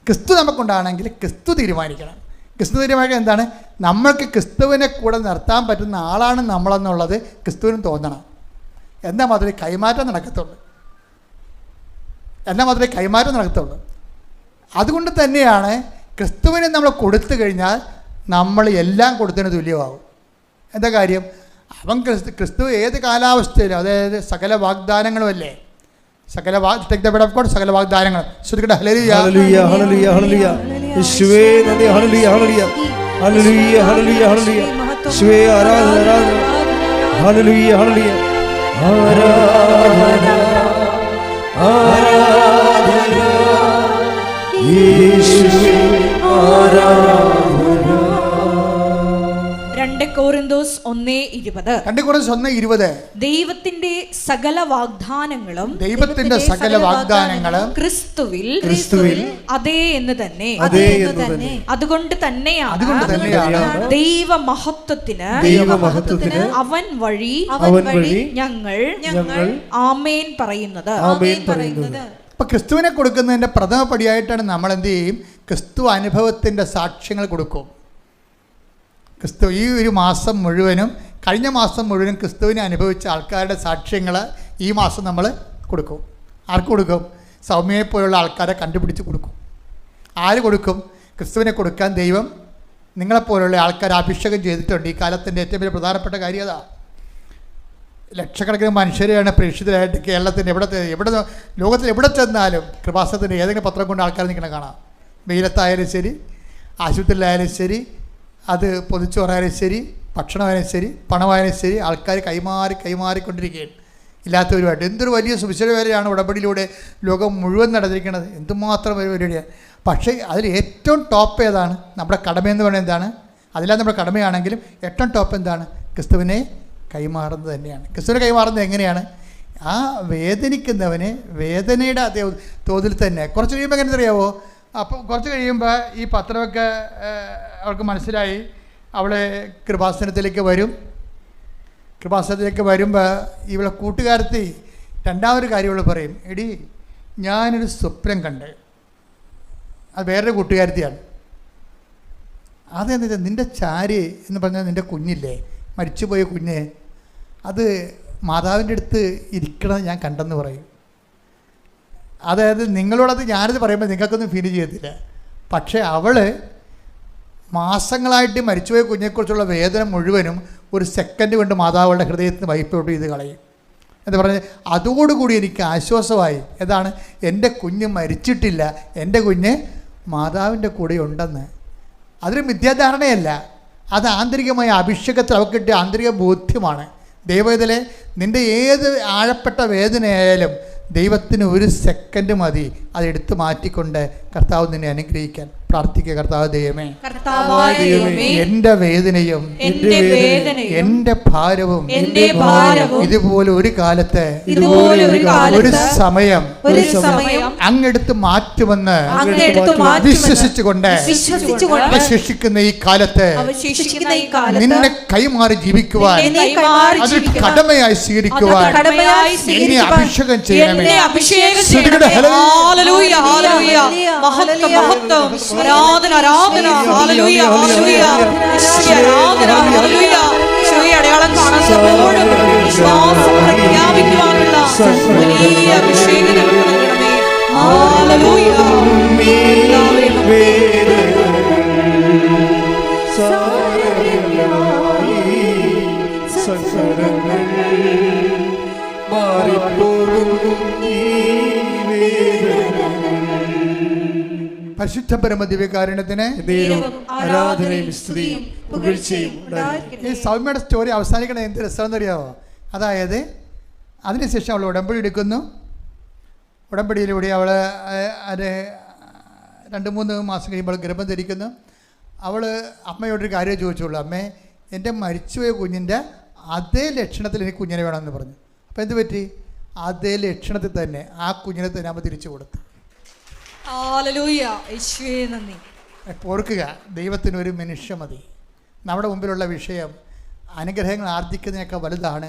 ക്രിസ്തു നമുക്കുണ്ടാകണമെങ്കിൽ ക്രിസ്തു തീരുമാനിക്കണം. ക്രിസ്തു തീരുമാനിക്കാൻ എന്താണ്? നമ്മൾക്ക് ക്രിസ്തുവിനെ കൂടെ നിർത്താൻ പറ്റുന്ന ആളാണ് നമ്മളെന്നുള്ളത് ക്രിസ്തുവിനും തോന്നണം. എന്നാൽ മാത്രമേ കൈമാറ്റം നടക്കത്തുള്ളൂ. അതുകൊണ്ട് തന്നെയാണ് ക്രിസ്തുവിനെ നമ്മൾ കൊടുത്തു കഴിഞ്ഞാൽ നമ്മൾ എല്ലാം കൊടുത്തതിന് തുല്യമാകും. എന്താ കാര്യം? അവൻ ക്രിസ്തു ഏത് കാലാവസ്ഥയിലും, അതായത് സകല വാഗ്ദാനങ്ങളുമല്ലേ, സകല വാഗ്ദാനങ്ങൾ. ശ്രദ്ധിക്കട്ടെ. ഹല്ലേലൂയ, ഹല്ലേലൂയ, ഹല്ലേലൂയ, ഹല്ലേലൂയ. യേശുവേ നന്ദി. Hallelujah, hallelujah, hallelujah, hallelujah, hallelujah. യേശുവേ ആരാധന, ആരാധന. ഹല്ലേലൂയ, ഹല്ലേലൂയ, ആരാധന, ആരാധന. യേശുവേ ആരാധന. 2 കൊരിന്തോസ് 1:20. ദൈവത്തിന്റെ സകല വാഗ്ദാനങ്ങളും ക്രിസ്തുവിൽ അതേ എന്ന് തന്നെ. അതുകൊണ്ട് തന്നെയാണ് ദൈവമഹത്വത്തിന് അവൻ വഴി ഞങ്ങൾ ആമേൻ പറയുന്നത്. ഇപ്പം ക്രിസ്തുവിനെ കൊടുക്കുന്നതിൻ്റെ പ്രഥമ പടിയായിട്ടാണ് നമ്മൾ എന്ത് ചെയ്യും? ക്രിസ്തു അനുഭവത്തിൻ്റെ സാക്ഷ്യങ്ങൾ കൊടുക്കും. ക്രിസ്തു ഈ ഒരു മാസം മുഴുവനും, കഴിഞ്ഞ മാസം മുഴുവനും ക്രിസ്തുവിനെ അനുഭവിച്ച ആൾക്കാരുടെ സാക്ഷ്യങ്ങൾ ഈ മാസം നമ്മൾ കൊടുക്കും. ആർക്ക് കൊടുക്കും? സൗമ്യയെപ്പോലുള്ള ആൾക്കാരെ കണ്ടുപിടിച്ച് കൊടുക്കും. ആര് കൊടുക്കും? ക്രിസ്തുവിനെ കൊടുക്കാൻ ദൈവം നിങ്ങളെപ്പോലുള്ള ആൾക്കാർ അഭിഷേകം ചെയ്തിട്ടുണ്ട്. ഈ കാലത്തിൻ്റെ ഏറ്റവും വലിയ പ്രധാനപ്പെട്ട കാര്യം അതാ. ലക്ഷക്കണക്കിന് മനുഷ്യരെയാണ് പ്രേക്ഷിതരായിട്ട് കേരളത്തിൻ്റെ എവിടെ ലോകത്തിൽ എവിടെ ചെന്നാലും കൃപാസനത്തിൻ്റെ ഏതെങ്കിലും പത്രം കൊണ്ട് ആൾക്കാർ നിൽക്കണം കാണാം. വെയിലത്തായാലും ശരി, ആശുപത്രിയിലായാലും ശരി, അത് പൊതിച്ചോറായാലും ശരി, ഭക്ഷണമായാലും ശരി, പണമായാലും ശരി, ആൾക്കാർ കൈമാറിക്കൊണ്ടിരിക്കുകയാണ് ഇല്ലാത്തവരുമായിട്ട്. എന്തൊരു വലിയ സുവിശേഷ വേലയാണ് ഉടമ്പടിയിലൂടെ ലോകം മുഴുവൻ നടന്നിരിക്കുന്നത്. എന്തുമാത്രം ഒരു പരിപാടിയാണ്. പക്ഷേ അതിൽ ഏറ്റവും ടോപ്പ് ഏതാണ്? നമ്മുടെ കടമയെന്ന് പറയുന്നത് എന്താണ്? അതിലാണ് നമ്മുടെ കടമയാണെങ്കിലും ഏറ്റവും ടോപ്പ് എന്താണ്? ക്രിസ്തുവിനെ കൈമാറുന്നത് തന്നെയാണ്. ക്രിസ്തുവിനെ കൈമാറുന്നത് എങ്ങനെയാണ്? ആ വേദനിക്കുന്നവന് വേദനയുടെ അതേ തോതിൽ തന്നെ. കുറച്ച് കഴിയുമ്പോൾ എങ്ങനെ അറിയാവോ? അപ്പോൾ കുറച്ച് കഴിയുമ്പോൾ ഈ പത്രമൊക്കെ അവൾക്ക് മനസ്സിലായി. അവളെ കൃപാസനത്തിലേക്ക് വരും. കൃപാസനത്തിലേക്ക് വരുമ്പോൾ ഇവളെ കൂട്ടുകാരത്തി രണ്ടാമതൊരു കാര്യം അവൾ പറയും, എടി ഞാനൊരു സ്വപ്നം കണ്ട്. അത് വേറൊരു കൂട്ടുകാരത്തിയാണ്. അതെന്താ, നിൻ്റെ ചാരി എന്ന് പറഞ്ഞാൽ നിൻ്റെ കുഞ്ഞില്ലേ, മരിച്ചുപോയ കുഞ്ഞ്, അത് മാതാവിൻ്റെ അടുത്ത് ഇരിക്കണമെന്ന് ഞാൻ കണ്ടെന്ന് പറയും. അതായത് നിങ്ങളോടത് ഞാനിത് പറയുമ്പോൾ നിങ്ങൾക്കൊന്നും ഫീൽ ചെയ്യത്തില്ല. പക്ഷേ അവൾ മാസങ്ങളായിട്ട് മരിച്ചുപോയ കുഞ്ഞിനെക്കുറിച്ചുള്ള വേദന മുഴുവനും ഒരു സെക്കൻഡ് കൊണ്ട് മാതാവുകളുടെ ഹൃദയത്തിന് വൈപ്പ് ചെയ്ത് കളയും. എന്താ പറഞ്ഞത്? അതോടുകൂടി എനിക്ക് ആശ്വാസമായി. ഏതാണ്? എൻ്റെ കുഞ്ഞ് മരിച്ചിട്ടില്ല, എൻ്റെ കുഞ്ഞ് മാതാവിൻ്റെ കൂടെ ഉണ്ടെന്ന്. അതൊരു മിഥ്യാധാരണയല്ല, അത് ആന്തരികമായ അഭിഷേകത്തിൽ അവർക്ക് കിട്ടിയ ആന്തരിക ബോധ്യമാണ്. ദൈവത്തിലെ നിൻ്റെ ഏത് ആഴപ്പെട്ട വേദനയായാലും ദൈവത്തിന് ഒരു സെക്കൻഡ് മതി അതെടുത്ത് മാറ്റിക്കൊണ്ട് കർത്താവ് നിന്നെ അനുഗ്രഹിക്കാൻ. പ്രാർത്ഥിക്കുക, കർത്താവ് ദൈവമേ, എൻ്റെ വേദനയും എൻ്റെ ഭാരവും ഇതുപോലെ ഒരു കാലത്ത് ഒരു സമയം അങ്ങെടുത്ത് മാറ്റുമെന്ന് വിശ്വസിച്ചുകൊണ്ട് അവശേഷിക്കുന്ന ഈ കാലത്ത് നിന്നെ കൈമാറി ജീവിക്കുവാൻ, അതൊരു കടമയായി സ്വീകരിക്കുവാൻ എന്നെ അഭിഷേകം ചെയ്യണമേ. ആരാധന ആരാധന ഹല്ലേലൂയ ഹല്ലേലൂയ ആരാധന ഹല്ലേലൂയ. ഈശോയെ അടയാളം കാണുമ്പോഴും വിശ്വാസം പ്രഖ്യാപിക്കുവാനുള്ള വലിയ അഭിഷേകം നൽകണമേ. ഹല്ലേലൂയ. പരിശുദ്ധ പരമദിവ്യകാരുണ്യത്തിന് ആരാധനയും സ്തുതിയും പുകഴ്ചയും ഉണ്ടായിരിക്കട്ടെ. ഈ സൗമ്യയുടെ സ്റ്റോറി അവസാനിക്കണത് എന്ത് രസമെന്ന് അറിയാമോ? അതായത് അതിനുശേഷം അവൾ ഉടമ്പടി എടുക്കുന്നു. ഉടമ്പടിയിലൂടെ അവൾ അത് 2-3 മാസം കഴിയുമ്പോൾ ഗർഭം ധരിക്കുന്നു. അവൾ അമ്മയോടൊരു കാര്യം ചോദിച്ചുള്ളൂ, അമ്മേ എൻ്റെ മരിച്ചുപോയ കുഞ്ഞിൻ്റെ അതേ ലക്ഷണത്തിൽ എനിക്ക് കുഞ്ഞിനെ വേണമെന്ന് പറഞ്ഞു. അപ്പോൾ എന്ത് പറ്റി? അതേ ലക്ഷണത്തിൽ തന്നെ ആ കുഞ്ഞിനെ തന്നെ അമ്മ തിരിച്ചു കൊടുത്തു. ഹല്ലേലൂയ. യേശുവേ നന്ദി. ഓർക്കുക, ദൈവത്തിനൊരു മനുഷ്യ മതി. നമ്മുടെ മുമ്പിലുള്ള വിഷയം അനുഗ്രഹങ്ങൾ ആർജിക്കുന്നതിനേക്കാൾ വലുതാണ്.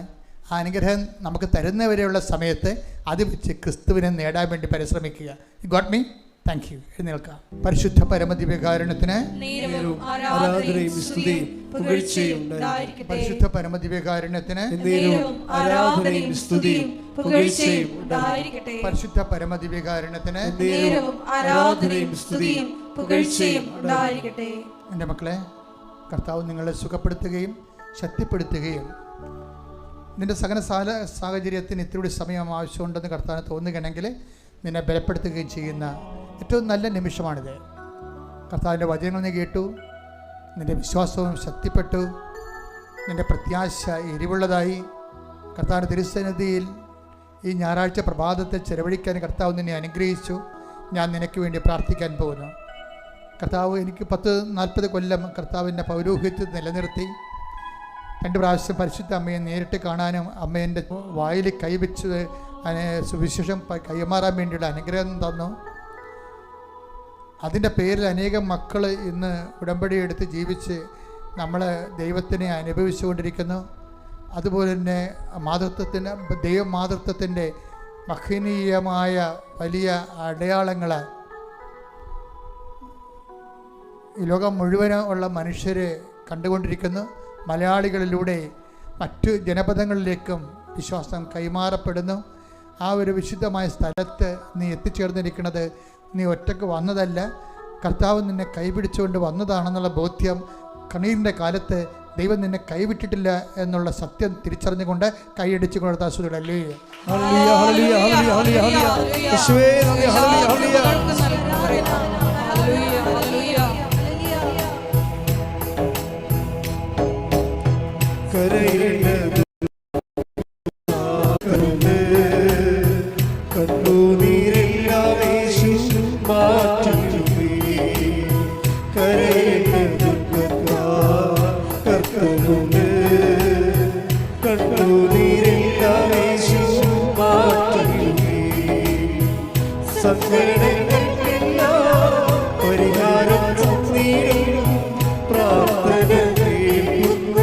ആ അനുഗ്രഹം നമുക്ക് തരുന്നവരെയുള്ള സമയത്ത് അത് വെച്ച് ക്രിസ്തുവിനെ നേടാൻ വേണ്ടി പരിശ്രമിക്കുക. God me. Thank you. എഴുന്നേൽക്കാം. പരിശുദ്ധ പരമദിവ്യകാരുണ്യത്തിന് ആരാധനയും സ്തുതിയും പുകഴ്ചയും ഉണ്ടായിരിക്കട്ടെ. പരിശുദ്ധ പരമദിവ്യകാരുണ്യത്തിന് ആരാധനയും സ്തുതിയും പുകഴ്ചയും ഉണ്ടായിരിക്കട്ടെ. പരിശുദ്ധ പരമദിവ്യകാരുണ്യത്തിന് ആരാധനയും സ്തുതിയും പുകഴ്ചയും ഉണ്ടായിരിക്കട്ടെ. എൻ്റെ മക്കളെ, കർത്താവ് നിങ്ങളെ സുഖപ്പെടുത്തുകയും ശക്തിപ്പെടുത്തുകയും നിൻ്റെ സകല സാഹചര്യത്തിന് ഇത്തിരി സമയം ആവശ്യമുണ്ടെന്ന് കർത്താവിന് തോന്നുകയാണെങ്കിൽ നിന്നെ ബലപ്പെടുത്തുകയും ചെയ്യുന്ന ഏറ്റവും നല്ല നിമിഷമാണിത്. കർത്താവിൻ്റെ വചനങ്ങൾ നീ കേട്ടു, നിൻ്റെ വിശ്വാസവും ശക്തിപ്പെട്ടു, നിൻ്റെ പ്രത്യാശ എരിവുള്ളതായി. കർത്താവിൻ്റെ തിരുസന്നിധിയിൽ ഈ ഞായറാഴ്ച പ്രഭാതത്തെ ചെലവഴിക്കാൻ കർത്താവ് നിന്നെ അനുഗ്രഹിച്ചു. ഞാൻ നിനക്ക് വേണ്ടി പ്രാർത്ഥിക്കാൻ പോകുന്നു. കർത്താവ് എനിക്ക് 40 കൊല്ലം കർത്താവിൻ്റെ പൗരോഹിത്യത്തിൽ നിലനിർത്തി 2 പ്രാവശ്യം പരിശുദ്ധ അമ്മയെ നേരിട്ട് കാണാനും അമ്മേൻ്റെ വായിൽ കൈവച്ച് സുവിശേഷം കൈമാറാൻ വേണ്ടിയുള്ള അനുഗ്രഹം തന്നു. അതിൻ്റെ പേരിൽ അനേകം മക്കൾ ഇന്ന് ഉടമ്പടി എടുത്ത് ജീവിച്ച് നമ്മൾ ദൈവത്തിനെ അനുഭവിച്ചുകൊണ്ടിരിക്കുന്നു. അതുപോലെ തന്നെ മാതൃത്വത്തിൻ്റെ ദൈവമാതൃത്വത്തിൻ്റെ മഹനീയമായ വലിയ അടയാളങ്ങൾ ഈ ലോകം മുഴുവനും ഉള്ള മനുഷ്യർ കണ്ടുകൊണ്ടിരിക്കുന്നു. മലയാളികളിലൂടെ മറ്റു ജനപദങ്ങളിലേക്കും വിശ്വാസം കൈമാറപ്പെടുന്നു. ആ ഒരു വിശുദ്ധമായ സ്ഥലത്ത് നീ എത്തിച്ചേർന്നിരിക്കുന്നത് നീ ഒറ്റയ്ക്ക് വന്നതല്ല, കർത്താവ് നിന്നെ കൈപിടിച്ചുകൊണ്ട് വന്നതാണെന്നുള്ള ബോധ്യം കണ്ണീരിൻ്റെ കാലത്ത് ദൈവം നിന്നെ കൈവിട്ടിട്ടില്ല എന്നുള്ള സത്യം തിരിച്ചറിഞ്ഞുകൊണ്ട് കൈയടിച്ച് കൊടുത്ത സുഖല്ലേ. ഹല്ലേലൂയ ഹല്ലേലൂയ ഹല്ലേലൂയ ഹല്ലേലൂയ യേശുവേ നന്ദി. ഹല്ലേലൂയ ഹല്ലേലൂയ കരയിലെ കണ്ണുനീരെല്ലാം യേശു മാറ്റുന്നു. കരയിലെ കർത്തനുണ്ട്. കണ്ണുനീരെല്ലാം യേശു മാറ്റുന്നു. സങ്കടങ്ങൾക്കെല്ലാം പരിഹാരം തന്നീടും. പ്രാർത്ഥന കേൾക്കുന്ന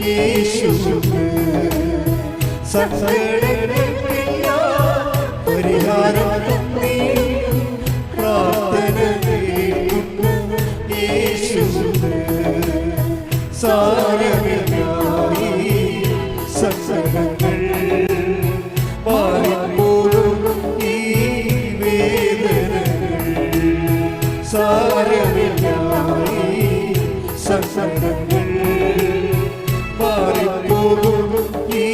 യേശുവുണ്ട്. സങ്കടങ്ങൾക്കെല്ലാം പരിഹാരം തന്നീടും. പ്രാർത്ഥന കേൾക്കുന്ന യേശുവുണ്ട്. സാരമില്ലായി സങ്കടങ്ങൾ മാറിപ്പോകും ഈ വേദനകൾ. സാരമില്ലായി സങ്കടങ്ങൾ മാറിപ്പോകും ഈ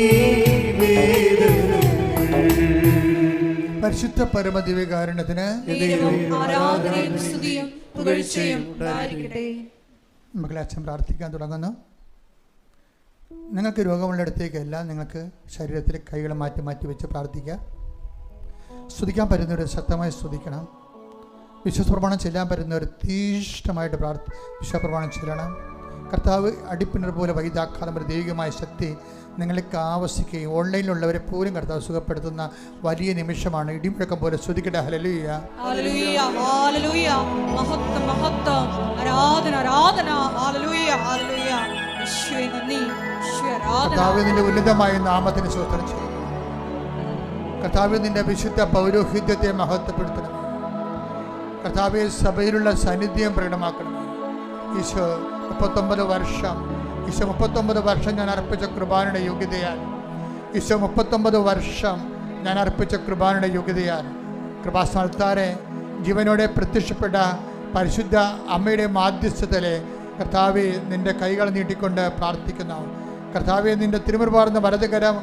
വേദനകൾ. പരിശുദ്ധ പരമദിവ്യകാരുണ്യത്തിന് ആരാധനയും സ്തുതിയും പുകഴ്ചയും ഉണ്ടായിരിക്കട്ടെ. മകളെ അച്ഛൻ പ്രാർത്ഥിക്കാൻ തുടങ്ങുന്നു. നിങ്ങൾക്ക് രോഗമുള്ളിടത്തേക്കല്ല, നിങ്ങൾക്ക് ശരീരത്തിൽ കൈകൾ മാറ്റി മാറ്റി വെച്ച് പ്രാർത്ഥിക്കുക. സ്തുതിക്കാൻ പറ്റുന്നവർ ശക്തമായി സ്തുതിക്കണം. വിശ്വപ്രമാണം ചെല്ലാൻ പറ്റുന്നവർ തീഷ്ണമായിട്ട് വിശ്വപ്രമാണം ചെല്ലണം. കർത്താവ് അടിപ്പിണർ പോലെ വൈദ്യാഘാതം ഒരു ദൈവികമായ ശക്തി നിങ്ങൾക്ക് ആവശ്യിക്കുകയും ഓൺലൈനിലുള്ളവരെ പോലും കർത്താവ് സുഖപ്പെടുത്തുന്ന വലിയ നിമിഷമാണ്. ഇടിമുഴക്കം പോലെ സ്തുതിക്കട്ടെ. ഹല്ലേലൂയ ഹല്ലേലൂയ ഹല്ലേലൂയ മഹത്വം മഹത്വം ആരാധന ആരാധന. ഹല്ലേലൂയ ഹല്ലേലൂയ യേശുവേ നന്ദി യേശുവേ ആരാധന. കർത്താവ് നിന്റെ ഉന്നതമായ നാമത്തിന് സ്തോത്രം ചെയ്യുന്നു. കർത്താവ് നിന്റെ വിശുദ്ധ പൗരോഹിത്യത്തെ മഹത്വപ്പെടുത്തണം. കർത്താവ് സഭയിലുള്ള സാന്നിധ്യം പ്രകടമാക്കണം. ഈശോ 39 വർഷം ഈശോ 39 വർഷം ഞാൻ അർപ്പിച്ച കൃപാനയുടെ യോഗ്യതയാൽ ഈശോ 39 വർഷം ഞാൻ അർപ്പിച്ച കൃപാനയുടെ യോഗ്യതയാൽ കൃപാസ്ഥാനത്താരെ ജീവനോടെ പ്രത്യക്ഷപ്പെട്ട പരിശുദ്ധ അമ്മയുടെ മാധ്യസ്ഥതയിലെ കർത്താവെ നിൻ്റെ കൈകൾ നീട്ടിക്കൊണ്ട് പ്രാർത്ഥിക്കുന്നു. കർത്താവെ നിൻ്റെ തിരുമുറുപാർന്ന വലതുകരം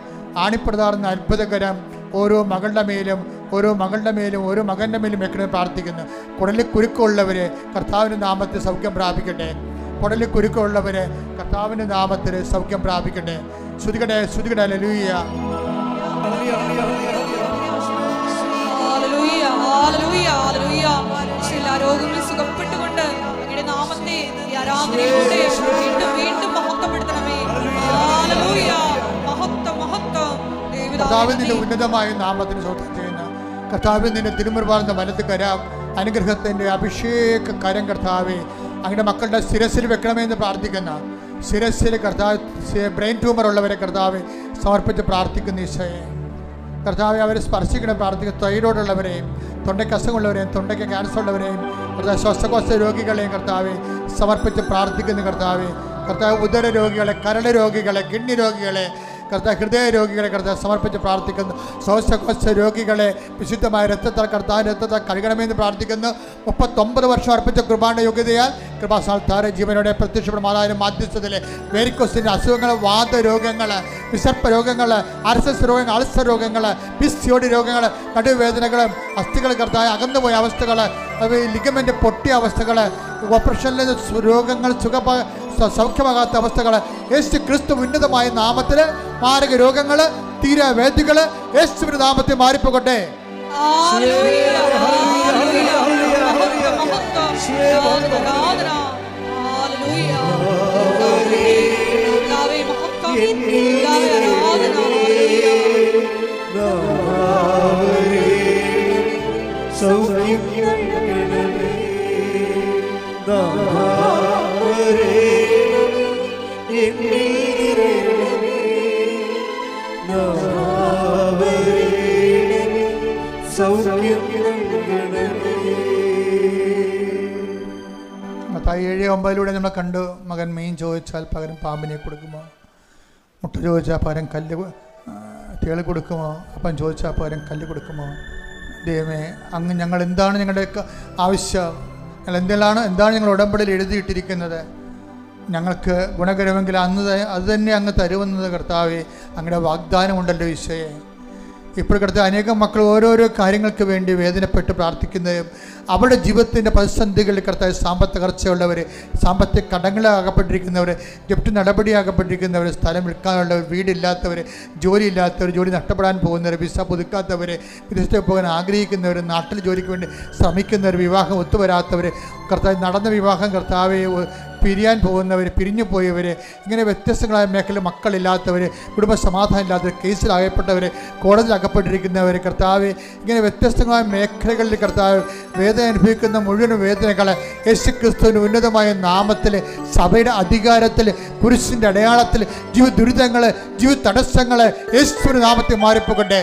ആണിപ്രതാർന്ന അത്ഭുതകരം ഓരോ മകളുടെ മേലും ഓരോ മകളുടെ മേലും ഓരോ മകൻ്റെ മേലും വെക്കണേ പ്രാർത്ഥിക്കുന്നു. കുടലിൽ കുരുക്കമുള്ളവരെ കർത്താവിൻ്റെ നാമത്തിൽ സൗഖ്യം പ്രാപിക്കട്ടെ. കുടലിൽ കുരുക്കമുള്ളവരെ കർത്താവിൻ്റെ നാമത്തിൽ സൗഖ്യം പ്രാപിക്കട്ടെ. ശ്രുതികട്ടെ ശ്രുതികട്ടെ. ഹല്ലേലൂയ ഹല്ലേലൂയ ഹല്ലേലൂയ ഹല്ലേലൂയ. എല്ലാ രോഗങ്ങളും സുഖപ്പെട്ടുകൊണ്ട് അങ്ങയുടെ നാമത്തെ ഈ ആരാധനയിലൂടെ വീണ്ടും വീണ്ടും മഹത്വപ്പെടുത്തണമേ. ഹല്ലേലൂയ മഹത്വം മഹത്വം. കർത്താവിൻ്റെ ഉന്നതമായ നാമത്തിന് സ്തോത്രം ചെയ്യുന്ന കർത്താവ് നിന്റെ തിരുമുറുപാർന്ന വലത് കരം അനുഗ്രഹത്തിൻ്റെ അഭിഷേക കരം കർത്താവെ അങ്ങയുടെ മക്കളുടെ ശിരസിൽ വെക്കണമെന്ന് പ്രാർത്ഥിക്കുന്ന ശിരസിൽ കർത്താവ് ബ്രെയിൻ ട്യൂമർ ഉള്ളവരെ കർത്താവ് സമർപ്പിച്ച് പ്രാർത്ഥിക്കുന്ന ഈശോയെ കർത്താവെ അവരെ സ്പർശിക്കണം പ്രാർത്ഥിക്കുന്ന തൈറോയ്ഡ് ഉള്ളവരെയും തൊണ്ടയ്ക്ക് അസുഖമുള്ളവരെയും തൊണ്ടയ്ക്ക് ക്യാൻസർ ഉള്ളവരെയും കർത്താവ് ശ്വാസകോശ രോഗികളെയും കർത്താവെ സമർപ്പിച്ച് പ്രാർത്ഥിക്കുന്ന കർത്താവ് ഉദര രോഗികളെ കരൾ രോഗികളെ കിഡ്നി രോഗികളെ കർത്താവ് ഹൃദയ രോഗികളെ കർത്താവ് സമർപ്പിച്ച് പ്രാർത്ഥിക്കുന്നു. ശ്വാസകോശ രോഗികളെ വിശുദ്ധമായ രക്തത്താൽ രക്തത്താൽ കഴുകണമെന്ന് പ്രാർത്ഥിക്കുന്നു. 39 വർഷം അർപ്പിച്ച കൃപാന്റെ യോഗ്യതയാൽ കൃപാസ്ഥാനത്താരെ ജീവനോടെ പ്രത്യക്ഷപ്പെടും മാതാവിൻ്റെ മാധ്യസ്ഥതയിൽ വേരിക്കോസിൻ്റെ അസുഖങ്ങൾ, വാതരോഗങ്ങൾ, വിസർപ്പ രോഗങ്ങൾ, RSS രോഗങ്ങൾ, അൾസർ രോഗങ്ങൾ, PCOD രോഗങ്ങൾ, നടുവേദനകൾ, അസ്ഥികൾ കർത്താവ് അകന്നുപോയ അവസ്ഥകൾ, ലിഗമെൻ്റ് പൊട്ടിയ അവസ്ഥകൾ, ഓപ്പറേഷനിലെ രോഗങ്ങൾ സൗഖ്യമാകാത്ത അവസ്ഥകൾ യേശു ക്രിസ്തു ഉന്നതമായ നാമത്തിൽ മാരക രോഗങ്ങൾ, തീരവേദികൾ യേശുവിന്റെ നാമത്തിൽ മാറിപ്പോകട്ടെ. മത്തായി 7:9 നമ്മൾ കണ്ടു. മകൻ മീൻ ചോദിച്ചാൽ പകരം പാമ്പിനെ കൊടുക്കുമോ? മുട്ട ചോദിച്ചാൽ പകരം തേള് കൊടുക്കുമോ? അപ്പം ചോദിച്ചാൽ പകരം കല്ല് കൊടുക്കുമോ? ദൈവമേ, അങ്ങ് ഞങ്ങൾ എന്താണ് ഞങ്ങളുടെ ആവശ്യം? ഞങ്ങൾ എന്താണ് ഞങ്ങൾ ഉടമ്പടിയിൽ എഴുതിയിട്ടിരിക്കുന്നത്? ഞങ്ങൾക്ക് ഗുണകരമെങ്കിൽ അത് തന്നെ അങ്ങ് തരുമെന്നത് കർത്താവേ അങ്ങയുടെ വാഗ്ദാനമുണ്ടല്ലോ ഈശോയെ. ഇപ്പോൾ കർത്താവ് അനേകം മക്കൾ ഓരോരോ കാര്യങ്ങൾക്ക് വേണ്ടി വേദനപ്പെട്ട് പ്രാർത്ഥിക്കുന്നതും അവരുടെ ജീവിതത്തിൻ്റെ പ്രതിസന്ധികളിൽ കർത്താവ് സാമ്പത്തികർച്ചയുള്ളവർ, സാമ്പത്തിക കടങ്ങളാകപ്പെട്ടിരിക്കുന്നവർ, ജപ്തി നടപടിയാകപ്പെട്ടിരിക്കുന്നവർ, സ്ഥലം വിൽക്കാനുള്ളവർ, വീടില്ലാത്തവർ, ജോലിയില്ലാത്തവർ, ജോലി നഷ്ടപ്പെടാൻ പോകുന്നവർ, വിസ പുതുക്കാത്തവർ, വിദേശത്തേക്ക് പോകാൻ ആഗ്രഹിക്കുന്നവർ, നാട്ടിൽ ജോലിക്ക് വേണ്ടി ശ്രമിക്കുന്നവർ, വിവാഹം ഒത്തുവരാത്തവർ, കർത്താവ് നടന്ന വിവാഹം കർത്താവെ പിരിയാൻ പോകുന്നവർ, പിരിഞ്ഞു പോയവർ, ഇങ്ങനെ വ്യത്യസ്തങ്ങളായ മേഖല മക്കളില്ലാത്തവർ, കുടുംബ സമാധാനം ഇല്ലാത്തവർ, കേസിലകപ്പെട്ടവർ, കോടതിയിൽ അകപ്പെട്ടിരിക്കുന്നവർ, കർത്താവ് ഇങ്ങനെ വ്യത്യസ്തങ്ങളായ മേഖലകളിൽ കർത്താവ് വേദന അനുഭവിക്കുന്ന മുഴുവൻ വേദനകളെ യേശുക്രിസ്തുവിൻ്റെ ഉന്നതമായ നാമത്തിൽ, സഭയുടെ അധികാരത്തിൽ, കുരിശിൻ്റെ അടയാളത്തിൽ, ജീവിത ദുരിതങ്ങൾ, ജീവിത തടസ്സങ്ങൾ യേശുവിൻ്റെ നാമത്തിൽ മാറിപ്പോകട്ടെ.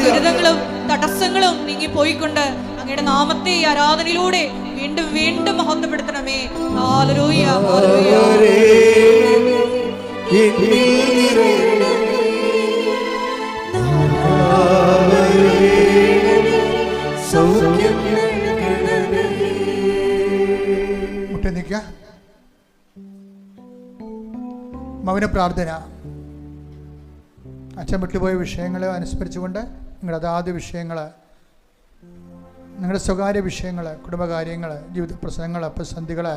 ദുരിതങ്ങളും തടസ്സങ്ങളും നീങ്ങി പോയിക്കൊണ്ട് അങ്ങയുടെ നാമത്തെ ഈ ആരാധനയിലൂടെ വീണ്ടും വീണ്ടും മഹത്വപ്പെടുത്തണമേ. Hallelujah hallelujah. മുട്ടനിക്ക മൗന പ്രാർത്ഥന. അച്ഛൻ വിട്ടുപോയ വിഷയങ്ങളെ അനുസ്മരിച്ചുകൊണ്ട് നിങ്ങളുടെ അതാത് വിഷയങ്ങൾ, നിങ്ങളുടെ സ്വകാര്യ വിഷയങ്ങൾ, കുടുംബകാര്യങ്ങൾ, ജീവിത പ്രശ്നങ്ങൾ, പ്രതിസന്ധികൾ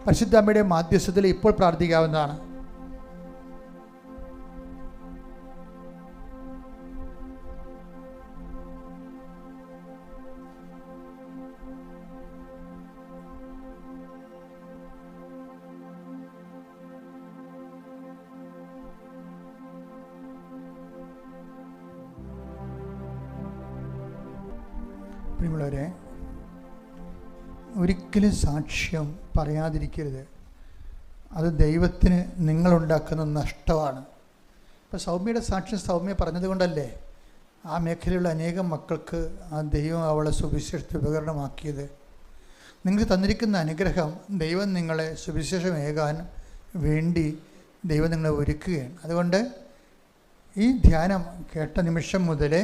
പരിശുദ്ധ അമ്മയുടെ മാധ്യസ്ഥത്തിൽ ഇപ്പോൾ പ്രാർത്ഥിക്കാവുന്നതാണ്. പ്രിയമുള്ളവരെ, ഒരിക്കലും സാക്ഷ്യം പറയാതിരിക്കരുത്. അത് ദൈവത്തിന് നിങ്ങളുണ്ടാക്കുന്ന നഷ്ടമാണ്. ഇപ്പോൾ സൗമ്യയുടെ സാക്ഷ്യം സൗമ്യ പറഞ്ഞതുകൊണ്ടല്ലേ ആ മേഖലയിലുള്ള അനേകം മക്കൾക്ക് ആ ദൈവം അവളെ സുവിശേഷത്തിൽ ഉപകരണമാക്കിയത്. നിങ്ങൾക്ക് തന്നിരിക്കുന്ന അനുഗ്രഹം ദൈവം നിങ്ങളെ സുവിശേഷമേകാൻ വേണ്ടി ദൈവം നിങ്ങളെ ഒരുക്കുകയാണ്. അതുകൊണ്ട് ഈ ധ്യാനം കേട്ട നിമിഷം മുതൽ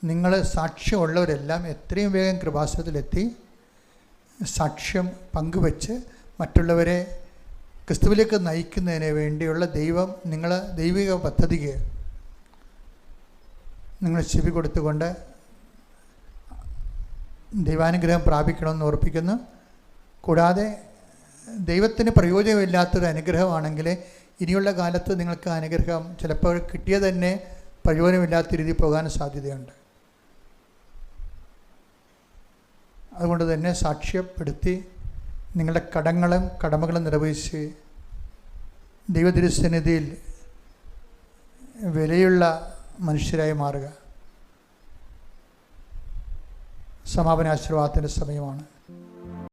നിങ്ങൾ സാക്ഷ്യമുള്ളവരെല്ലാം എത്രയും വേഗം കൃപാസനത്തിലെത്തി സാക്ഷ്യം പങ്കുവെച്ച് മറ്റുള്ളവരെ ക്രിസ്തുവിലേക്ക് നയിക്കുന്നതിന് വേണ്ടിയുള്ള ദൈവിക പദ്ധതിക്ക് നിങ്ങൾ ചെവി കൊടുത്തുകൊണ്ട് ദൈവാനുഗ്രഹം പ്രാപിക്കണമെന്ന് ഓർപ്പിക്കുന്നു. കൂടാതെ ദൈവത്തിന് പ്രയോജനമില്ലാത്തൊരു അനുഗ്രഹമാണെങ്കിൽ ഇനിയുള്ള കാലത്ത് നിങ്ങൾക്ക് അനുഗ്രഹം ചിലപ്പോൾ കിട്ടിയത് തന്നെ പ്രയോജനമില്ലാത്ത രീതിയിൽ പോകാൻ സാധ്യതയുണ്ട്. അതുകൊണ്ട് തന്നെ സാക്ഷ്യപ്പെടുത്തി നിങ്ങളുടെ കടമകളും നിർവഹിച്ച് ദൈവതിരുസന്നിധിയിൽ വിലയുള്ള മനുഷ്യരായി മാറുക. സമാപന ആശീർവാദത്തിൻ്റെ സമയമാണ്.